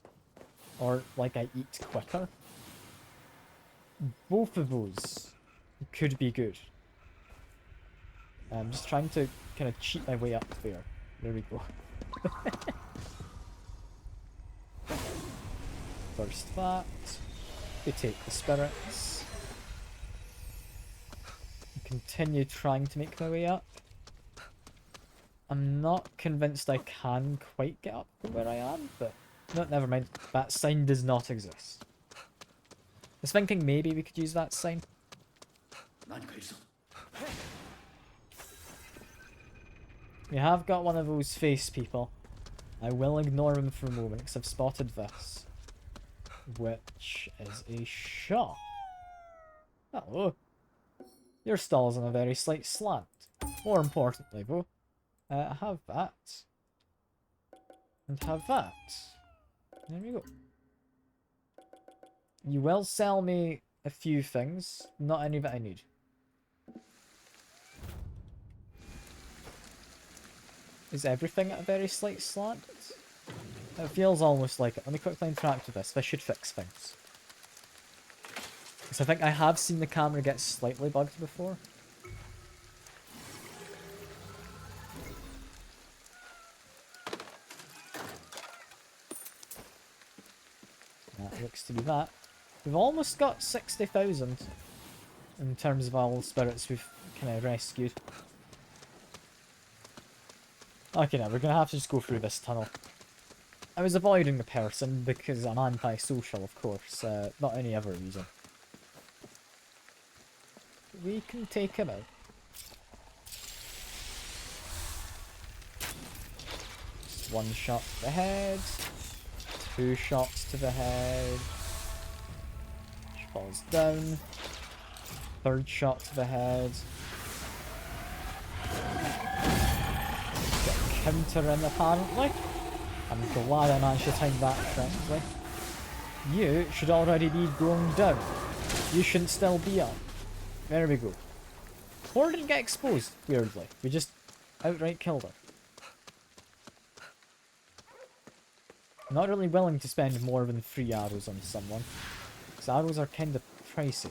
Or, like, I eat quicker. Both of those could be good. I'm just trying to kind of cheat my way up there. There we go. First that. We take the spirits. Continue trying to make my way up. I'm not convinced I can quite get up from where I am, but no, never mind. That sign does not exist. I was thinking maybe we could use that sign. We have got one of those face people. I will ignore him for a moment because I've spotted this. Which is a shop. Hello. Your stall's on a very slight slant. More importantly though, have that. And have that. There we go. You will sell me a few things, not any that I need. Is everything at a very slight slant? It feels almost like it. Let me quickly interact with this. This should fix things. Because I think I have seen the camera get slightly bugged before. That looks to be that. We've almost got 60,000 in terms of all spirits we've kind of rescued. Okay, now we're going to have to just go through this tunnel. I was avoiding the person because I'm anti-social, of course, not any other reason. We can take him out. Just one shot to the head. Two shots to the head. She falls down. Third shot to the head. Get a counter in apparently. I'm glad I managed to time that correctly. You should already be going down. You shouldn't still be up. There we go. Or didn't get exposed, weirdly. We just outright killed her. Not really willing to spend more than 3 arrows on someone. Because arrows are kind of pricey.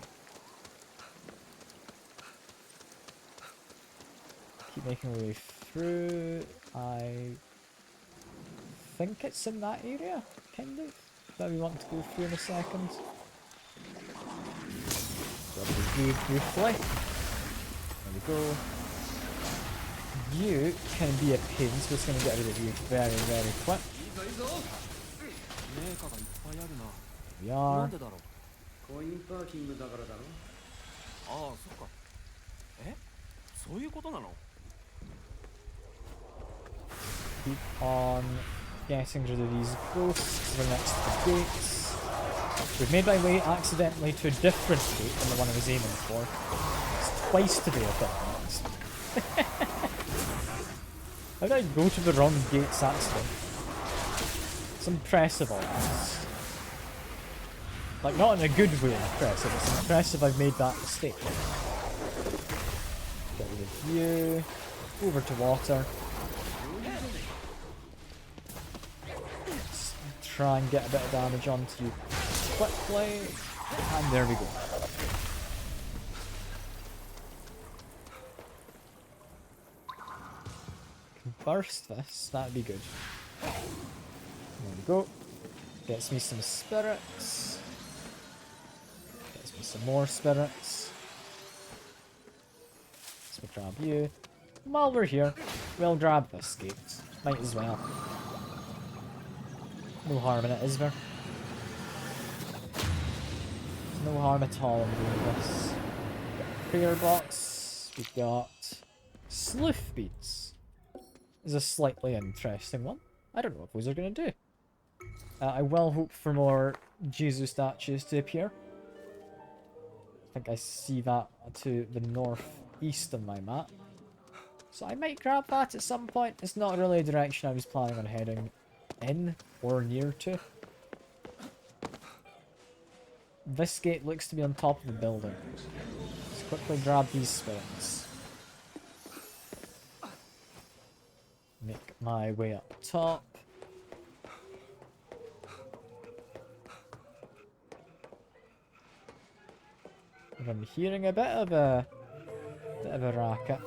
Keep making our way through. I think it's in that area, kind of, that we want to go through in a second. Briefly. There we go. You can be a pain, so it's going to get rid of you very, very quick. We are. Keep on getting rid of these ghosts. We're next to the gates. We've made my way accidentally to a different gate than the one I was aiming for. It's twice today I've done that. How did I go to the wrong gates accidentally? It's impressive, all this. Like, not in a good way impressive, it's impressive I've made that mistake. Get rid of you. Over to water. Let's try and get a bit of damage onto you quickly. And there we go. Can burst this, that'd be good. There we go. Gets me some spirits. Gets me some more spirits. Let's grab you. While we're here, we'll grab this gate. Might as well. No harm in it, is there? No harm at all in doing this. Prayer box. We've got sleuth beads. Is a slightly interesting one. I don't know what those are going to do. I will hope for more Jesus statues to appear. I think I see that to the northeast on my map. So I might grab that at some point. It's not really a direction I was planning on heading in or near to. This gate looks to be on top of the building. Let's quickly grab these spirits. Make my way up top. I'm hearing a bit of a racket.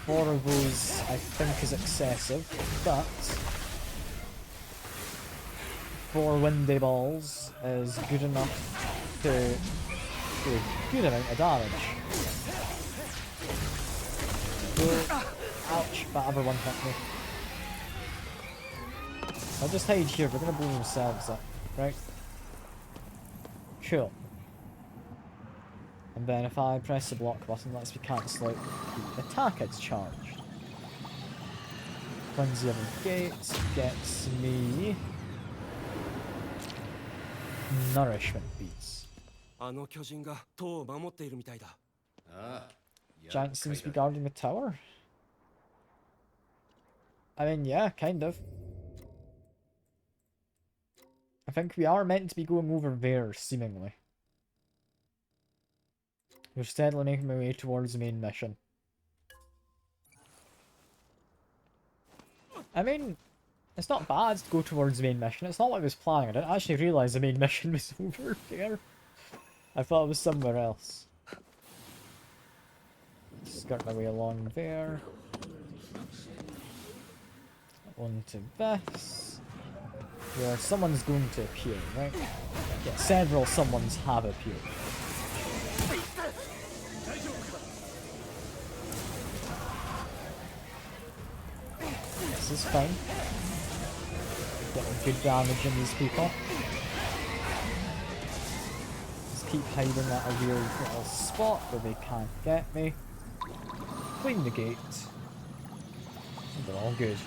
4 of those I think is excessive, but 4 windy balls is good enough to do a good amount of damage. So, ouch, that other one hit me. I'll just hide here, we're gonna blow themselves up, right? Cool. And then if I press the block button, lets me cancel out the attack it's charged. Cleanse the other gates, gets me nourishment beads. Giant seems to be guarding the tower. I mean, yeah, kind of. I think we are meant to be going over there, seemingly. We're steadily making my way towards the main mission. I mean, it's not bad to go towards the main mission. It's not like I was planning. I didn't actually realise the main mission was over there. I thought it was somewhere else. Skirt my way along there. On to this. Where someone's going to appear, right? Yeah, several someones have appeared. This is fine. Getting good damage in these people. Just keep hiding at a weird little spot where they can't get me. Clean the gate. And they're all good.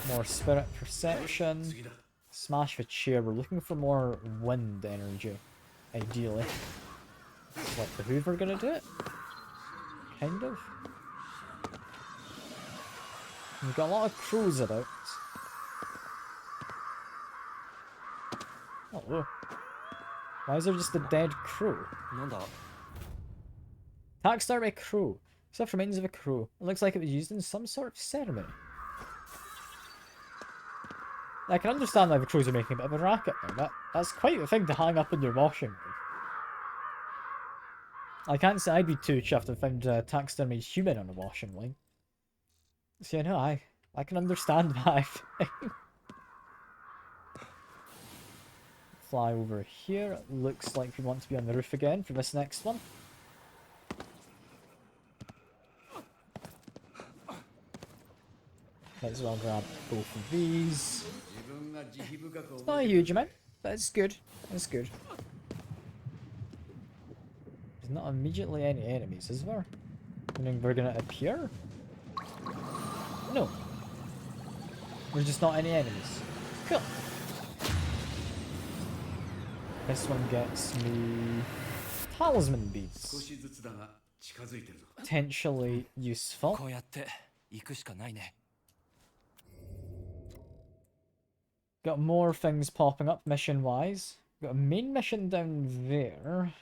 More spirit perception. Smash the chair. We're looking for more wind energy, ideally. Is like the Hoover gonna do it? Kind of. We've got a lot of crows about. Oh, why is there just a dead crow? Attack started by a crow. Except remains of a crow. It looks like it was used in some sort of ceremony. I can understand why the crows are making a bit of a racket now. That's quite a thing to hang up in your washing room. I can't say I'd be too chuffed if I found taxidermied human on a washing line. So yeah, no, I can understand that. Fly over here. It looks like we want to be on the roof again for this next one. Might as well grab both of these. It's not a huge amount, but it's good. It's good. There's not immediately any enemies, is there? Meaning they're gonna appear? No. There's just not any enemies. Cool. This one gets me talisman beads. 近づいてるぞ。 potentially useful. こうやって行くしかないね。 Got more things popping up mission-wise. Got a main mission down there,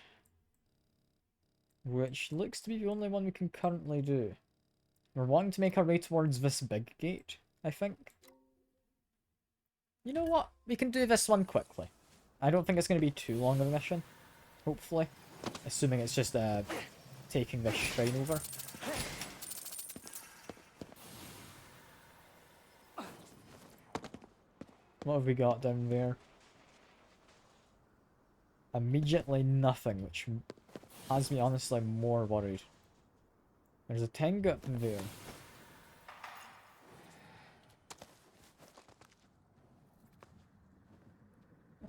which looks to be the only one we can currently do. We're wanting to make our way towards this big gate, I think. You know what? We can do this one quickly. I don't think it's going to be too long of a mission, hopefully. Assuming it's just taking this shrine over. What have we got down there? Immediately nothing, which has me honestly more worried. There's a Tengu up there.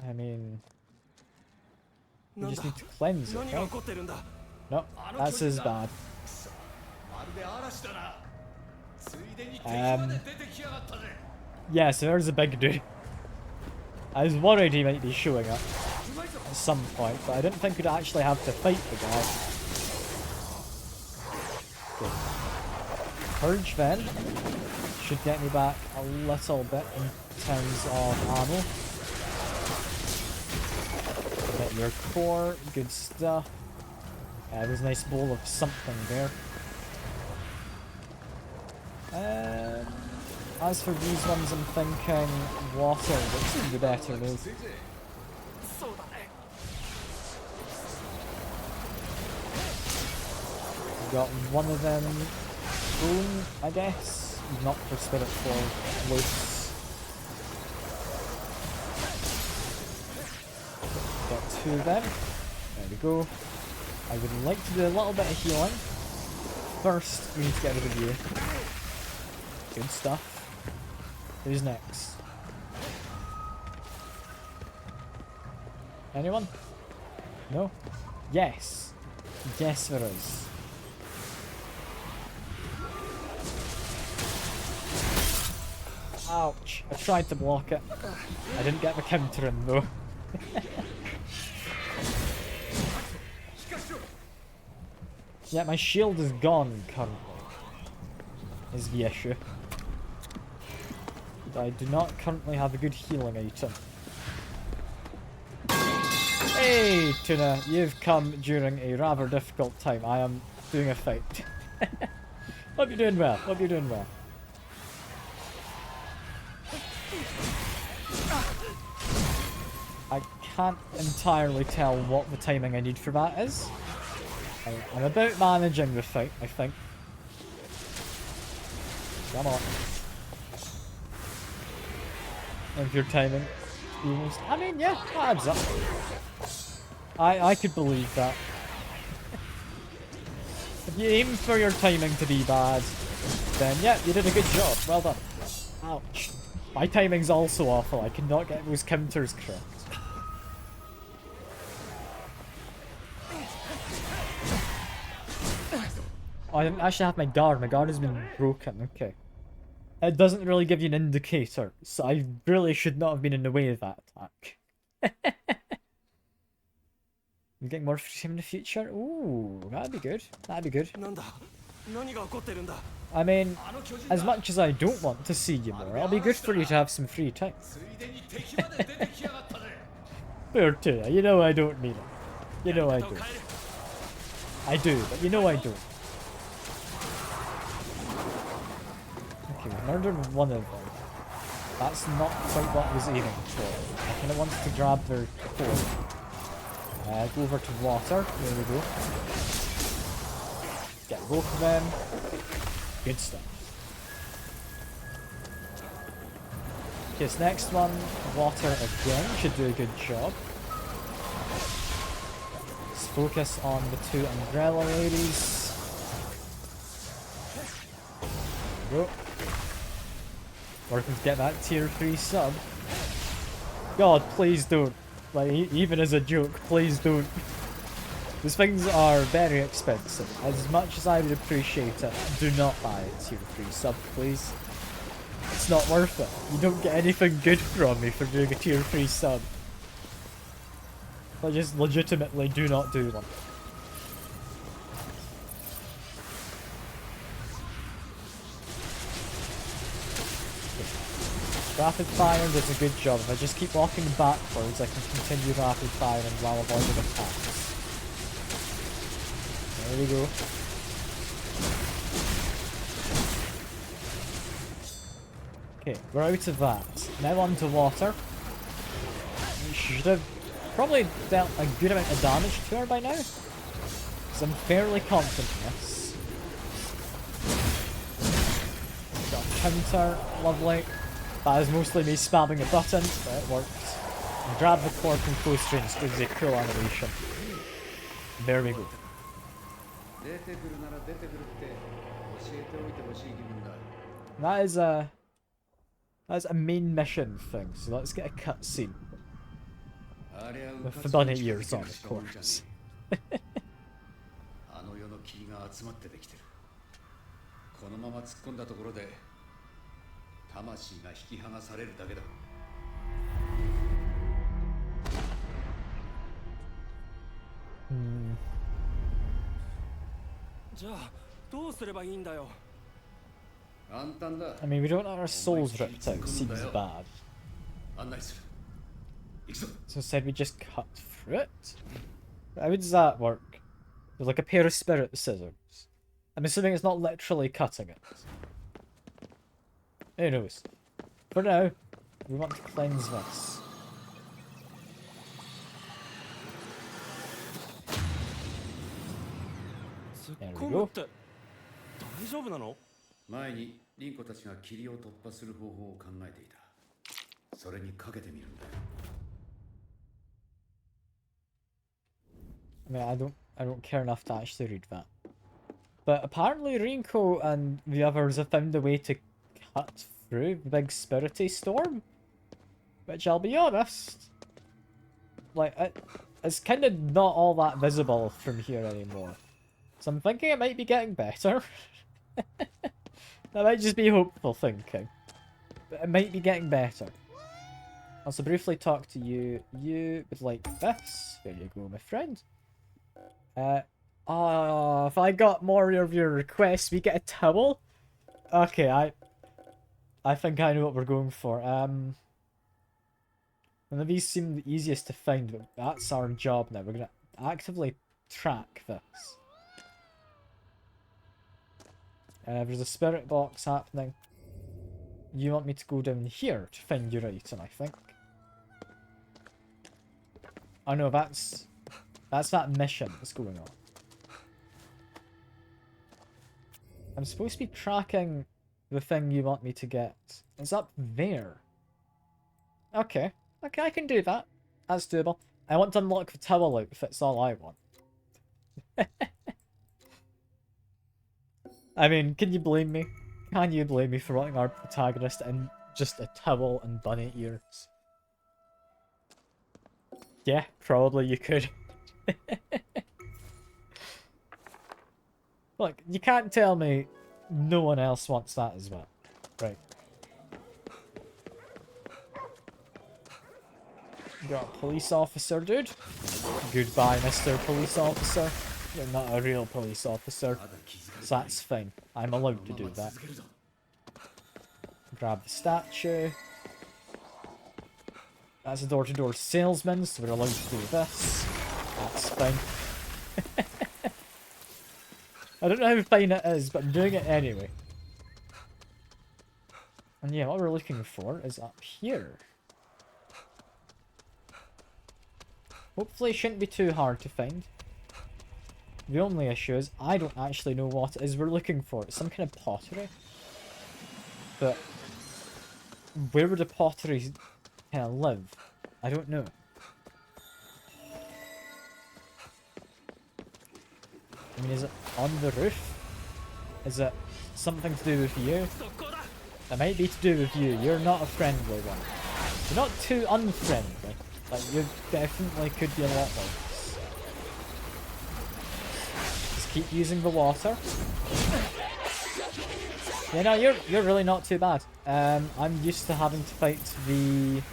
I mean, we just need to cleanse it, right? No, that's as bad. Yeah, so there's a big dude. I was worried he might be showing up at some point, but I didn't think we'd actually have to fight the guy. Okay. Purge then should get me back a little bit in terms of ammo. Get your core, good stuff. There's a nice bowl of something there. As for these ones, I'm thinking water would be the better move. Got one of them boom, I guess. Not for spirit for loose. Got two of them. There we go. I would like to do a little bit of healing. First, we need to get rid of you. Good stuff. Who's next? Anyone? No? Yes. Yes there is. Ouch. I tried to block it. I didn't get the counter in though. Yeah, my shield is gone currently. Is the issue. I do not currently have a good healing item. Hey, Tuna, you've come during a rather difficult time. I am doing a fight. Hope you're doing well. Hope you're doing well. I can't entirely tell what the timing I need for that is. I'm about managing the fight, I think. Come on. If your timing almost, I mean, yeah, that adds up. I could believe that. If you aim for your timing to be bad, then yeah, you did a good job. Well done. Ouch. My timing's also awful. I cannot get those counters correct. Oh, I didn't actually have my guard. My guard has been broken. Okay. It doesn't really give you an indicator, so I really should not have been in the way of that attack. We're getting more free time in the future? Ooh, that'd be good. That'd be good. I mean, as much as I don't want to see you more, it'll be good for you to have some free time. Poor Tuna, you know I don't mean it. You know I do. I do, but you know I don't. Okay, we murdered one of them. That's not quite what I was aiming for. I kind of wanted to grab their core. Go over to water. There we go. Get both of them. Good stuff. Okay, this next one, water again, should do a good job. Let's focus on the two umbrella ladies. There we go. Working to get that tier 3 sub. God, please don't. Like, even as a joke, please don't. These things are very expensive. As much as I would appreciate it, do not buy a tier 3 sub, please. It's not worth it. You don't get anything good from me for doing a tier 3 sub. But just legitimately do not do one. Rapid fire does a good job. If I just keep walking backwards, I can continue rapid firing while avoiding attacks. There we go. Okay, we're out of that. Now on to water. We should have probably dealt a good amount of damage to her by now. So I'm fairly confident in this. Got a counter, lovely. That is mostly me spamming a button, but it worked. And grab the core from close range gives a cool animation. There we go. That's a main mission thing, so let's get a cutscene. With the bunny ears on, of course. あの世の霧が集まってできてる。このまま突っ込んだところで魂が引き剥がされるだけだ。じゃあどうすればいいんだよ。 簡単だ。 I mean, we don't have our souls ripped out, seems bad. 案内する。行くぞ。 So instead we just cut through it? How does that work? With like a pair of spirit scissors. I'm assuming it's not literally cutting it. Who knows? For now, we want to cleanse this. There we go. 大丈夫なの？前にリンコたちが霧を突破する方法を考えていた。それにかけてみるんだよ。 I mean, I don't care enough to actually read that. But apparently Rinko and the others have found a way to cut through the big spirity storm. Which, I'll be honest, like, it's kind of not all that visible from here anymore. So I'm thinking it might be getting better. That might just be hopeful thinking. But it might be getting better. I'll also briefly talk to you. You would like this. There you go, my friend. Oh, if I got more of your requests, we get a towel? Okay, I think I know what we're going for. None of these seem the easiest to find, but that's our job now. We're gonna actively track this. There's a spirit box happening. You want me to go down here to find your item, I think. Oh no, that's that mission that's going on. I'm supposed to be tracking the thing you want me to get. It's up there. Okay. Okay, I can do that. That's doable. I want to unlock the towel outfit, that's all I want. I mean, can you blame me? Can you blame me for wanting our protagonist in just a towel and bunny ears? Yeah, probably you could. Look, you can't tell me no one else wants that as well. Right. Got a police officer, dude. Goodbye, Mr. Police Officer. You're not a real police officer. So that's fine. I'm allowed to do that. Grab the statue. That's a door-to-door salesman, so we're allowed to do this. That's fine. I don't know how fine it is, but I'm doing it anyway. And yeah, what we're looking for is up here. Hopefully it shouldn't be too hard to find. The only issue is I don't actually know what it is we're looking for. It's some kind of pottery. But where would the pottery kind of live? I don't know. I mean, is it on the roof? Is it something to do with you? It might be to do with you. You're not a friendly one. You're not too unfriendly. Like, you definitely could be a lot worse. Just keep using the water. Yeah, no, you're really not too bad. I'm used to having to fight the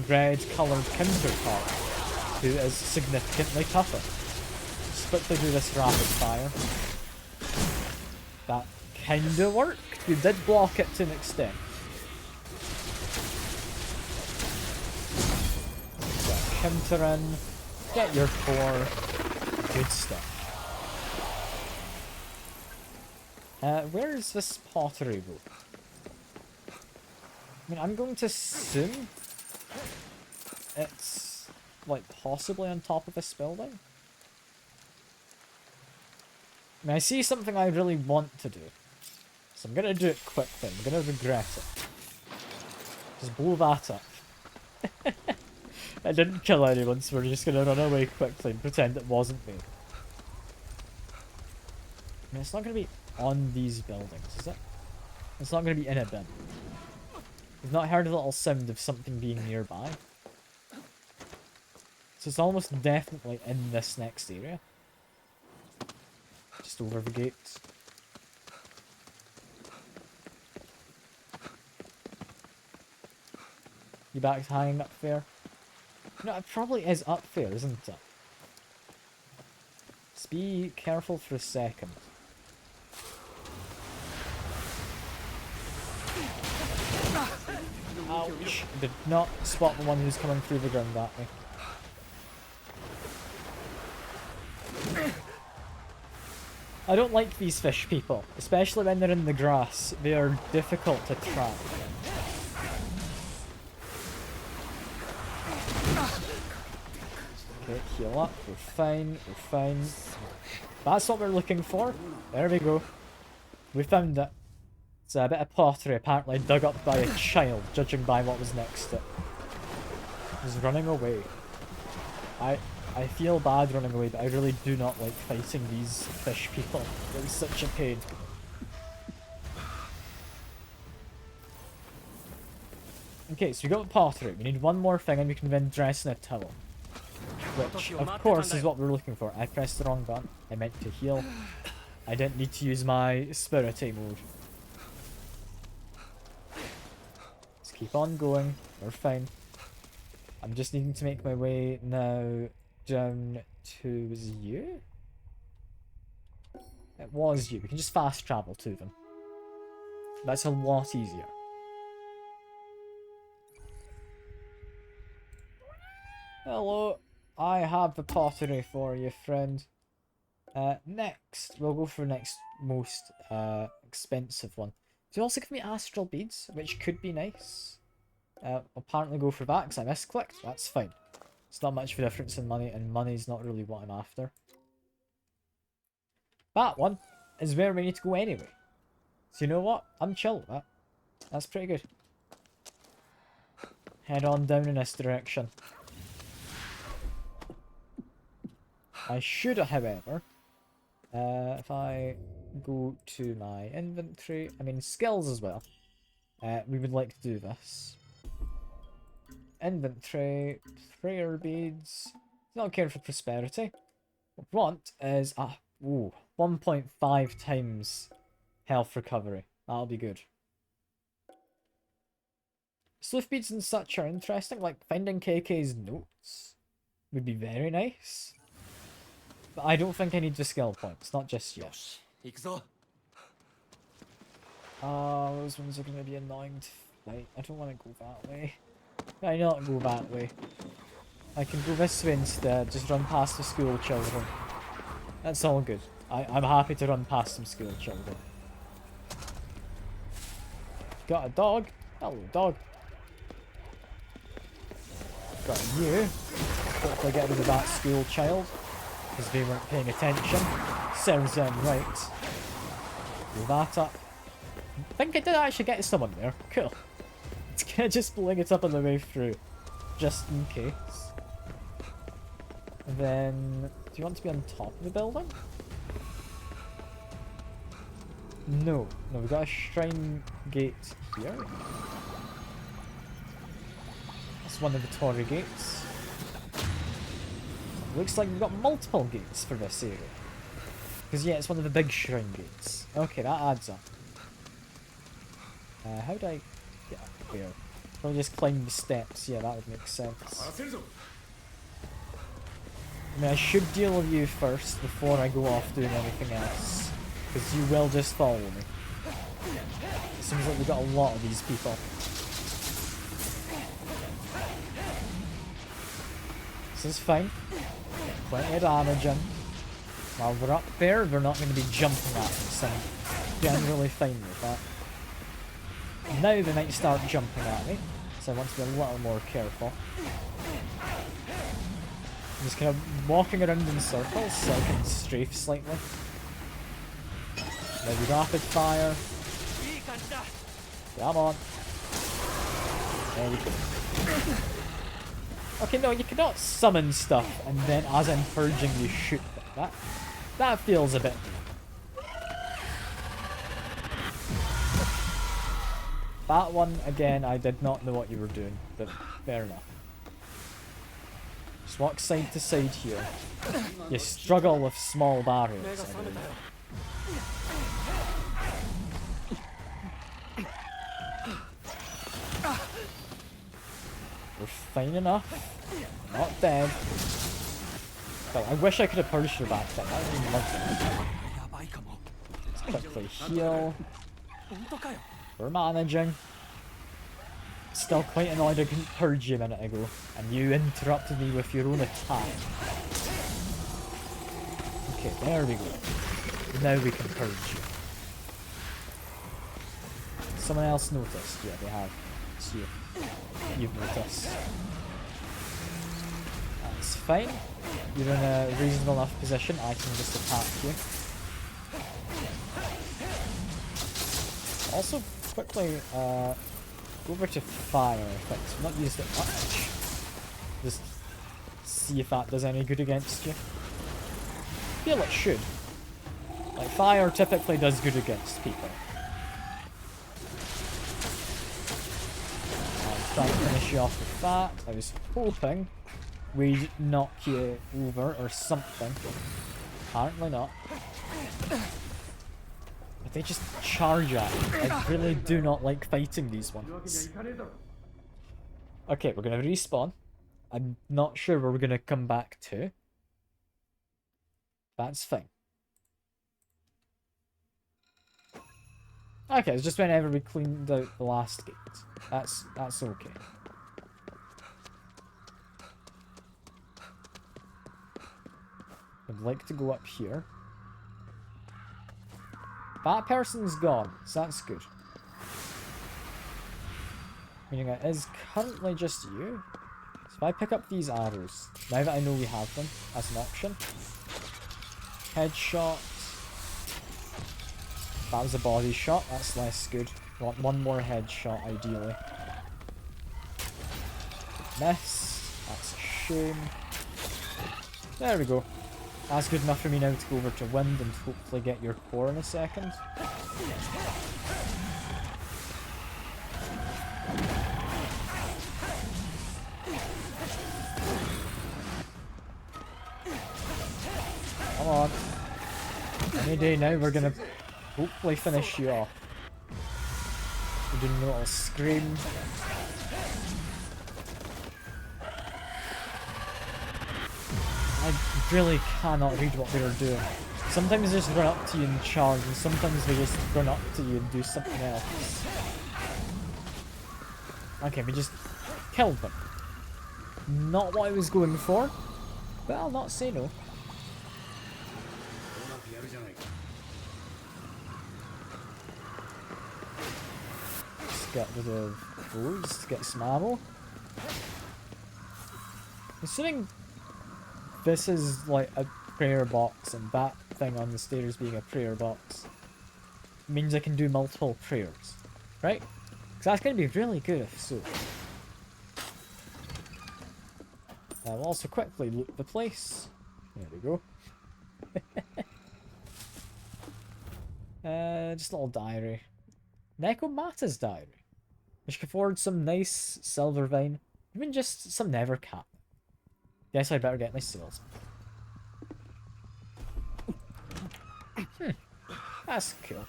red-coloured counterpart, who is significantly tougher. Just quickly do this rapid fire. That kinda worked. You did block it to an extent. counter in, get your core, good stuff. Where is this pottery room? I mean, I'm going to assume it's, like, possibly on top of this building. I mean, I see something I really want to do. So I'm gonna do it quickly. I'm gonna regret it. Just blow that up. I didn't kill anyone, so we're just gonna run away quickly and pretend it wasn't me. I mean, it's not gonna be on these buildings, is it? It's not gonna be in a bin. We've not heard a little sound of something being nearby. So it's almost definitely in this next area. Just over the gates. You back to hanging up there? No, it probably is up there, isn't it? Just be careful for a second. Ouch! Did not spot the one who's coming through the ground at me. I don't like these fish people, especially when they're in the grass. They are difficult to trap. Okay, heal up. We're fine. We're fine. That's what we're looking for. There we go. We found it. It's a bit of pottery, apparently dug up by a child, judging by what was next to it. He's running away. I feel bad running away, but I really do not like fighting these fish people. They're such a pain. Okay, so we got the pottery. We need one more thing and we can then dress in a towel. Which, of course, is what we're looking for. I pressed the wrong button. I meant to heal. I didn't need to use my spirity mode. Let's keep on going. We're fine. I'm just needing to make my way now down to... was it you? It was you. We can just fast travel to them. That's a lot easier. Hello. I have the pottery for you, friend. Next, we'll go for the next most expensive one. Do you also give me astral beads, which could be nice? Apparently go for that because I misclicked. That's fine. It's not much of a difference in money, and money's not really what I'm after. That one is where we need to go anyway. So you know what? I'm chill with that. That's pretty good. Head on down in this direction. I should, however, if I go to my inventory, I mean skills as well, we would like to do this. Inventory, prayer beads, not caring for prosperity. What we want is 1.5 times health recovery. That'll be good. Sleuth beads and such are interesting, like finding KK's notes would be very nice. But I don't think I need the skill points, not just yet. Those ones are going to be annoying to fight. I don't want to go that way. I not go that way. I can go this way instead, just run past the school children. That's all good. I'm happy to run past some school children. Got a dog? Hello, dog. Got you. Hopefully get rid of that school child. Because they weren't paying attention. Sounds right. Blow that up. I think I did actually get someone there. Cool. It's gonna just bling it up on the way through. Just in case. And then... do you want to be on top of the building? No. No, we've got a shrine gate here. That's one of the Torii gates. Looks like we've got multiple gates for this area. Because yeah, it's one of the big shrine gates. Okay, that adds up. How do I get up there? Probably just climb the steps. Yeah, that would make sense. I mean, I should deal with you first before I go off doing anything else. Because you will just follow me. It seems like we've got a lot of these people. This is fine. Plenty of damage in. While we're up there, we're not going to be jumping at them, so I'm generally fine with that. Now they might start jumping at me, so I want to be a little more careful. I'm just kind of walking around in circles so I can strafe slightly. Maybe rapid fire. Come on. There we go. Okay, no, you cannot summon stuff and then as I'm purging you shoot them. That feels a bit... That one, again, I did not know what you were doing, but fair enough. Just walk side to side here. You struggle with small barriers. We're fine enough. Not dead. But I wish I could have purged her back then. That would have been lovely. Let's quickly heal. We're managing. Still quite annoyed I couldn't purge you a minute ago. And you interrupted me with your own attack. Okay, there we go. Now we can purge you. Someone else noticed? Yeah, they have. So you've noticed. That's fine. You're in a reasonable enough position. I can just attack you. Also, quickly, go over to fire effects. I've not used it much. Just see if that does any good against you. I feel it should. Like, fire typically does good against people. I'll try to finish you off with that. I was hoping we'd knock you over or something. Apparently not. But they just charge at me. I really do not like fighting these ones. Okay, we're going to respawn. I'm not sure where we're going to come back to. That's fine. Okay, it's just whenever we cleaned out the last gate. That's okay. I'd like to go up here. That person's gone, so that's good. Meaning it is currently just you. So if I pick up these arrows, now that I know we have them as an option. Headshot. That was a body shot, that's less good. Want one more headshot ideally. Miss. That's a shame. There we go. That's good enough for me now to go over to wind and hopefully get your core in a second. Come on. Any day now we're gonna hopefully finish you off. We're doing a little scream. I really cannot read what they're doing. Sometimes they just run up to you and charge, and sometimes they just run up to you and do something else. Okay, we just killed them. Not what I was going for, but I'll not say no. Let's get rid of those to get some ammo. Considering this is like a prayer box and that thing on the stairs being a prayer box means I can do multiple prayers, right? Because that's going to be really good if so. I'll also quickly loot the place. There we go. Just a little diary. Nekomata's diary. Which can afford some nice silver vine. Even just some nether cap. Guess I better get my sales. That's cool.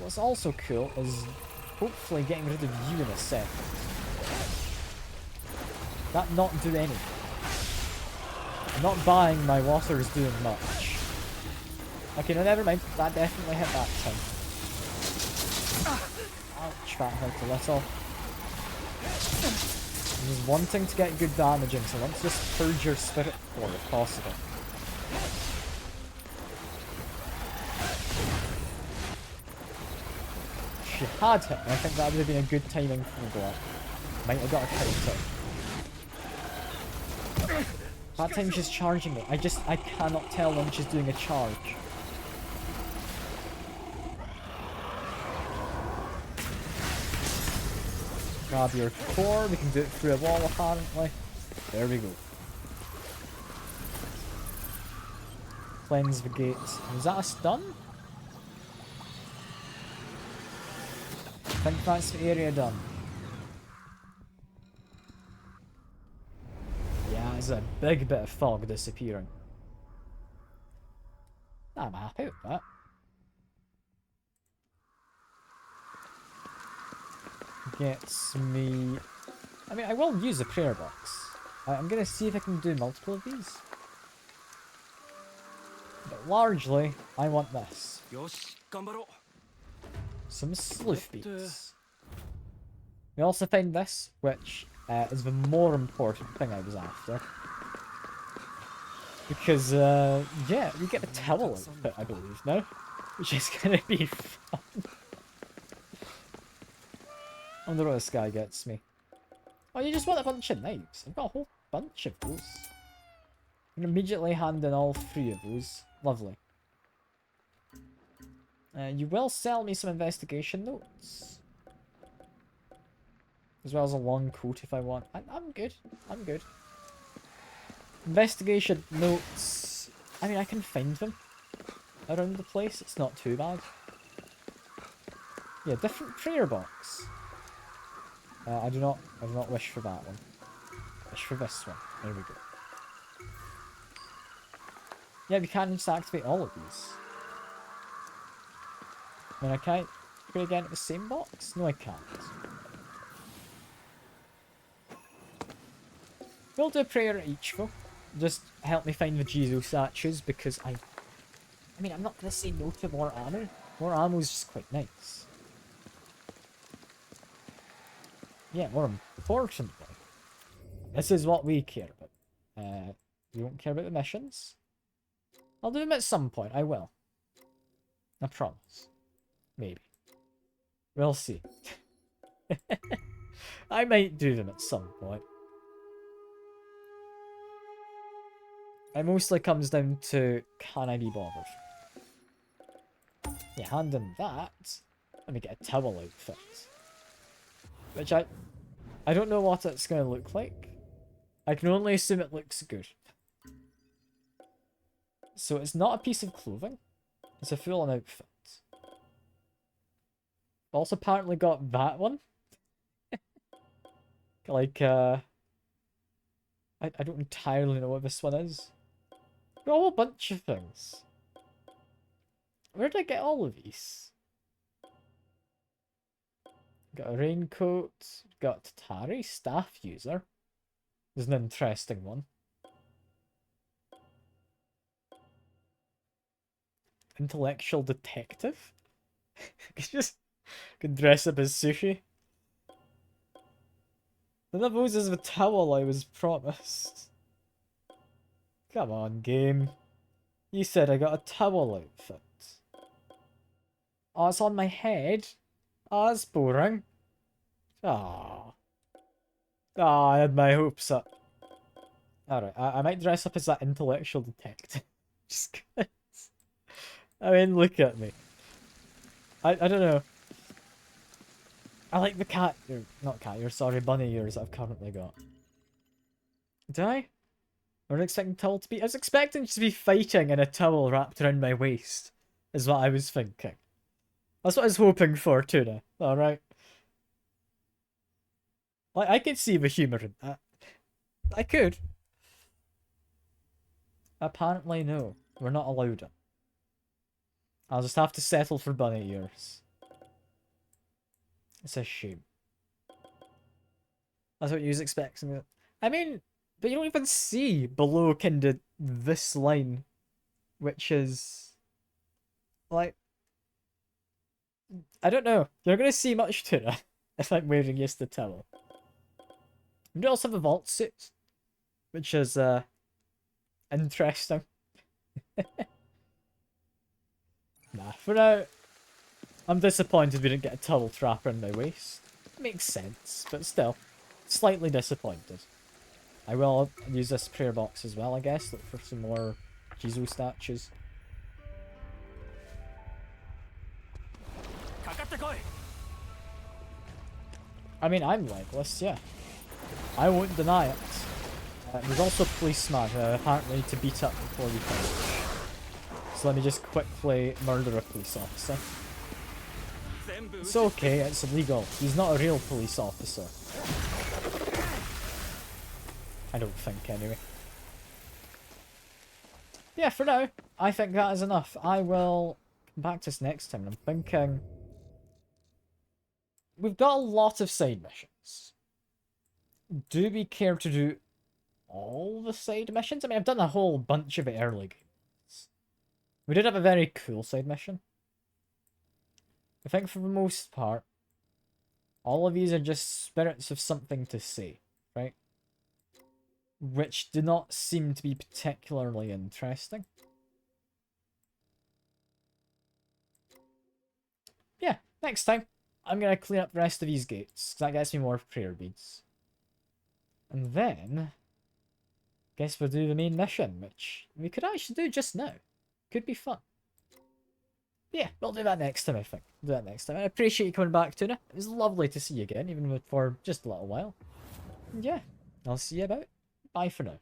What's also cool is hopefully getting rid of you in a sec. That not do anything. Not buying my water is doing much. Okay, no, never mind. That definitely hit that time. Ouch, that hurt a little. I'm just wanting to get good damaging, so let's just purge your spirit core if possible. If she had hit me, I think that would have been a good timing for the block. Might have got a counter. That time she's charging me. I cannot tell when she's doing a charge. Grab your core, we can do it through a wall apparently. There we go. Cleanse the gates. Was that a stun? I think that's the area done. Yeah, there's a big bit of fog disappearing. I'm happy with that. Gets me... I mean, I will use the prayer box. I'm going to see if I can do multiple of these. But largely, I want this. Some sleuth beats. We also find this, which is the more important thing I was after. Because, yeah, we get a towel outfit, I believe, now. Which is going to be fun. I wonder what this guy gets me. Oh, you just want a bunch of knives? I've got a whole bunch of those. I can immediately hand in all 3 of those. Lovely. You will sell me some investigation notes. As well as a long coat if I want. I'm good. I'm good. Investigation notes. I mean, I can find them around the place. It's not too bad. Yeah, different prayer box. I do not wish for that one. Wish for this one. There we go. Yeah, we can just activate all of these. I mean, I can't put it again at the same box? No, I can't. We'll do a prayer at each though. Just help me find the Jesus statues because I mean, I'm not going to say no to more ammo. More ammo is just quite nice. Yeah, more importantly, this is what we care about. We don't care about the missions. I'll do them at some point, I will. I promise. Maybe. We'll see. I might do them at some point. It mostly comes down to, can I be bothered? Yeah, hand in that. Let me get a towel outfit. Which I don't know what it's going to look like. I can only assume it looks good. So it's not a piece of clothing. It's a full-on outfit. Also apparently got that one. Like, I don't entirely know what this one is. Got a whole bunch of things. Where did I get all of these? Got a raincoat. Got Tatari, staff user. There's an interesting one. Intellectual detective? Just can dress up as sushi. None of those is the towel I was promised. Come on, game. You said I got a towel outfit. Oh, it's on my head. Oh, that's boring. Ah. Ah, I had my hopes up. Alright, I might dress up as that intellectual detective. Just cause. I mean, look at me. I don't know. I like the cat ear, not cat ears, sorry, bunny ears that I've currently got. Did I? I was expecting towel to be. I was expecting to be fighting in a towel wrapped around my waist, is what I was thinking. That's what I was hoping for, Tuna. Alright. Like, I could see the humour in that. I could. Apparently, no. We're not allowed it. I'll just have to settle for bunny ears. It's a shame. That's what you was expecting. I mean, but you don't even see below kind of this line, which is like, I don't know. You're gonna see much to it if I'm wearing just the towel. We also have the vault suit, which is interesting. Nah, for now, I'm disappointed we didn't get a turtle trap around my waist. Makes sense, but still, slightly disappointed. I will use this prayer box as well, I guess, look for some more Jizo statues. I mean, I'm legless, yeah. I won't deny it. There's also a policeman who I apparently need to beat up before we finish. So let me just quickly murder a police officer. It's okay, it's illegal. He's not a real police officer. I don't think, anyway. Yeah, for now, I think that is enough. I will come back to this next time. I'm thinking... We've got a lot of side missions. Do we care to do all the side missions? I mean, I've done a whole bunch of it early games. We did have a very cool side mission. I think for the most part, all of these are just spirits of something to say, right? Which do not seem to be particularly interesting. Yeah, next time, I'm going to clean up the rest of these gates, because that gets me more prayer beads. And then, guess we'll do the main mission, which we could actually do just now. Could be fun. Yeah, we'll do that next time, I think. Do that next time. I appreciate you coming back, Tuna. It was lovely to see you again, even for just a little while. And yeah, I'll see you about. Bye for now.